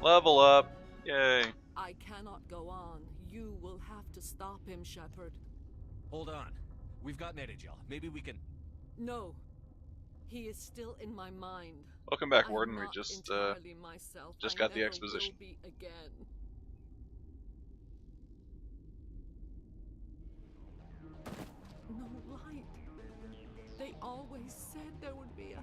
Level up. Yay. I cannot go on. You will have to stop him, Shepard. Hold on. We've got Netagel. Maybe we can... No. He is still in my mind. Welcome back, I am Warden. We not just entirely myself. just I got the never exposition. will be again. said there would be a...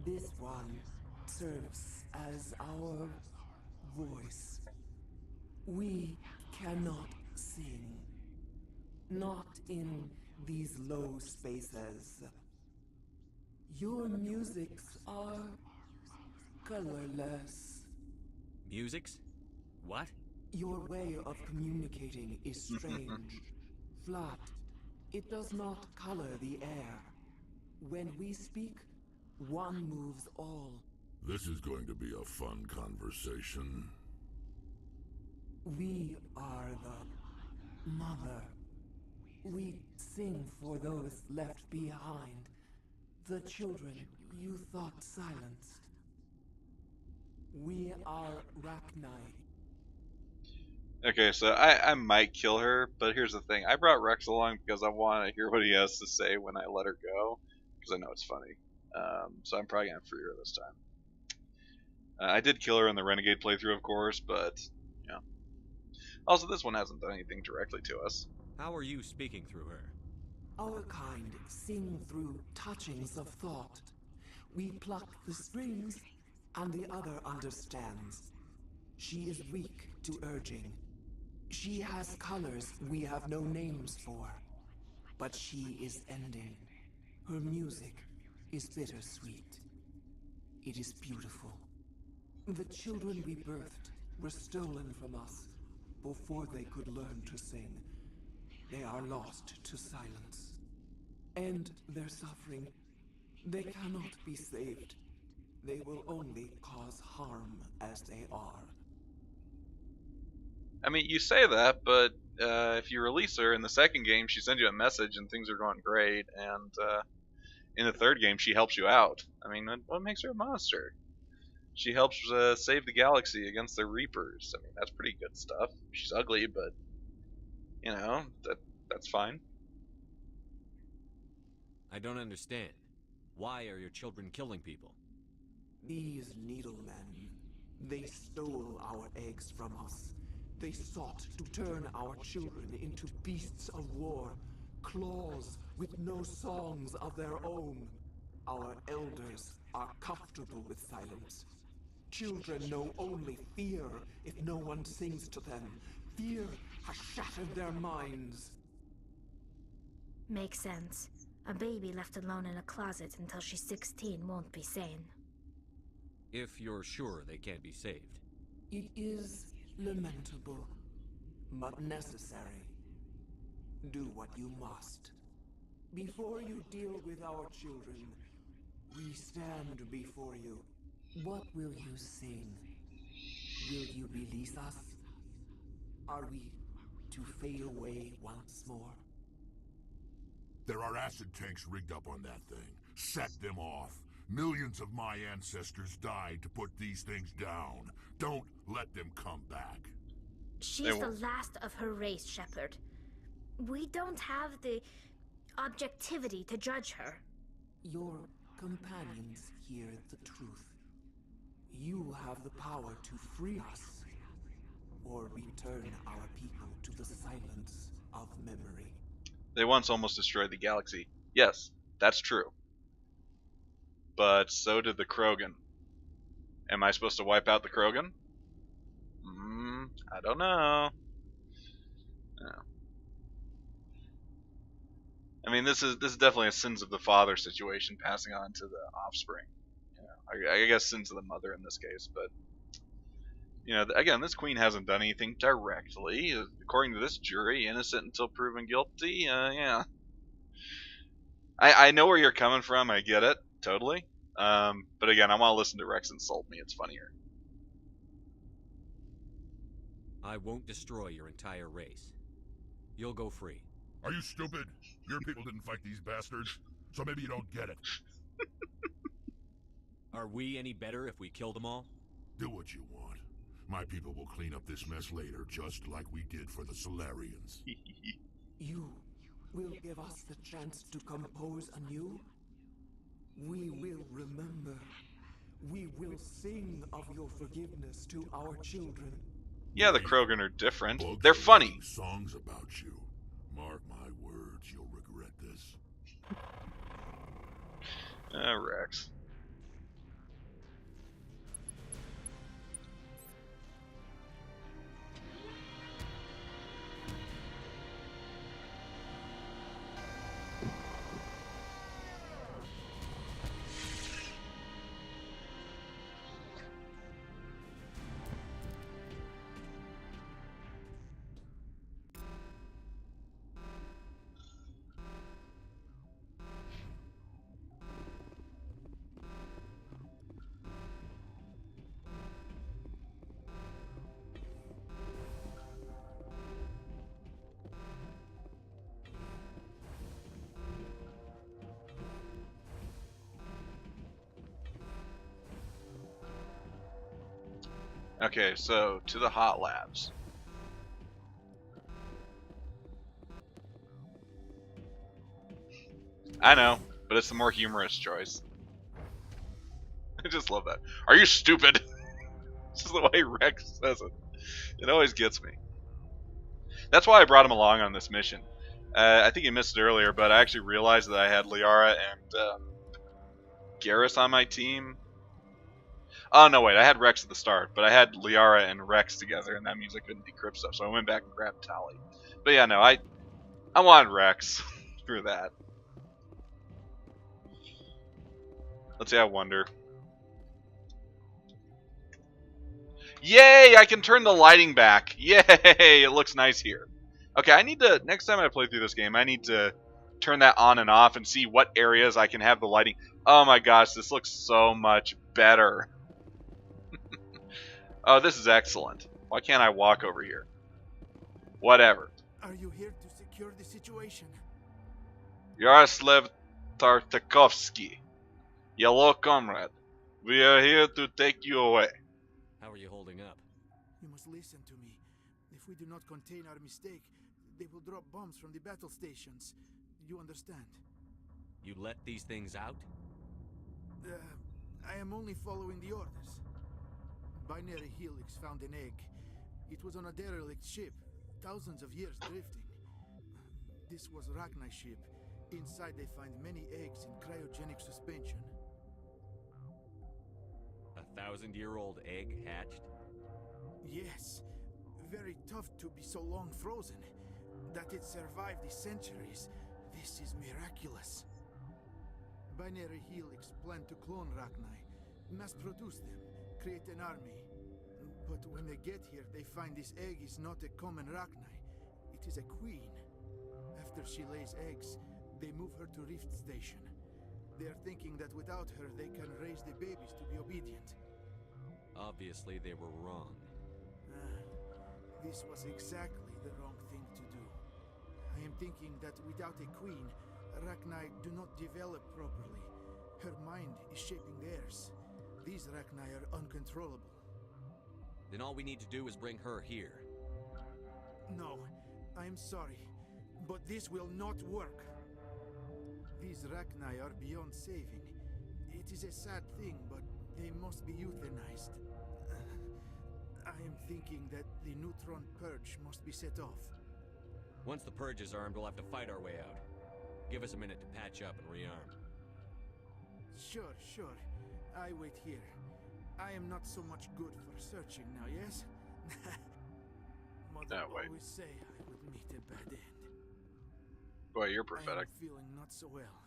This one serves as our voice. We cannot sing. Not in these low spaces. Your musics are colorless. Musics? What? Your way of communicating is strange. Flat. It does not color the air. When we speak, one moves all. This is going to be a fun conversation. We are the mother. We sing for those left behind. The children you thought silenced. We are Rachni. Okay, so I might kill her, but here's the thing. I brought Rex along because I want to hear what he has to say when I let her go, because I know it's funny. So I'm probably going to free her this time. I did kill her in the Renegade playthrough, of course, but, yeah. Also, this one hasn't done anything directly to us. How are you speaking through her? Our kind sing through touchings of thought. We pluck the strings, and the other understands. She is weak to urging. She has colors we have no names for. But she is ending. Her music is bittersweet. It is beautiful. The children we birthed were stolen from us before they could learn to sing. They are lost to silence. And their suffering, they cannot be saved. They will only cause harm as they are. I mean, you say that, but if you release her in the second game, she sends you a message and things are going great, and in the third game, she helps you out. I mean, what makes her a monster? She helps save the galaxy against the Reapers. I mean, that's pretty good stuff. She's ugly, but, you know, that's fine. I don't understand. Why are your children killing people? These needlemen, they stole our eggs from us. They sought to turn our children into beasts of war, claws with no songs of their own. Our elders are comfortable with silence. Children know only fear if no one sings to them. Fear has shattered their minds. Makes sense. A baby left alone in a closet until she's 16 won't be sane. If you're sure they can't be saved. It is lamentable, but necessary. Do what you must. Before you deal with our children, we stand before you. What will you sing? Will you release us? Are we to fade away once more? There are acid tanks rigged up on that thing. Set them off. Millions of my ancestors died to put these things down. Don't let them come back. She's the last of her race, Shepard. We don't have the objectivity to judge her. Your companions hear the truth. You have the power to free us, or return our people to the silence of memory. They once almost destroyed the galaxy. Yes, that's true. But so did the Krogan. Am I supposed to wipe out the Krogan? I don't know. No. I mean, this is definitely a sins of the father situation passing on to the offspring. You know. I guess sins of the mother in this case, but you know, again, this queen hasn't done anything directly. According to this jury, innocent until proven guilty. Yeah. I know where you're coming from. I get it totally. But again, I want to listen to Rex insult me. It's funnier. I won't destroy your entire race. You'll go free. Are you stupid? Your people didn't fight these bastards, so maybe you don't get it. Are we any better if we kill them all? Do what you want. My people will clean up this mess later, just like we did for the Solarians. You will give us the chance to compose anew? We will remember. We will sing of your forgiveness to our children. Yeah, the Krogan are different. They're funny. Songs about you. Mark my words, you'll regret this. Rex. Okay, so to the hot labs. I know, but it's the more humorous choice. I just love that. Are you stupid? This is the way Rex says it. It always gets me. That's why I brought him along on this mission. I think you missed it earlier, but I actually realized that I had Liara and Garrus on my team. Oh, no, wait, I had Rex at the start, but I had Liara and Rex together, and that means I couldn't decrypt stuff, so I went back and grabbed Tali. But yeah, no, I wanted Rex for that. Let's see, I wonder. Yay, I can turn the lighting back. Yay, it looks nice here. Okay, I need to, next time I play through this game, I need to turn that on and off and see what areas I can have the lighting. Oh my gosh, this looks so much better. Oh, this is excellent. Why can't I walk over here? Whatever. Are you here to secure the situation? Yaroslav Tartakovsky. Yellow comrade. We are here to take you away. How are you holding up? You must listen to me. If we do not contain our mistake, they will drop bombs from the battle stations. You understand? You let these things out? I am only following the orders. Binary Helix found an egg. It was on a derelict ship, thousands of years drifting. This was Rachni's ship. Inside they find many eggs in cryogenic suspension. 1,000-year-old egg hatched? Yes. Very tough to be so long frozen. That it survived the centuries. This is miraculous. Binary Helix planned to clone Rachni, mass produce them, create an army. But when they get here, they find this egg is not a common Rachni. It is a queen. After she lays eggs, they move her to Rift Station. They are thinking that without her, they can raise the babies to be obedient. Obviously, they were wrong. This was exactly the wrong thing to do. I am thinking that without a queen, Rachni do not develop properly. Her mind is shaping theirs. These Rachni are uncontrollable. Then all we need to do is bring her here. No, I am sorry, but this will not work. These Rachni are beyond saving. It is a sad thing, but they must be euthanized. I am thinking that the neutron purge must be set off. Once the purge is armed, we'll have to fight our way out. Give us a minute to patch up and rearm. Sure. I wait here. I am not so much good for searching now, yes? Mother always say I would meet a bad end. Boy, you're prophetic. I am feeling not so well.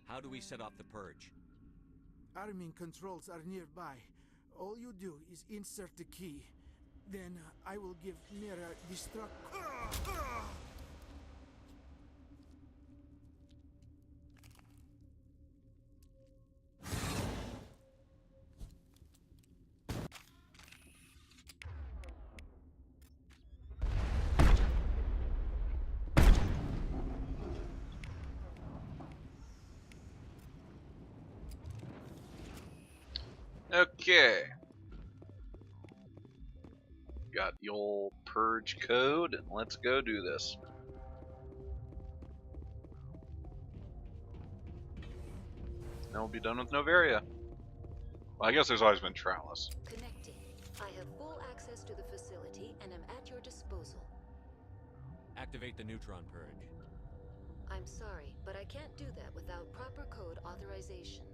How do we set off the purge? arming controls are nearby. All you do is insert the key. Then I will give Mira destruct. Okay. Got the old purge code, and let's go do this. Then we'll be done with Noveria. Well, I guess there's always been Tralis. Connecting. I have full access to the facility and am at your disposal. Activate the neutron purge. I'm sorry, but I can't do that without proper code authorization.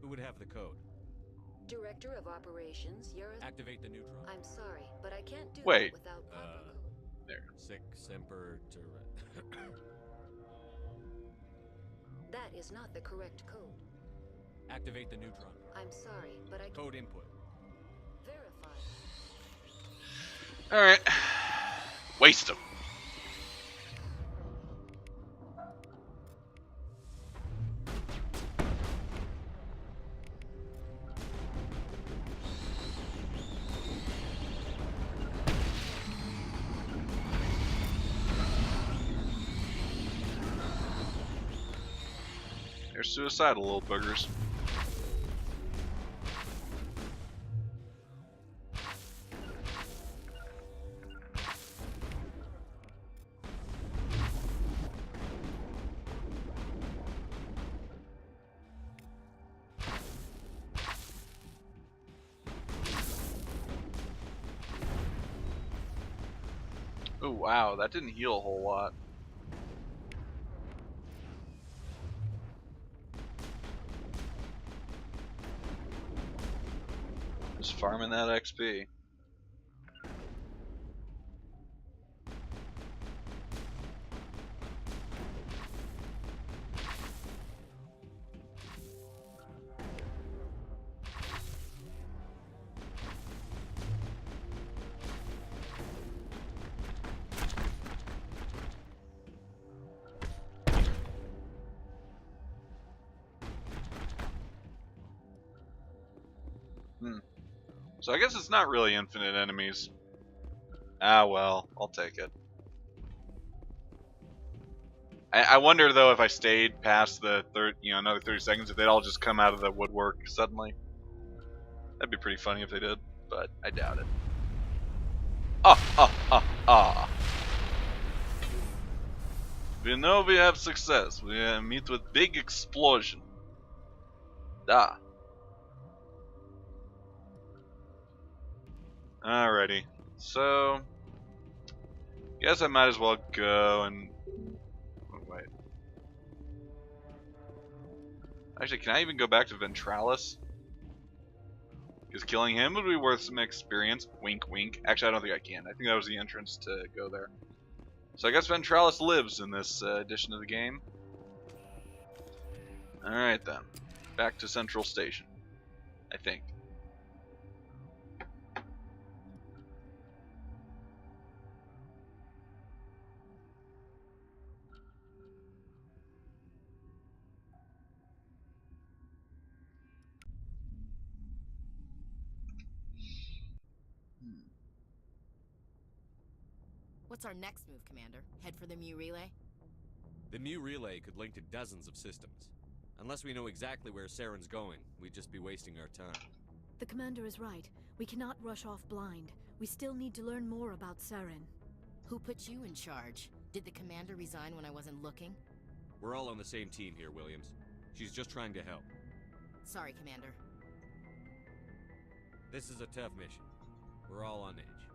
Who would have the code? Director of Operations, Yara. Activate the neutron. I'm sorry, but I can't do Wait. that without proper code. There. Sic semper That is not the correct code. Activate the neutron. I'm sorry, but I Code input. verify. Alright. Waste them. They're suicidal little boogers. Oh wow, that didn't heal a whole lot. Just farming that XP. So I guess it's not really infinite enemies. Ah well, I'll take it. I wonder though if I stayed past the another 30 seconds, if they'd all just come out of the woodwork suddenly. That'd be pretty funny if they did, but I doubt it. We know we have success. We meet with big explosion. Da. Alrighty, so guess I might as well go and wait. Actually, can I even go back to Ventralis? Because killing him would be worth some experience. Wink, wink. Actually, I don't think I can. I think that was the entrance to go there. So I guess Ventralis lives in this edition of the game. Alright then, back to Central Station, I think. What's our next move, Commander? Head for the Mu Relay? The Mu Relay could link to dozens of systems. Unless we know exactly where Saren's going, we'd just be wasting our time. The Commander is right. We cannot rush off blind. We still need to learn more about Saren. Who put you in charge? Did the Commander resign when I wasn't looking? We're all on the same team here, Williams. She's just trying to help. Sorry, Commander. This is a tough mission. We're all on edge.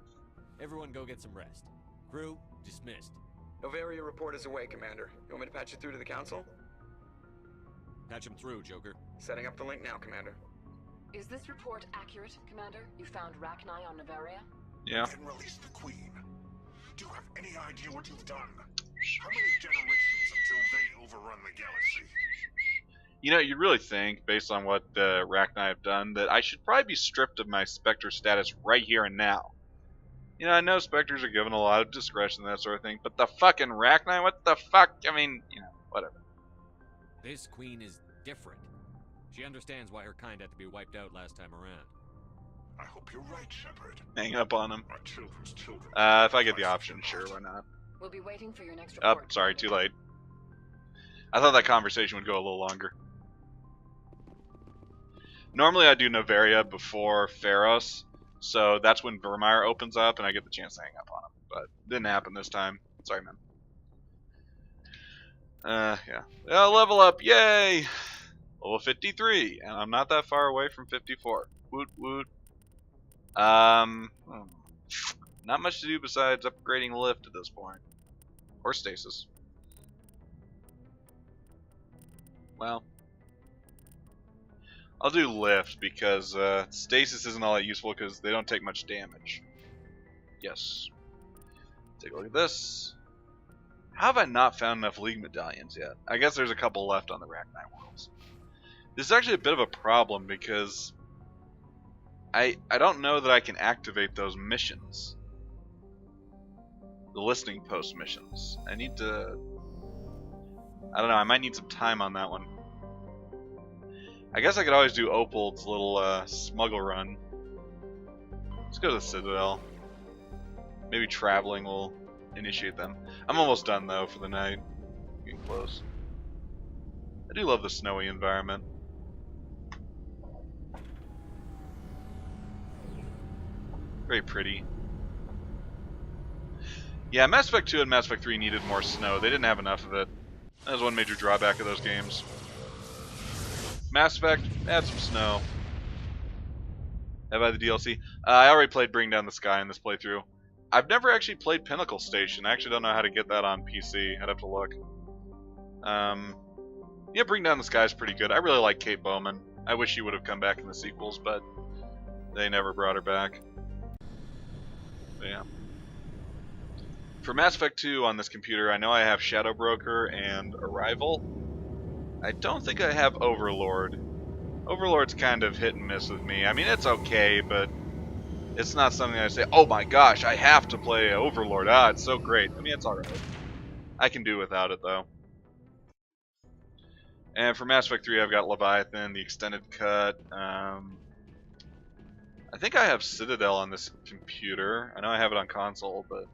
Everyone go get some rest. Crew, dismissed. Noveria report is away, Commander. You want me to patch you through to the Council? Patch him through, Joker. Setting up the link now, Commander. Is this report accurate, Commander? You found Rachni on Noveria? Yeah. And released the Queen. Do you have any idea what you've done? How many generations until they overrun the galaxy? You know, you'd really think, based on what Rachni have done, that I should probably be stripped of my Spectre status right here and now. You know, I know Spectres are given a lot of discretion and that sort of thing, but the fucking Rachni, what the fuck? I mean, you know, whatever. This queen is different. She understands why her kind had to be wiped out last time around. I hope you're right, Shepard. Hang up on him. My children's children. If I get the option, sure, why not? We'll be waiting for your next Oh, report. sorry, too late. I thought that conversation would go a little longer. Normally I do Noveria before Pharos, so that's when Vermeer opens up and I get the chance to hang up on him. But it didn't happen this time. Sorry, man. Yeah. Level up, yay! Level 53, and I'm not that far away from 54. Woot woot. Not much to do besides upgrading lift at this point. Or stasis. Well, I'll do lift because stasis isn't all that useful because they don't take much damage. Yes. Take a look at this. How have I not found enough League medallions yet? I guess there's a couple left on the Rachni worlds. This is actually a bit of a problem because I don't know that I can activate those missions. The listening post missions. I need to... I don't know, I might need some time on that one. I guess I could always do Opold's little smuggle run. Let's go to the Citadel. Maybe traveling will initiate them. I'm almost done though for the night. Getting close. I do love the snowy environment. Very pretty. Yeah, Mass Effect 2 and Mass Effect 3 needed more snow. They didn't have enough of it. That was one major drawback of those games. Mass Effect, add some snow. Have I the DLC? I already played Bring Down the Sky in this playthrough. I've never actually played Pinnacle Station. I actually don't know how to get that on PC. I'd have to look. Yeah, Bring Down the Sky is pretty good. I really like Kate Bowman. I wish she would have come back in the sequels, but they never brought her back. But yeah. For Mass Effect 2 on this computer, I know I have Shadow Broker and Arrival. I don't think I have Overlord. Overlord's kind of hit and miss with me. I mean, it's okay, but it's not something I say, oh my gosh, I have to play Overlord. Ah, it's so great. I mean, it's alright. I can do without it, though. And for Mass Effect 3, I've got Leviathan, the extended cut. I think I have Citadel on this computer. I know I have it on console, but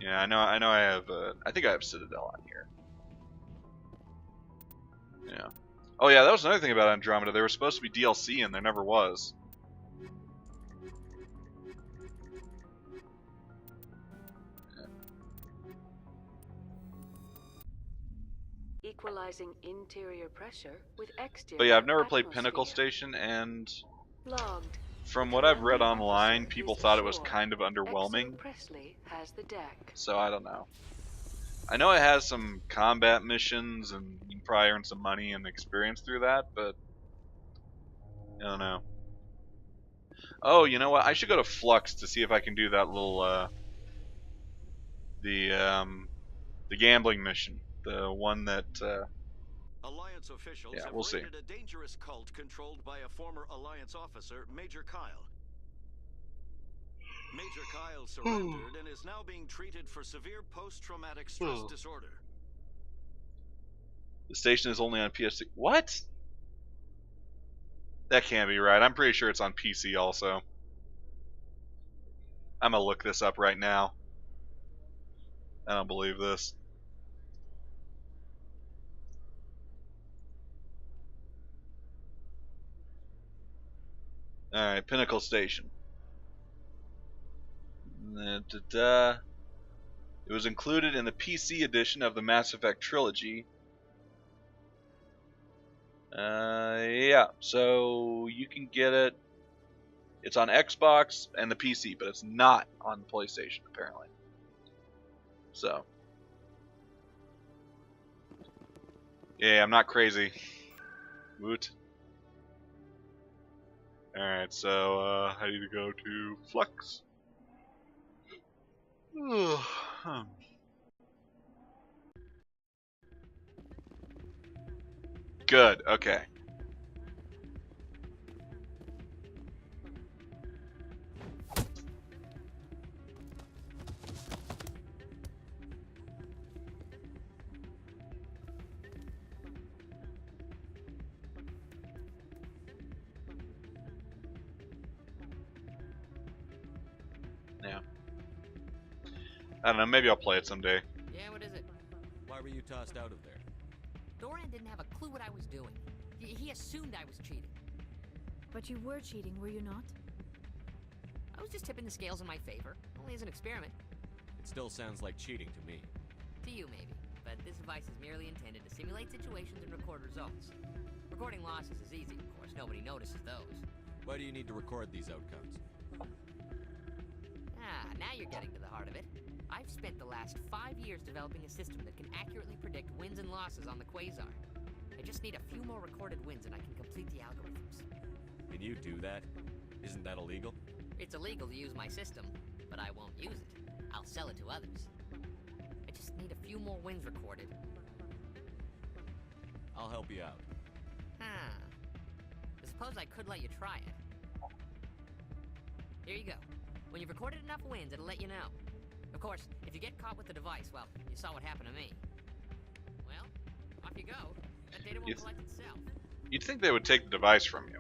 yeah, I know I have. I think I have Citadel on here. Yeah. Oh yeah, that was another thing about Andromeda. There was supposed to be DLC, and there never was. Equalizing interior pressure with exterior. But yeah, I've never played atmosphere. Pinnacle Station, and Logged. from what I've read online, people thought it was kind of Exo underwhelming. Presley has the deck. So I don't know. I know it has some combat missions, and you can probably earn some money and experience through that, but I don't know. Oh, you know what? I should go to Flux to see if I can do that little the gambling mission, the one that Alliance officials yeah, have we'll see. raided a dangerous cult controlled by a former Alliance officer, Major Kyle. Major Kyle surrendered and is now being treated for severe post-traumatic stress disorder. The station is only on PS. What? That can't be right. I'm pretty sure it's on PC also. I'm gonna look this up right now. I don't believe this. Alright, Pinnacle Station. It was included in the PC edition of the Mass Effect trilogy. Yeah, so you can get it. It's on Xbox and the PC, but it's not on the PlayStation, apparently. So. Yeah, I'm not crazy. Woot. Alright, so I need to go to Flux. Good. Okay. Yeah. I don't know. Maybe I'll play it someday. Yeah, what is it? Why were you tossed out of there? Doran didn't have a clue what I was doing. He assumed I was cheating. But you were cheating, were you not? I was just tipping the scales in my favor, only as an experiment. It still sounds like cheating to me. To you, maybe. But this device is merely intended to simulate situations and record results. Recording losses is easy, of course. Nobody notices those. Why do you need to record these outcomes? Now you're getting to the heart of it. I've spent the last 5 years developing a system that can accurately predict wins and losses on the Quasar. I just need a few more recorded wins and I can complete the algorithms. Can you do that? Isn't that illegal? It's illegal to use my system, but I won't use it. I'll sell it to others. I just need a few more wins recorded. I'll help you out. I suppose I could let you try it. Here you go. When you've recorded enough wins, it'll let you know. Of course, if you get caught with the device, well, you saw what happened to me. Well, off you go. That data won't collect itself. You'd think they would take the device from you.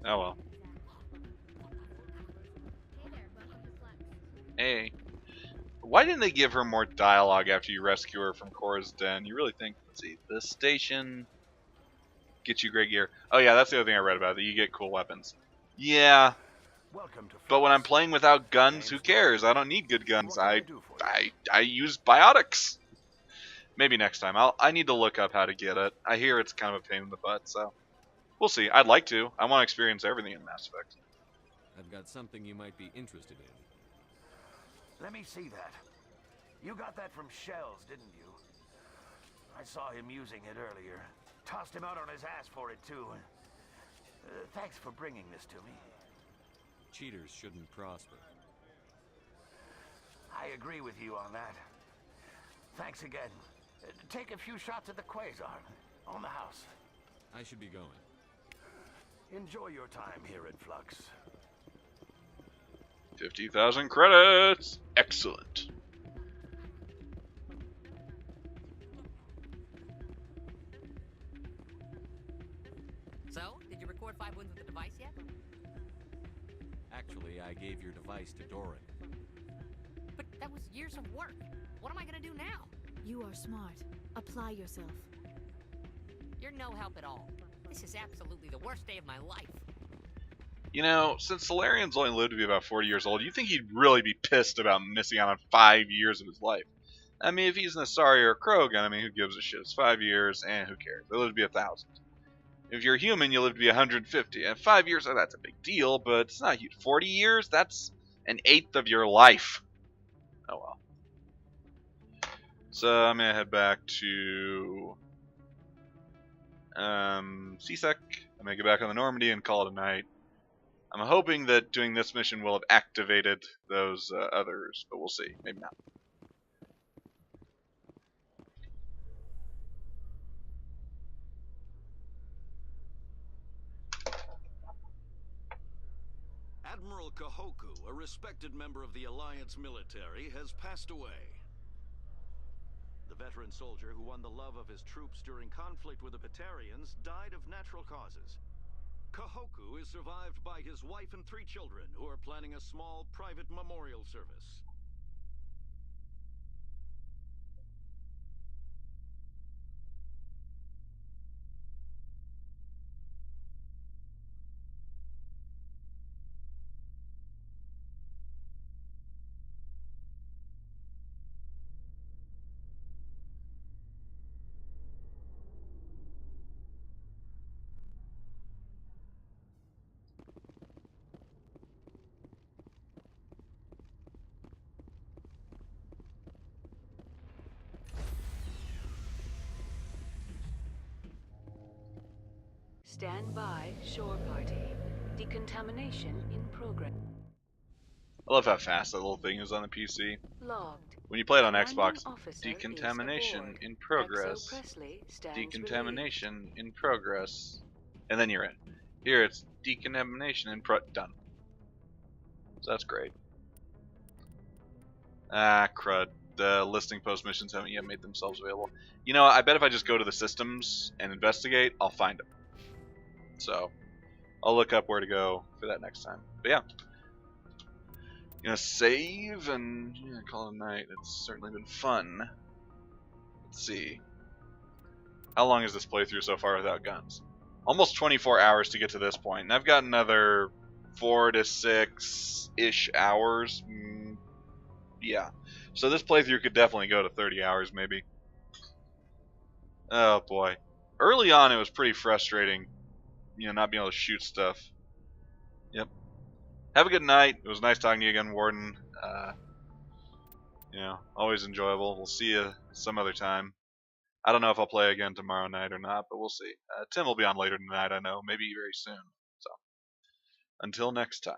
Oh well. Hey. Why didn't they give her more dialogue after you rescue her from Cora's den? You really think, let's see, this station gets you great gear. Oh yeah, that's the other thing I read about, that you get cool weapons. Yeah. But when I'm playing without guns, who cares? I don't need good guns. I use biotics. Maybe next time. I need to look up how to get it. I hear it's kind of a pain in the butt, so we'll see. I'd like to. I want to experience everything in Mass Effect. I've got something you might be interested in. Let me see that. You got that from Shells, didn't you? I saw him using it earlier. Tossed him out on his ass for it, too. Thanks for bringing this to me. Cheaters shouldn't prosper. I agree with you on that. Thanks again. Take a few shots at the Quasar. On the house. I should be going. Enjoy your time here at Flux. 50,000 credits! Excellent. So, did you record 5 wins with the device yet? Actually, I gave your device to Doran. But that was years of work. What am I gonna do now? You are smart. Apply yourself. You're no help at all. This is absolutely the worst day of my life. You know, since Solarian's only lived to be about 40 years old, you think he'd really be pissed about missing out on 5 years of his life. I mean, if he's an Asari or a Krogan, I mean, who gives a shit? It's 5 years, and who cares? They live to be 1,000. If you're human, you live to be 150. And 5 years, oh, that's a big deal, but it's not huge. 40 years? That's an eighth of your life. Oh well. So I'm gonna head back to CSEC. I'm gonna get back on the Normandy and call it a night. I'm hoping that doing this mission will have activated those others, but we'll see. Maybe not. Admiral Kahoku, a respected member of the Alliance military, has passed away. The veteran soldier who won the love of his troops during conflict with the Batarians died of natural causes. Kahoku is survived by his wife and 3 children, who are planning a small private memorial service. Stand by, shore party. Decontamination in progress. I love how fast that little thing is on the PC. Logged. When you play it on Commanding Xbox, officer decontamination is aboard. in progress. XO Presley stands Decontamination in progress. And then you're in. Here it's decontamination in done. So that's great. Ah, crud. The listing post missions haven't yet made themselves available. You know, I bet if I just go to the systems and investigate, I'll find them. So, I'll look up where to go for that next time. But yeah. Gonna save and yeah, call it a night. It's certainly been fun. Let's see. How long is this playthrough so far without guns? Almost 24 hours to get to this point. And I've got another 4 to 6-ish hours. Yeah. So this playthrough could definitely go to 30 hours maybe. Oh boy. Early on it was pretty frustrating, you know, not being able to shoot stuff. Yep. Have a good night. It was nice talking to you again, Warden. You know, always enjoyable. We'll see you some other time. I don't know if I'll play again tomorrow night or not, but we'll see. Tim will be on later tonight, I know. Maybe very soon. So, until next time.